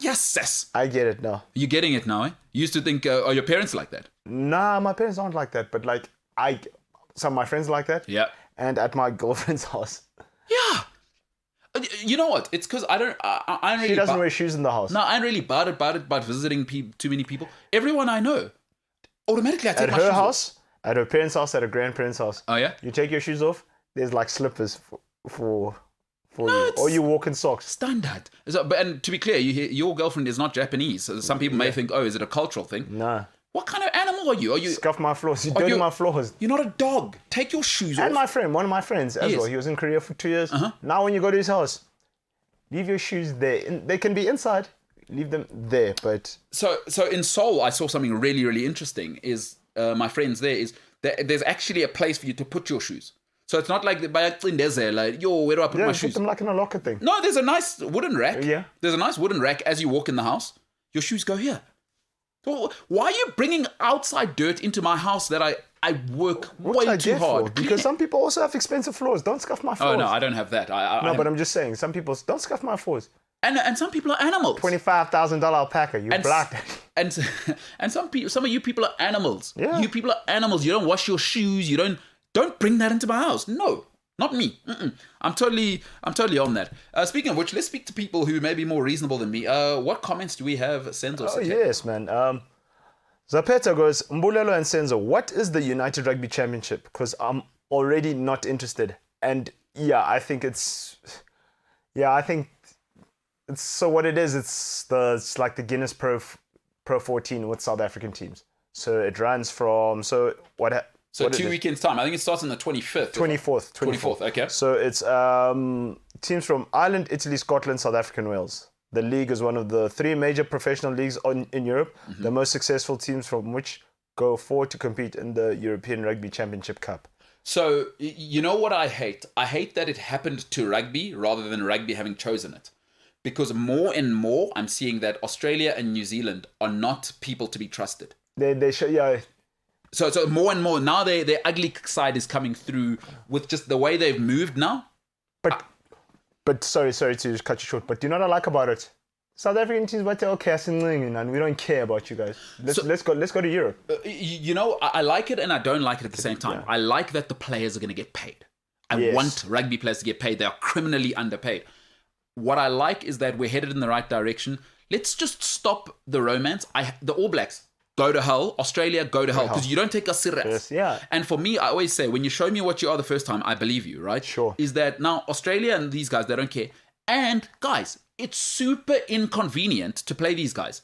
[SPEAKER 2] Yes.
[SPEAKER 6] I get it now.
[SPEAKER 2] You're getting it now, eh? You used to think, are your parents like that?
[SPEAKER 6] Nah, my parents aren't like that. But like, some of my friends like that.
[SPEAKER 2] Yeah.
[SPEAKER 6] And at my girlfriend's house.
[SPEAKER 2] Yeah. You know what? It's because I don't really...
[SPEAKER 6] She doesn't wear shoes in the house.
[SPEAKER 2] No, I ain't really about visiting too many people. Everyone I know, automatically I take
[SPEAKER 6] At
[SPEAKER 2] my
[SPEAKER 6] her
[SPEAKER 2] shoes off.
[SPEAKER 6] house, At a parent's house, at a grandparent's house.
[SPEAKER 2] Oh yeah.
[SPEAKER 6] You take your shoes off. There's like slippers for you,
[SPEAKER 2] it's-
[SPEAKER 6] or you walk in socks.
[SPEAKER 2] Standard. And to be clear, your girlfriend is not Japanese. So some people may think, oh, is it a cultural thing?
[SPEAKER 6] Nah.
[SPEAKER 2] What kind of animal are you? Are you?
[SPEAKER 6] Scuff my floors. You dirty my floors.
[SPEAKER 2] You're not a dog. Take your shoes
[SPEAKER 6] And
[SPEAKER 2] off.
[SPEAKER 6] one of my friends as
[SPEAKER 2] Yes.
[SPEAKER 6] well. He was in Korea for 2 years.
[SPEAKER 2] Uh-huh.
[SPEAKER 6] Now when you go to his house, leave your shoes there. They can be inside. Leave them there, but
[SPEAKER 2] So in Seoul, I saw something really, really interesting. Is my friends there's actually a place for you to put your shoes. So it's not like yo, where do I put my
[SPEAKER 6] put
[SPEAKER 2] shoes?
[SPEAKER 6] them like in a locker thing.
[SPEAKER 2] No, there's a nice wooden rack.
[SPEAKER 6] Yeah.
[SPEAKER 2] There's a nice wooden rack as you walk in the house. Your shoes go here. So why are you bringing outside dirt into my house that I work
[SPEAKER 6] What's
[SPEAKER 2] way
[SPEAKER 6] I
[SPEAKER 2] too
[SPEAKER 6] get
[SPEAKER 2] hard?
[SPEAKER 6] for? Because some people also have expensive floors. Don't scuff my floors.
[SPEAKER 2] Oh no, I don't have that.
[SPEAKER 6] No, but I'm just saying, some people don't scuff my floors.
[SPEAKER 2] and some people are animals.
[SPEAKER 6] $25,000 alpaca. You black.
[SPEAKER 2] And some of you people are animals.
[SPEAKER 6] Yeah.
[SPEAKER 2] You people are animals. You don't wash your shoes. You don't bring that into my house. No, not me. I'm totally on that. Speaking of which, let's speak to people who may be more reasonable than me. What comments do we have, Senzo?
[SPEAKER 6] Oh yes, man. Zapeta goes, Mbulelo and Senzo, what is the United Rugby Championship? Because I'm already not interested. And I think it's so what it is. It's like the Guinness Pro 14 with South African teams. So it runs from
[SPEAKER 2] So 2 weekends time. I think it starts on the 25th.
[SPEAKER 6] 24th.
[SPEAKER 2] Okay.
[SPEAKER 6] So it's teams from Ireland, Italy, Scotland, South Africa, and Wales. The league is one of the 3 major professional leagues in Europe.
[SPEAKER 2] Mm-hmm.
[SPEAKER 6] The most successful teams from which go forward to compete in the European Rugby Championship Cup.
[SPEAKER 2] So you know what I hate? I hate that it happened to rugby rather than rugby having chosen it. Because more and more, I'm seeing that Australia and New Zealand are not people to be trusted.
[SPEAKER 6] They show
[SPEAKER 2] So more and more now, their ugly side is coming through with just the way they've moved now.
[SPEAKER 6] But sorry to cut you short. But do you know what I like about it? South African teams might say, okay, and we don't care about you guys. Let's go to Europe.
[SPEAKER 2] You know, I like it and I don't like it at the same time. I like that the players are going to get paid. I want rugby players to get paid. They are criminally underpaid. What I like is that we're headed in the right direction. Let's just stop the romance. The All Blacks, go to hell. Australia, go to hell. Because you don't take us serious.
[SPEAKER 6] Yes, yeah.
[SPEAKER 2] And for me, I always say, when you show me what you are the first time, I believe you, right?
[SPEAKER 6] Sure.
[SPEAKER 2] Is that now Australia and these guys, they don't care. And guys, it's super inconvenient to play these guys.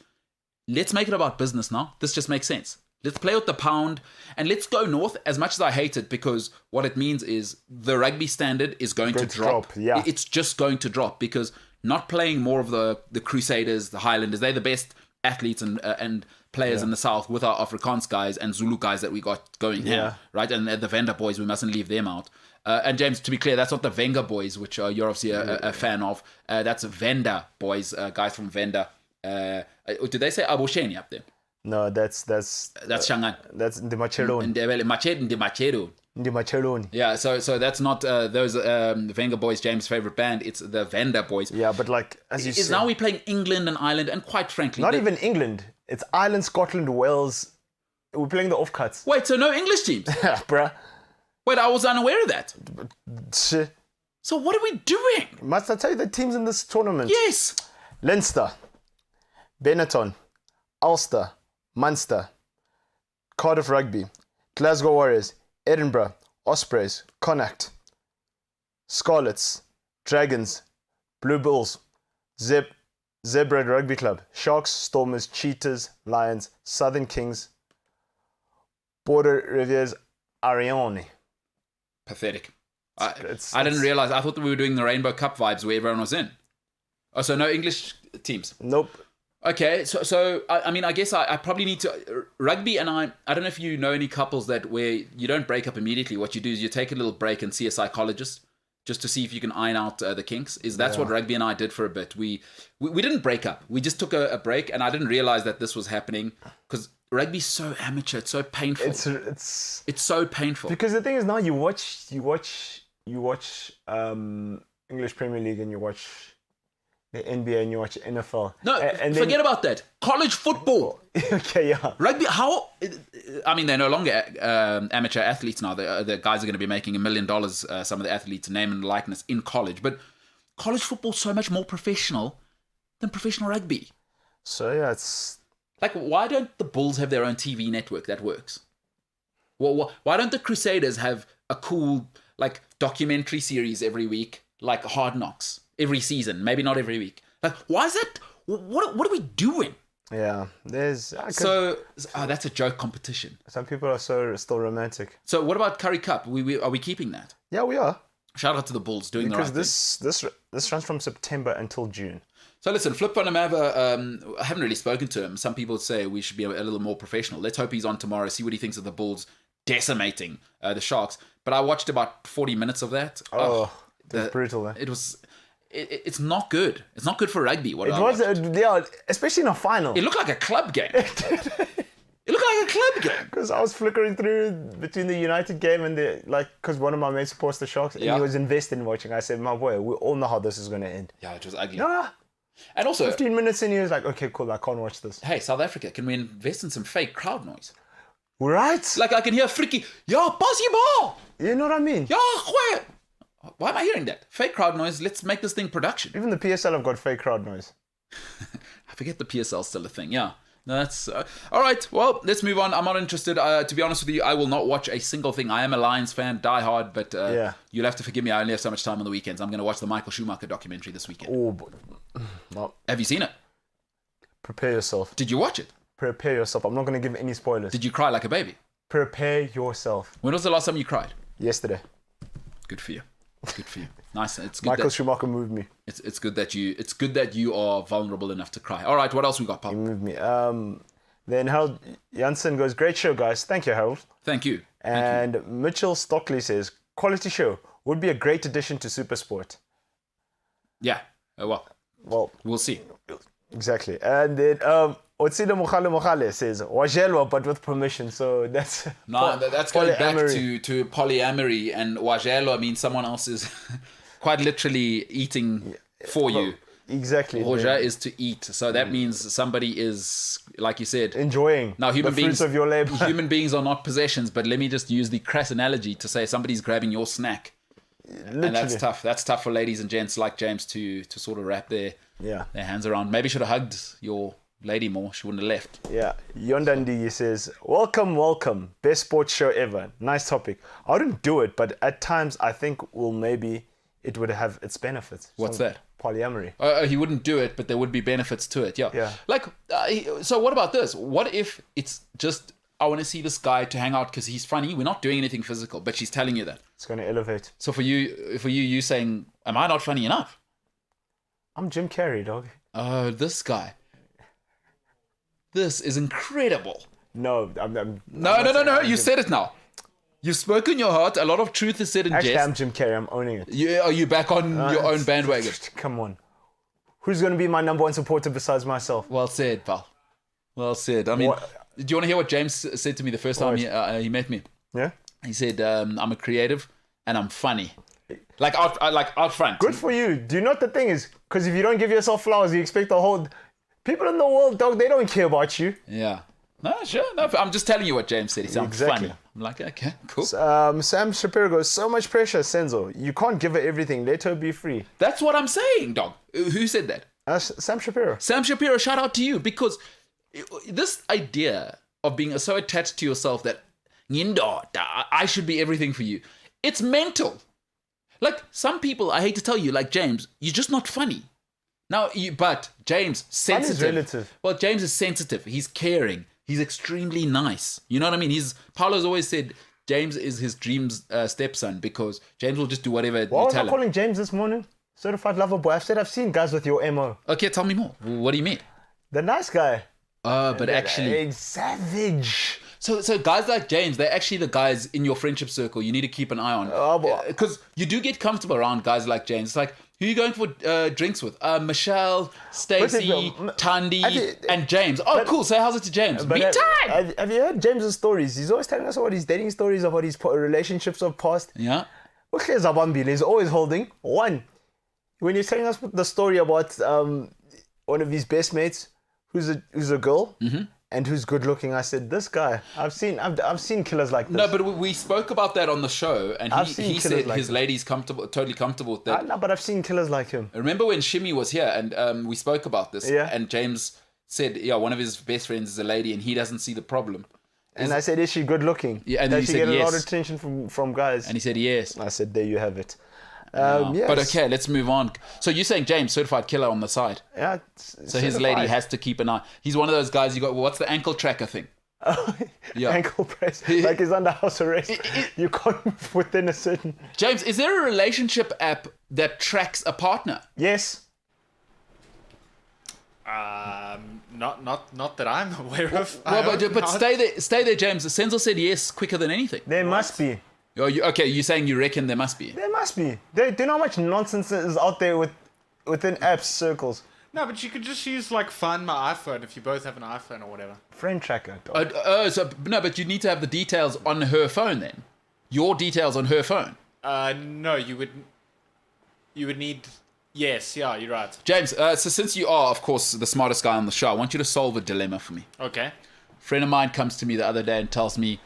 [SPEAKER 2] Let's make it about business now. This just makes sense. Let's play with the pound and let's go north, as much as I hate it, because what it means is the rugby standard is going to drop.
[SPEAKER 6] Yeah.
[SPEAKER 2] It's just going to drop because not playing more of the Crusaders, the Highlanders, they're the best athletes and players in the South with our Afrikaans guys and Zulu guys that we got going here, right? And the Venda boys, we mustn't leave them out. And James, to be clear, that's not the Venga boys, which you're obviously a fan of. That's Venda boys, guys from Venda. Did they say Abosheni up there?
[SPEAKER 6] No, that's
[SPEAKER 2] Shanghai.
[SPEAKER 6] That's the Macheloni. The Macheloni.
[SPEAKER 2] Yeah, so that's not those Venga boys, James' favorite band. It's the Venda boys.
[SPEAKER 6] Yeah, but like as you said,
[SPEAKER 2] now we're playing England and Ireland, and quite frankly,
[SPEAKER 6] not even England. It's Ireland, Scotland, Wales. We're playing the offcuts.
[SPEAKER 2] Wait, so no English teams?
[SPEAKER 6] Bruh.
[SPEAKER 2] Wait, I was unaware of that.
[SPEAKER 6] Shit.
[SPEAKER 2] So what are we doing?
[SPEAKER 6] Must I tell you the teams in this tournament?
[SPEAKER 2] Yes.
[SPEAKER 6] Leinster, Benetton, Ulster, Munster, Cardiff Rugby, Glasgow Warriors, Edinburgh, Ospreys, Connacht, Scarlets, Dragons, Blue Bulls, Zebra Rugby Club, Sharks, Stormers, Cheetahs, Lions, Southern Kings, Border Riviers, Ariane.
[SPEAKER 2] Pathetic. I didn't realize. I thought that we were doing the Rainbow Cup vibes where everyone was in. Oh, so no English teams?
[SPEAKER 6] Nope.
[SPEAKER 2] Okay, so I mean, I guess I probably need to rugby, and I don't know if you know any couples that where you don't break up immediately. What you do is you take a little break and see a psychologist just to see if you can iron out the kinks. That's what rugby and I did for a bit. We didn't break up. We just took a break, and I didn't realize that this was happening because rugby's so amateur. It's so painful. It's so painful.
[SPEAKER 6] Because the thing is now you watch English Premier League and you watch the NBA and you watch NFL.
[SPEAKER 2] No,
[SPEAKER 6] and
[SPEAKER 2] forget about that. College football.
[SPEAKER 6] Okay, yeah.
[SPEAKER 2] Rugby, how... I mean, they're no longer amateur athletes now. The guys are going to be making $1 million, some of the athletes, name and likeness, in college. But college football's so much more professional than professional rugby.
[SPEAKER 6] So, yeah, it's...
[SPEAKER 2] Like, why don't the Bulls have their own TV network that works? Well, why don't the Crusaders have a cool like documentary series every week, like Hard Knocks every season? Maybe not every week. Like, why is that? What are we doing?
[SPEAKER 6] Yeah, there's
[SPEAKER 2] That's a joke competition.
[SPEAKER 6] some people are still romantic.
[SPEAKER 2] So what about Curry Cup? Are we keeping that?
[SPEAKER 6] Yeah, we are.
[SPEAKER 2] Shout out to the Bulls doing
[SPEAKER 6] Because
[SPEAKER 2] the right thing.
[SPEAKER 6] this runs from September until June.
[SPEAKER 2] So listen, Flip Bonamava, I haven't really spoken to him. Some people say we should be a little more professional. Let's hope he's on tomorrow, see what he thinks of the Bulls decimating the Sharks. But I watched about 40 minutes of that.
[SPEAKER 6] That's brutal. Man.
[SPEAKER 2] It was... It's not good. It's not good for rugby.
[SPEAKER 6] Especially in a final.
[SPEAKER 2] It looked like a club game. It looked like a club game.
[SPEAKER 6] Because I was flickering through between the United game and because one of my mates supports the Sharks and he was invested in watching. I said, my boy, we all know how this is going to end.
[SPEAKER 2] Yeah, it was ugly.
[SPEAKER 6] Nah.
[SPEAKER 2] And also,
[SPEAKER 6] 15 minutes in, he was like, okay, cool, I can't watch this.
[SPEAKER 2] Hey, South Africa, can we invest in some fake crowd noise?
[SPEAKER 6] Right?
[SPEAKER 2] Like I can hear Frikkie, yeah, pass your ball.
[SPEAKER 6] You know what I mean?
[SPEAKER 2] Yeah, quiet. Why am I hearing that? Fake crowd noise. Let's make this thing production.
[SPEAKER 6] Even the PSL have got fake crowd noise.
[SPEAKER 2] I forget the PSL's still a thing. Yeah. No, that's... all right. Well, let's move on. I'm not interested. To be honest with you, I will not watch a single thing. I am a Lions fan, die hard, but you'll have to forgive me. I only have so much time on the weekends. I'm going to watch the Michael Schumacher documentary this weekend.
[SPEAKER 6] Oh, no.
[SPEAKER 2] Have you seen it?
[SPEAKER 6] Prepare yourself.
[SPEAKER 2] Did you watch it?
[SPEAKER 6] Prepare yourself. I'm not going to give any spoilers.
[SPEAKER 2] Did you cry like a baby?
[SPEAKER 6] Prepare yourself.
[SPEAKER 2] When was the last time you cried?
[SPEAKER 6] Yesterday.
[SPEAKER 2] Good for you. Good for you. Nice. It's good.
[SPEAKER 6] Michael Schumacher moved me.
[SPEAKER 2] It's good that you are vulnerable enough to cry. All right, what else we got, Pop?
[SPEAKER 6] He moved me. Then Harold Janssen goes, great show, guys. Thank you, Harold.
[SPEAKER 2] Thank you.
[SPEAKER 6] And Mitchell Stockley says, quality show. Would be a great addition to Supersport.
[SPEAKER 2] Yeah. Well, we'll see.
[SPEAKER 6] Exactly. And then Otsida Mokhale says, Wajelwa, but with permission. So that's...
[SPEAKER 2] No, that's going back to polyamory. And Wajelwa means someone else is quite literally eating for you.
[SPEAKER 6] Exactly.
[SPEAKER 2] Roja is to eat. So that means somebody is, like you said...
[SPEAKER 6] enjoying
[SPEAKER 2] now,
[SPEAKER 6] the fruits of your labor.
[SPEAKER 2] Human beings are not possessions, but let me just use the crass analogy to say somebody's grabbing your snack. Literally. And that's tough. That's tough for ladies and gents like James to sort of wrap their hands around. Maybe should have hugged your lady more. She wouldn't have left.
[SPEAKER 6] Yeah. Yondandi says, welcome. Best sports show ever. Nice topic. I wouldn't do it, but at times I think it would have its benefits.
[SPEAKER 2] What's that?
[SPEAKER 6] Polyamory.
[SPEAKER 2] He wouldn't do it, but there would be benefits to it. Yeah. Like, so what about this? What if it's just, I want to see this guy to hang out because he's funny. We're not doing anything physical, but she's telling you that.
[SPEAKER 6] It's going to elevate.
[SPEAKER 2] So for you saying, am I not funny enough?
[SPEAKER 6] I'm Jim Carrey, dog.
[SPEAKER 2] Oh, this guy. This is incredible.
[SPEAKER 6] No,
[SPEAKER 2] No. You said it now. You've spoken your heart. A lot of truth is said in jest.
[SPEAKER 6] Actually, I'm Jim Carrey. I'm owning it.
[SPEAKER 2] Are you back on your own bandwagon?
[SPEAKER 6] Come on. Who's going to be my number one supporter besides myself?
[SPEAKER 2] Well said, pal. Well said. I mean, do you want to hear what James said to me the first time he met me?
[SPEAKER 6] Yeah.
[SPEAKER 2] He said, I'm a creative and I'm funny. Like out front.
[SPEAKER 6] Good for you. Do you know what the thing is? Because if you don't give yourself flowers, you expect the whole... People in the world, dog, they don't care about you.
[SPEAKER 2] Yeah. No, sure. No, I'm just telling you what James said. He sounds funny. I'm like, okay, cool.
[SPEAKER 6] Sam Shapiro goes, so much pressure, Senzo. You can't give her everything. Let her be free.
[SPEAKER 2] That's what I'm saying, dog. Who said that?
[SPEAKER 6] Sam Shapiro.
[SPEAKER 2] Sam Shapiro, shout out to you. Because this idea of being so attached to yourself that I should be everything for you, it's mental. Like some people, I hate to tell you, like James, you're just not funny. Now, but James, sensitive.
[SPEAKER 6] Fun is relative.
[SPEAKER 2] Well, James is sensitive. He's caring. He's extremely nice. You know what I mean? Paolo's always said James is his dream's stepson because James will just do whatever you tell him.
[SPEAKER 6] What was I calling James this morning? Certified lover boy. I've seen guys with your MO.
[SPEAKER 2] Okay, tell me more. What do you mean?
[SPEAKER 6] The nice guy.
[SPEAKER 2] But actually...
[SPEAKER 6] savage.
[SPEAKER 2] So guys like James, they're actually the guys in your friendship circle you need to keep an eye on. Because you do get comfortable around guys like James. It's like, who are you going for drinks with? Michelle, Stacey, Tandy, and James. Oh, cool. Say how's it to James? Me time!
[SPEAKER 6] Have you heard James's stories? He's always telling us about his dating stories, about his relationships of past.
[SPEAKER 2] Yeah.
[SPEAKER 6] He's always holding. One, when he's telling us the story about one of his best mates, who's a girl, and who's good looking, I said, this guy, I've seen killers like this.
[SPEAKER 2] No, but we spoke about that on the show, and he said like his lady's totally comfortable with that.
[SPEAKER 6] No, but I've seen killers like him.
[SPEAKER 2] Remember when Shimmy was here, and we spoke about this, and James said, one of his best friends is a lady, and he doesn't see the problem.
[SPEAKER 6] And I said, is she good looking?
[SPEAKER 2] Yeah, and then
[SPEAKER 6] Does
[SPEAKER 2] you
[SPEAKER 6] she
[SPEAKER 2] said
[SPEAKER 6] get a lot
[SPEAKER 2] yes.
[SPEAKER 6] of attention from guys?
[SPEAKER 2] And he said yes.
[SPEAKER 6] I said, there you have it.
[SPEAKER 2] Wow.
[SPEAKER 6] Yes.
[SPEAKER 2] But okay, let's move on. So you're saying James, certified killer on the side.
[SPEAKER 6] Yeah,
[SPEAKER 2] So his lady has to keep an eye. He's one of those guys you got, what's the ankle tracker thing? Yeah.
[SPEAKER 6] Ankle press. Like he's under house arrest. You can't move within a certain...
[SPEAKER 2] James, is there a relationship app that tracks a partner?
[SPEAKER 6] Yes.
[SPEAKER 5] Not that I'm aware of.
[SPEAKER 2] Well, but stay there, James. Senzo said yes quicker than anything.
[SPEAKER 6] There must be.
[SPEAKER 2] Oh, okay, you're saying you reckon there must be.
[SPEAKER 6] There must be. Do you know how much nonsense is out there within apps circles?
[SPEAKER 5] No, but you could just use like Find My iPhone if you both have an iPhone or whatever.
[SPEAKER 6] Friend tracker. Dog.
[SPEAKER 2] No, but you need to have the details on her phone then. Your details on her phone.
[SPEAKER 5] No, you would need. Yes, yeah, you're right.
[SPEAKER 2] James, so since you are, of course, the smartest guy on the show, I want you to solve a dilemma for me.
[SPEAKER 5] Okay.
[SPEAKER 2] A friend of mine comes to me the other day and tells me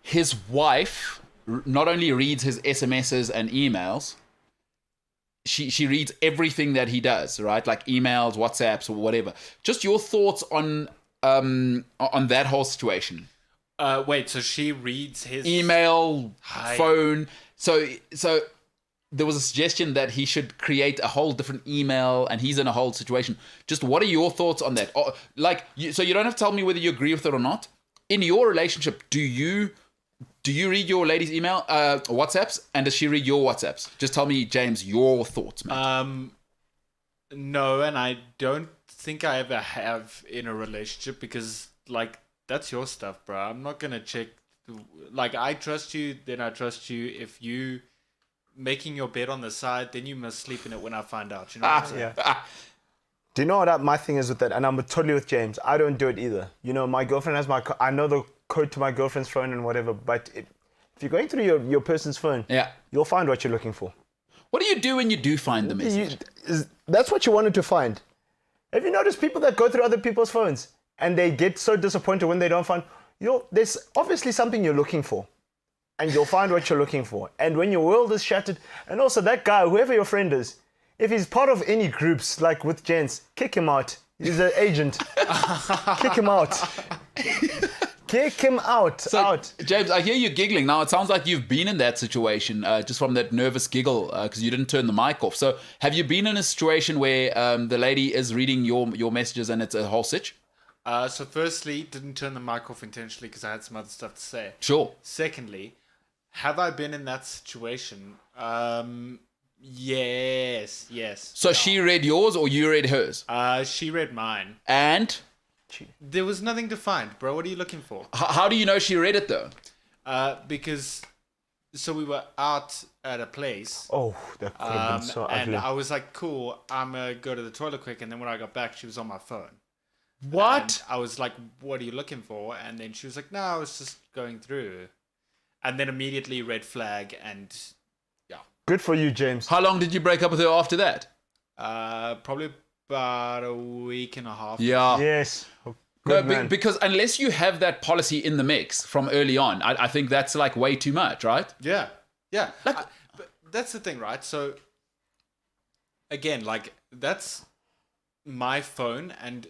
[SPEAKER 2] his wife not only reads his SMSs and emails, she reads everything that he does, right? Like emails, WhatsApps, or whatever. Just your thoughts on that whole situation.
[SPEAKER 5] Wait, so she reads his
[SPEAKER 2] Email, phone. So there was a suggestion that he should create a whole different email, and he's in a whole situation. Just what are your thoughts on that? So you don't have to tell me whether you agree with it or not. In your relationship, do you read your lady's email, WhatsApps, and does she read your WhatsApps? Just tell me, James, your thoughts, man.
[SPEAKER 5] No, and I don't think I ever have in a relationship because, like, that's your stuff, bro. I'm not gonna check. Like, I trust you, then I trust you. If you making your bed on the side, then you must sleep in it when I find out. You know what I'm saying?
[SPEAKER 6] Yeah. Do you know what my thing is with that? And I'm totally with James. I don't do it either. You know, my girlfriend has I know the code to my girlfriend's phone and whatever, but if you're going through your person's phone, you'll find what you're looking for.
[SPEAKER 2] What do you do when you do find the message?
[SPEAKER 6] That's what you wanted to find. Have you noticed people that go through other people's phones and they get so disappointed when they don't find, there's obviously something you're looking for. And you'll find what you're looking for. And when your world is shattered, and also that guy, whoever your friend is, if he's part of any groups, like with gents, kick him out. He's an agent. Kick him out. Kick him out. Out.
[SPEAKER 2] James, I hear you giggling. Now, it sounds like you've been in that situation, just from that nervous giggle, because you didn't turn the mic off. So have you been in a situation where the lady is reading your messages and it's a whole sitch?
[SPEAKER 5] So firstly, didn't turn the mic off intentionally because I had some other stuff to say.
[SPEAKER 2] Sure.
[SPEAKER 5] Secondly, have I been in that situation? Yes.
[SPEAKER 2] So she read yours or you read hers?
[SPEAKER 5] She read mine.
[SPEAKER 2] And?
[SPEAKER 5] There was nothing to find, bro. What are you looking for?
[SPEAKER 2] How do you know she read it, though?
[SPEAKER 5] Because... So we were out at a place.
[SPEAKER 6] Oh, that could have been so ugly.
[SPEAKER 5] And I was like, cool, I'm going to go to the toilet quick. And then when I got back, she was on my phone.
[SPEAKER 2] What?
[SPEAKER 5] And I was like, what are you looking for? And then she was like, no, I was just going through. And then immediately red flag and yeah.
[SPEAKER 6] Good for you, James.
[SPEAKER 2] How long did you break up with her after that?
[SPEAKER 5] Probably about a week and a half.
[SPEAKER 2] Yeah.
[SPEAKER 6] Yes.
[SPEAKER 2] Because unless you have that policy in the mix from early on, I think that's like way too much, right?
[SPEAKER 5] Yeah. But that's the thing, right? So again, like that's my phone and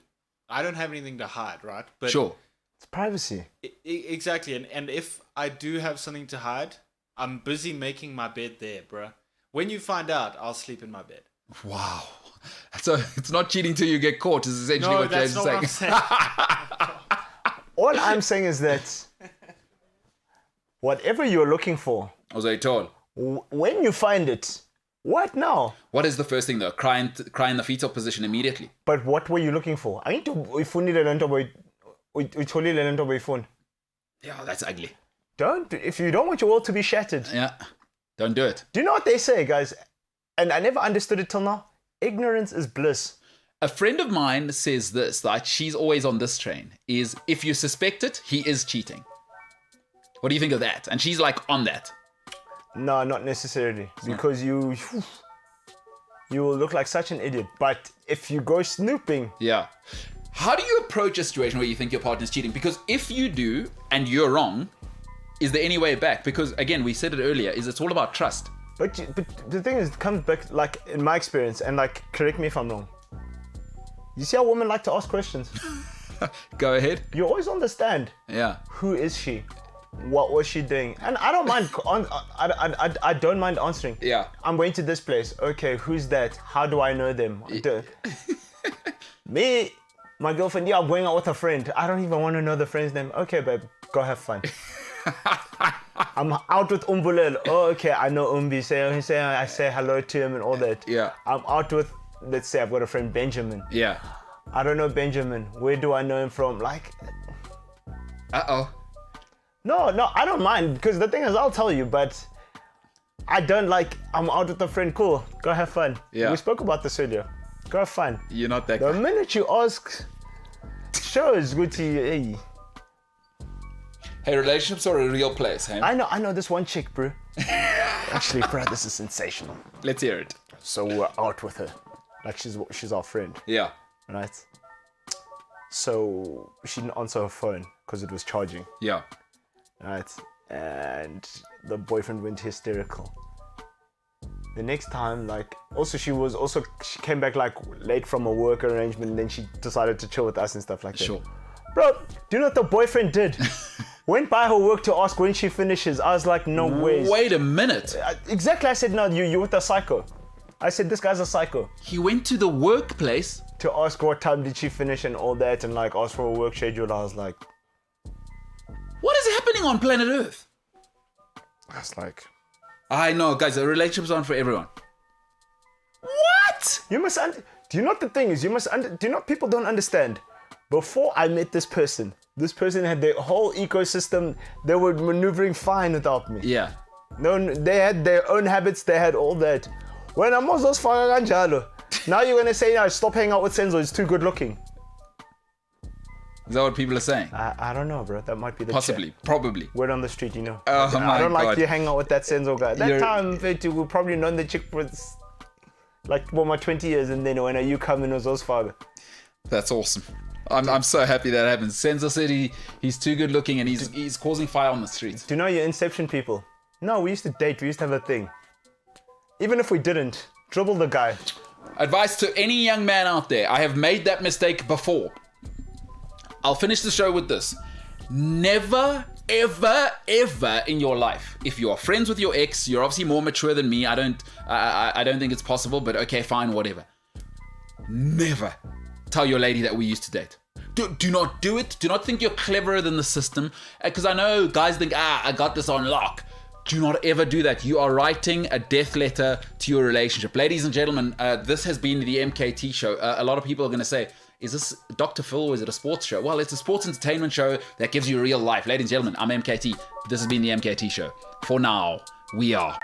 [SPEAKER 5] I don't have anything to hide, right? But
[SPEAKER 2] sure.
[SPEAKER 6] It's privacy.
[SPEAKER 5] Exactly. And if I do have something to hide, I'm busy making my bed there, bruh. When you find out, I'll sleep in my bed.
[SPEAKER 2] Wow. So it's not cheating till you get caught is essentially what James is saying.
[SPEAKER 5] What I'm saying.
[SPEAKER 6] All I'm saying is that whatever you're looking for, when you find it, what now?
[SPEAKER 2] What is the first thing though? Cry in the fetal position immediately.
[SPEAKER 6] But what were you looking for? I need to
[SPEAKER 2] Yeah, that's ugly.
[SPEAKER 6] If you don't want your world to be shattered.
[SPEAKER 2] Yeah. Don't do it.
[SPEAKER 6] Do you know what they say, guys? And I never understood it till now. Ignorance is bliss.
[SPEAKER 2] A friend of mine says this, like she's always on this train, is if you suspect it, he is cheating. What do you think of that? And she's like on that.
[SPEAKER 6] No, not necessarily. Because you will look like such an idiot. But if you go snooping...
[SPEAKER 2] Yeah. How do you approach a situation where you think your partner's cheating? Because if you do, and you're wrong, is there any way back? Because again, we said it earlier, it's all about trust.
[SPEAKER 6] But the thing is, it comes back, like, in my experience, and, like, correct me if I'm wrong. You see how women like to ask questions?
[SPEAKER 2] Go ahead.
[SPEAKER 6] You always understand.
[SPEAKER 2] Yeah.
[SPEAKER 6] Who is she? What was she doing? And I don't mind. I don't mind answering.
[SPEAKER 2] Yeah.
[SPEAKER 6] I'm going to this place. Okay, who's that? How do I know them? Me, my girlfriend. Yeah, I'm going out with a friend. I don't even want to know the friend's name. Okay, babe, go have fun. I'm out with Umbulel. Oh, okay, I know Umbi. I say hello to him and all that.
[SPEAKER 2] Yeah.
[SPEAKER 6] I'm out with, let's say I've got a friend Benjamin.
[SPEAKER 2] Yeah.
[SPEAKER 6] I don't know Benjamin. Where do I know him from? Like.
[SPEAKER 2] Uh-oh.
[SPEAKER 6] No, I don't mind, because the thing is, I'll tell you, but I don't like, I'm out with a friend, cool, go have fun.
[SPEAKER 2] Yeah.
[SPEAKER 6] We spoke about this earlier. Go have fun.
[SPEAKER 2] You're not that
[SPEAKER 6] The minute you ask, shows good to you, hey.
[SPEAKER 2] Hey, relationships are a real place, hey?
[SPEAKER 6] I know this one chick, bro. Actually, bro, this is sensational.
[SPEAKER 2] Let's hear it.
[SPEAKER 6] So we're out with her. Like, she's our friend,
[SPEAKER 2] Yeah.
[SPEAKER 6] right? So she didn't answer her phone because it was charging.
[SPEAKER 2] Yeah.
[SPEAKER 6] Right, and the boyfriend went hysterical. The next time, like, she came back like late from a work arrangement, and then she decided to chill with us and stuff like that.
[SPEAKER 2] Sure.
[SPEAKER 6] Bro, do you know what the boyfriend did? Went by her work to ask when she finishes. I was like, no way.
[SPEAKER 2] Wait a minute.
[SPEAKER 6] Exactly, I said, no, you're with a psycho. I said, this guy's a psycho.
[SPEAKER 2] He went to the workplace
[SPEAKER 6] To ask what time did she finish and all that, and like ask for a work schedule. I was like,
[SPEAKER 2] What is happening on planet Earth?
[SPEAKER 6] that's like,
[SPEAKER 2] I know, guys, the relationships aren't for everyone. What?
[SPEAKER 6] you must, do you know what the thing is? Do you know what people don't understand? Before I met this person had their whole ecosystem. They were maneuvering fine without me.
[SPEAKER 2] Yeah.
[SPEAKER 6] No, they had their own habits, they had all that. When I'm also kanjalo, now you're gonna say, no, stop hanging out with Senzo, he's too good looking.
[SPEAKER 2] Is that what people are saying?
[SPEAKER 6] I don't know, bro. That might be the
[SPEAKER 2] Possibly.
[SPEAKER 6] chat.
[SPEAKER 2] Probably.
[SPEAKER 6] Word on the street, you know.
[SPEAKER 2] Oh my
[SPEAKER 6] I don't like
[SPEAKER 2] God.
[SPEAKER 6] you hang out with that Senzo guy. That
[SPEAKER 2] You're-
[SPEAKER 6] time, Fetu, we probably known the chick for like my 20 years, and then when you come in, it was those father.
[SPEAKER 2] That's awesome. I'm so happy that happened. Senzo said he's too good looking and he's causing fire on the streets.
[SPEAKER 6] Do you know your Inception people? No, we used to date. We used to have a thing. Even if we didn't, dribble the guy.
[SPEAKER 2] Advice to any young man out there. I have made that mistake before. I'll finish the show with this. Never, ever, ever in your life, if you are friends with your ex, you're obviously more mature than me. I don't think it's possible, but okay, fine, whatever. Never tell your lady that we used to date. Do not do it. Do not think you're cleverer than the system. Because I know guys think, I got this on lock. Do not ever do that. You are writing a death letter to your relationship. Ladies and gentlemen, this has been the MKT Show. A lot of people are going to say, is this Dr. Phil or is it a sports show? Well, it's a sports entertainment show that gives you real life. Ladies and gentlemen, I'm MKT. This has been the MKT Show. For now, we are